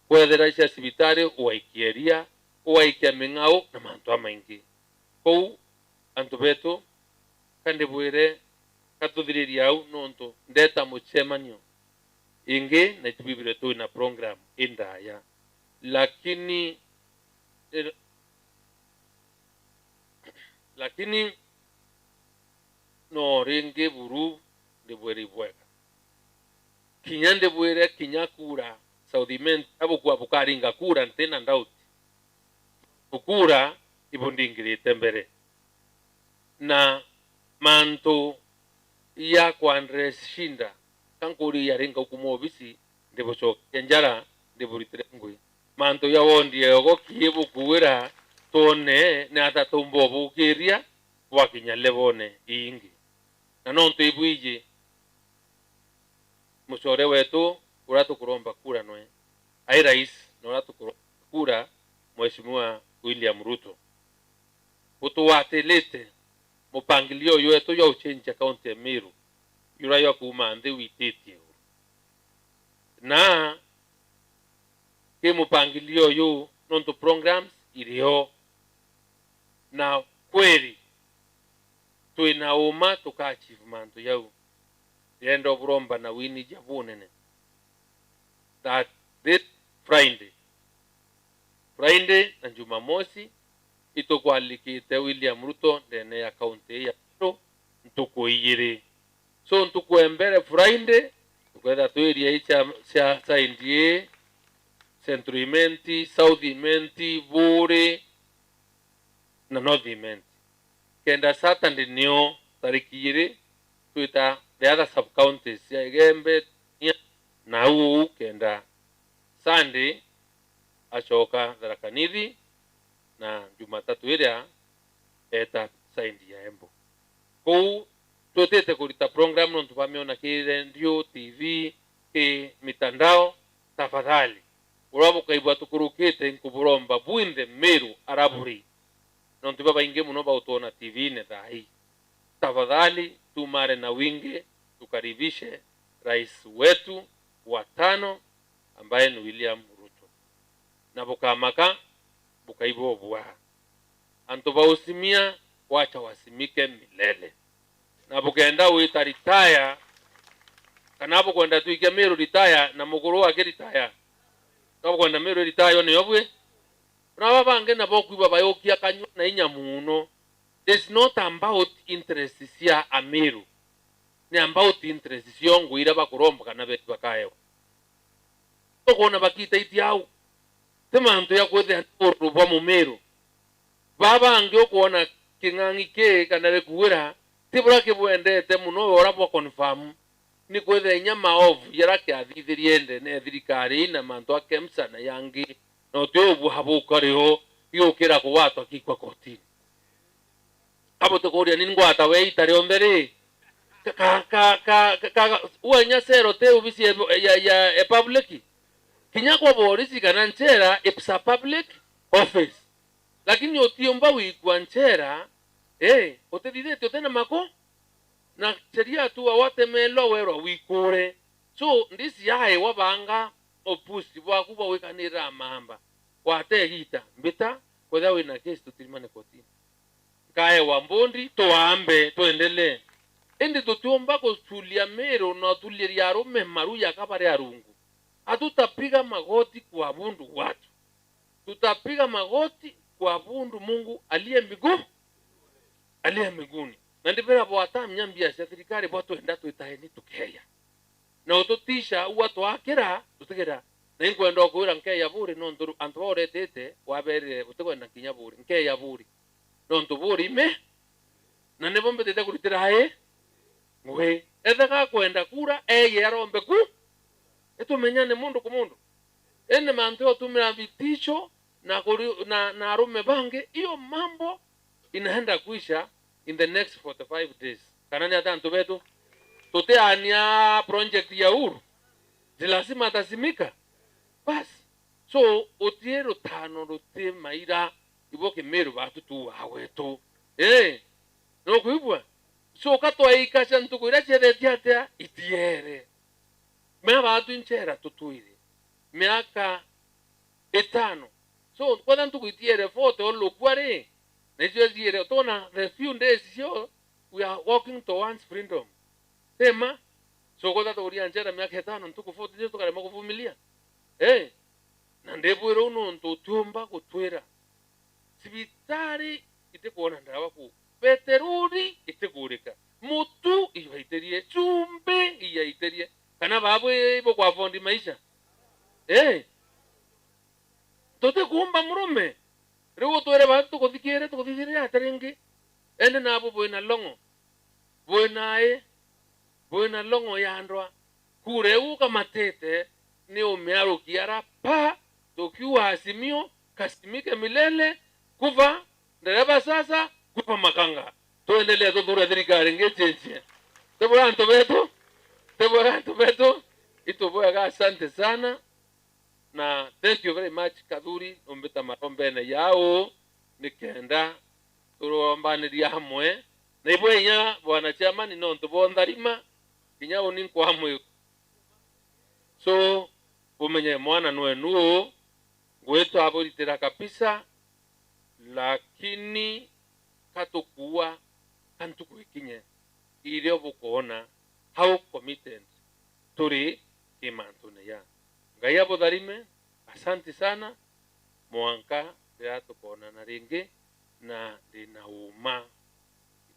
kwethera cia sibitari uaikieria uaikia mingau na mantu amaingi kou antu betu kandi bwire katuthiriria au nontu ndeta muchemanio ingi na tubibire tu na program indaya lakini no ringi buru de bweri bweka kinyande bwere kinyakura saudiment abo kwa bukaringa kura ntena ndauti ukura ibundingirite mbere na manto ya kwandres shinda kankuri yaringa ukumobisi ndebo cho kenjara ndebo ritengwe manto ya wondi yogo kiebo kuwera tone ne ata tumbo bukiria wakinya lebone ingi na nonto ibuije musore wetu uratu kuromba kura noe ai rais no uratu kura mheshimiwa William Ruto utuwatelete mupangilio yetu ya uchenja kaunti ya Meru yura ya kumande witete na ke mupangilio yu nonto programs ilio na kweli tuina uma tuka achievement yau yendo buromba na wini jabunene that this Friday na Jumamosi itokualikite William Ruto ndene ya county ya Meru ntukuiyire so ntukuembere Friday tukwenda tuiria icha cia Saindie Centrimenti Southimenti Bure na North kenda Saturday nio tariki tuita the other sub counties ya Igembe na kenda Sunday achoka Tharaka-Nithi na Jumatatu iria eta saindi ya Embu kou tutete kurita program no tupamiona ki radio TV ki mitandao tafadhali urabo kaibwa tukurukite nkuburomba buinde Meru araburi no tubaba inge muno ba utona TV ne dai tafadhali tumare na wingi tukaribishe rais wetu wa 5 ambaye ni William Ruto na bukamaka bukaibo bwa antoba usimia wacha wasimike milele na bukenda uita retire kanabo kwenda tuike Meru retire na muguru wake retire kabo kwenda Meru retire ni obwe na bange na boku baba yokia kanyo na inya muno. It's not about interest sia Ameru ni about interest sia ngwira bakuromba kana betu bakayo tokona bakita itiao temanto ya kwethe rubo mu Meru baba ange okuona kingangi ke kana bekuwira tibura kibwendete muno orabo confirm ni kwethe nyama ovu yarake athithiriende ne thirikari na manto akemsa na yangi no teobu habuka riho yokira kuwatwa kikwa kotini abo tokoria ni ngwata we itare ombere uanya sero te ubisi ya public kinyakwa borisi kana nchera ipsa public office lakini otiomba wikwa nchera otedidete otena mako na sheria tu watemelo wero wikure so ndisi yae wabanga opusi bwakuba wekanira mamba wate hita mbita kwa wina case tutirimane kotini kae wambondi toambe tuendelee ende tutuomba kutulia Meru na tuliria rome maru ya kabare arungu hatutapiga magoti kwa bundu watu tutapiga magoti kwa bundu Mungu aliye mbinguni na ndibera bwata mnyambia serikali bwatu enda tuitaini tukeya na ututisha watu akira tutegera na ingwenda kuira nke ya buri no nduru antore tete wabere utegenda kinya buri nke ya buri no nduburi me na nebombe tete kuritira hae ngwe ethaga kwenda kura eye arombe ku etumenyane mundu ku mundu ene manto tumira vitisho na arume bange hiyo mambo inaenda kuisha in the next 45 days kanani atantu betu tuteania project ya uru lazima atasimika basi so otiero tano rote maira iboke Meru batu tu aweto no kuibwa so kato aikasha ntukuira chere tiatea itiere me batu inchera tutuire miaka 5 so kwa ntuku itiere foto olokware nejo diere tona the few days yo we are walking towards freedom tema so kwa tato uri anchera miaka 5 ntuku foto jeto kare makuvumilia na ndebwero uno ntutumba kutwera sibitari itekuona ndawa ku peteruri itegurika mutu iyaiterie chumbe iyaiterie kana babwe ibo kwa fondi maisha tote kumba murume rewo twere batu kuthikire atarengi ene nabo boina longo boina longo yandwa kureu kama tete ni umearu kiara pa tokiwa asimio kasimike milele kuva ndereba sasa kupa makanga tuendelea tudura thirikari ngecheche teboranto betu ituboya asante sana na thank you very much kaduri ombeta marombene yao nikenda turombaniria hamwe na ibwenya bwana chairman no ntubondharima kinyao ni kwa hamwe so umenye mwana nwenu gwetu aboritira kabisa lakini katokuwa kantukuikinye ile bukuona how committed turi kimantune ya ngaya bodharime asante sana mwanka ya tukona na ringi na dinauma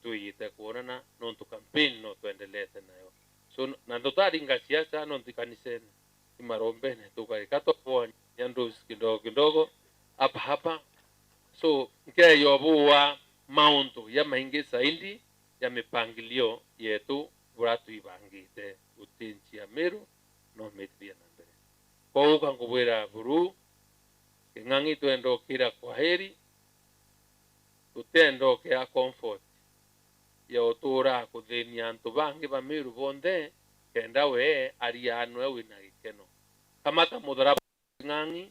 tuite kuonana no tu campaign no tuendelee nayo so na ndotari ngasiasa no tikaniseni imarombene tukaikato kwa nyandos kidogo hapa So nkeyobua maundu ya maingi zaidi ya mipangilio yetu buratu ibangite utinchi ya Meru no metria na mbere kwa kangubwira buru king'ang'i twendo kira kwa heri tutendo kia comfort ya utura kuthenia antu bangi ba Meru bonde kenda we arianwe wina gikeno kamata mutharaba ng'ang'i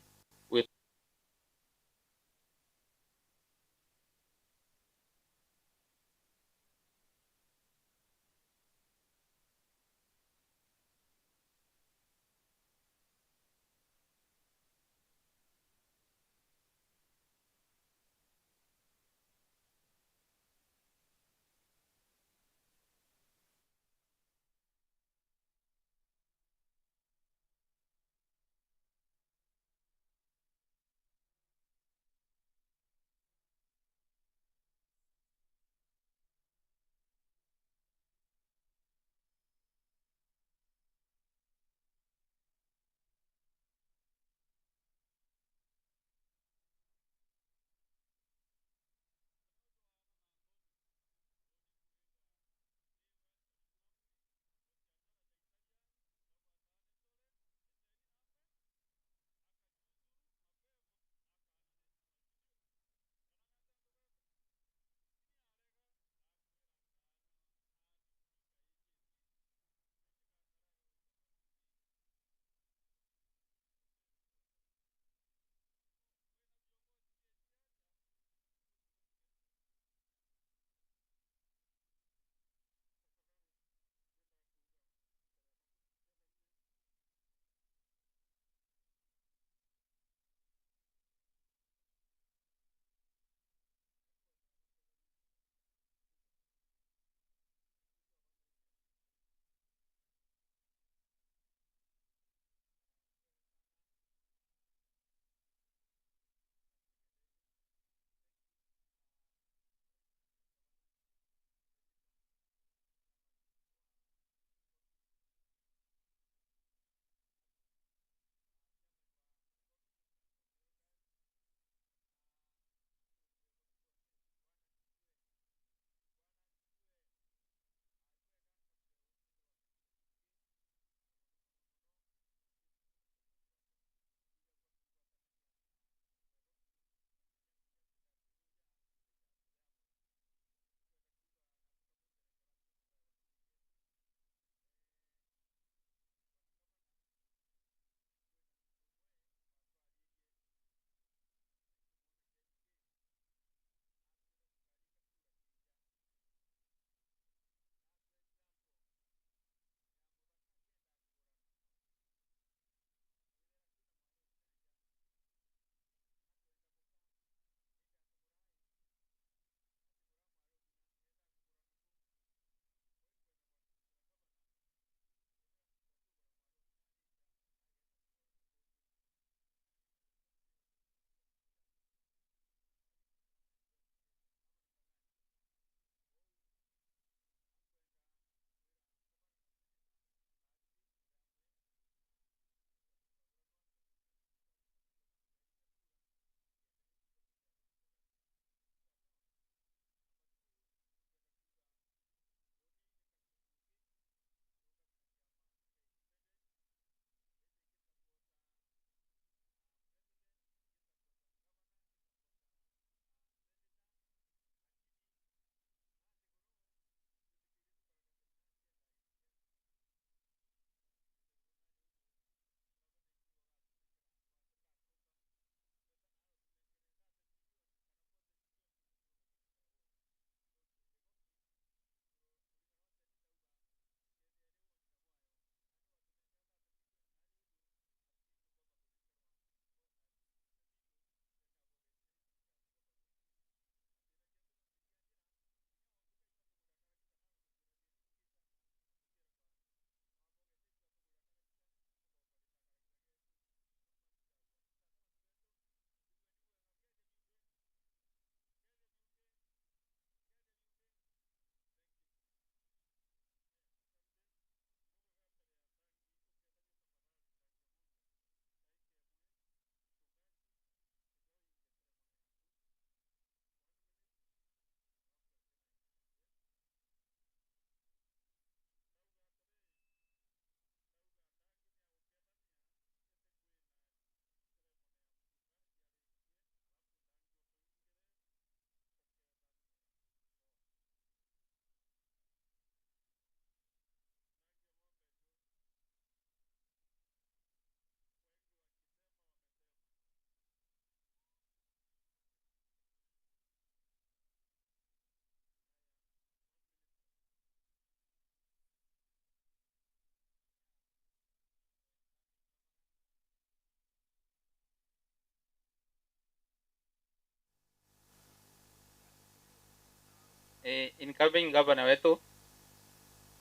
incoming governor wetu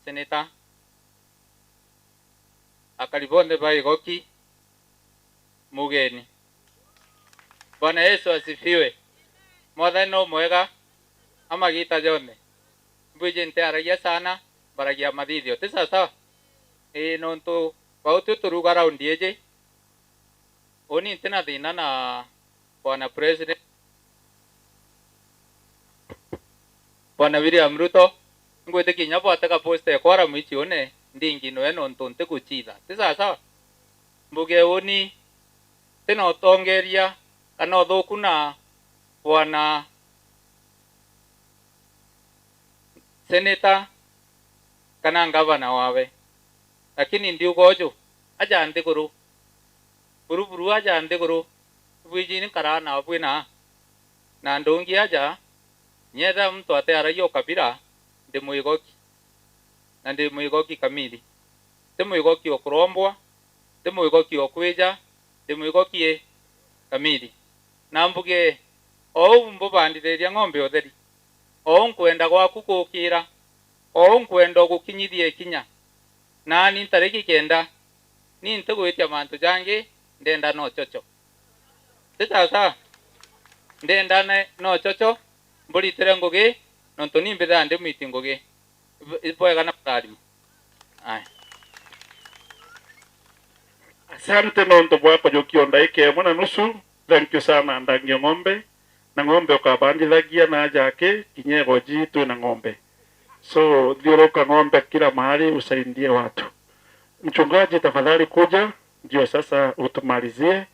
Senator Akaribonde ba Igoki mugeni. Bwana Yesu asifiwe. Mwathani no mwega amagita jone. Mbuje ntearagia sana baragia mathithio. Tisa sawa. Nontu bautu turuga round yeje. Oni tena thina na Bwana President Bwana William Ruto ngwete kinya bwataka posta ekora mwichi one ndingi no eno ntonte kuchitha. Tisa sawa. Mbuge oni tena otongeria kana othoku na Bwana Senator kana gavana wawe, lakini ndiugojo aja ndiguru buruburu aja ndiguru bwijini karana abwina na ndongi aja nyetha mtu atearayo kabira ndi muigoki na ndi muigoki kamili ndi muigoki okurombwa ndi muigoki okwija ndi muigoki kamili na mbuge o mbubandiriria ng'ombe otheri o nkwenda gwaku gukira o nkwenda gukinyithia ikinya na ni tariki kenda ni ntugwitia mantu jangi ndenda no chocho tata ndenda no chocho mbulitire ngugi nontu ni mbitha ndi meeting ngugi ipoega na Kutharima. Asante nonto bwako jokionda ike mwana nusu. Thank you sana ndangi ng'ombe na ng'ombe ukabandithagia na jake kinyego jitu na ng'ombe. So dhioroka ng'ombe kila mahali usaidie watu. Mchungaji tafadhali kuja ndio sasa utumalizie,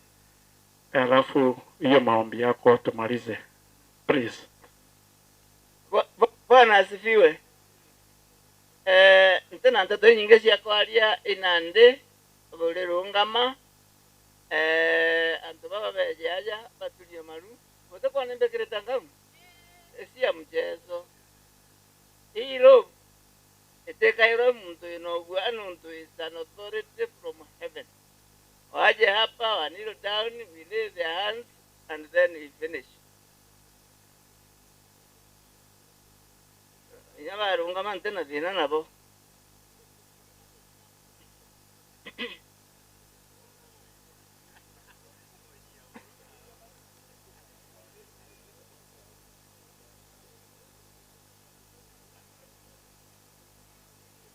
alafu hiyo maombi yako tumalize. Please. Bwana asifiwe. Ntena ntato nyingi cia kwaria inande bole rungama antu baba bejaja batulia maru wote kwa nembe kireta ngamu esia mchezo hilo eteka hilo mtu inogwa mtu is an authority from heaven waje hapa wa kneel down, we lay their hands and then we finish. Inyaba rungama ntena thina nabo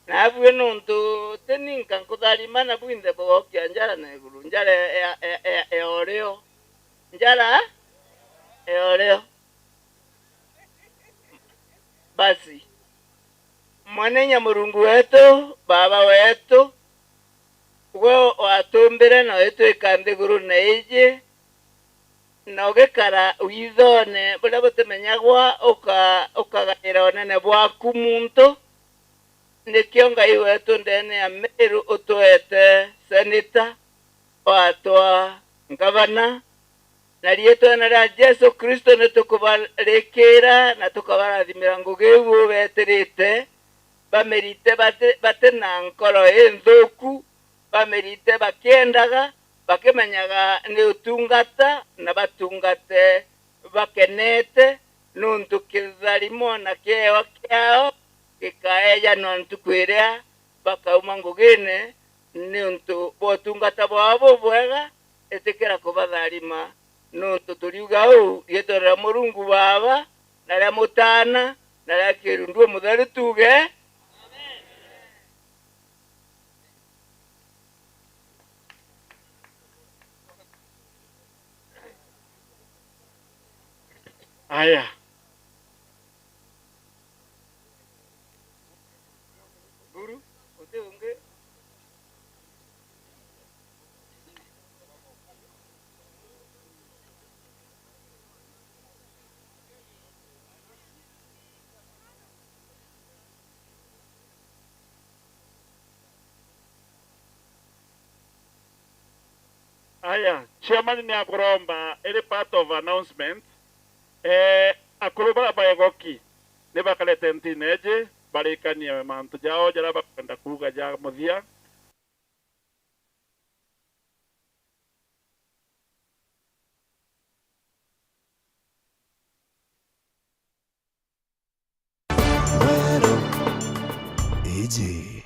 na bwe nonto teninka Kutharima na bwinde bokia njara na iguru njara oreo njara oreo basi mwanenya Murungu wetu baba wetu we watumbire na wetu ikande guru na ije na ugekara withone bula butemenyagwa ukagaira onene bwaku muntu nikio ngai wetu ndene ya Meru utuete seneta watwa gavana na rietu na rya Yesu Kristo nitukubarekera na tukabarathimira ngugi ugu betirite bamerite bate na nkoro enthuku bamerite bakiendaga bakimenyaga ni utungata na batungate bakenete nuntu Kutharima na kiewa kiao gikaeja nontu kwiria bakauma ngugine nuntu botungata bwabo bwega etikira kubatharima nuntu turiuga u rietorera Murungu baba na ria mutana na ria kirundu mutheru tuge amen. Aya. Guru, ote unge. Aya, chairman ni akuromba any part of announcement. AKURU ba Igoki ne bakalete ntineje barikanie mantu jao jara bakenda kuga ja muthia gĩkĩ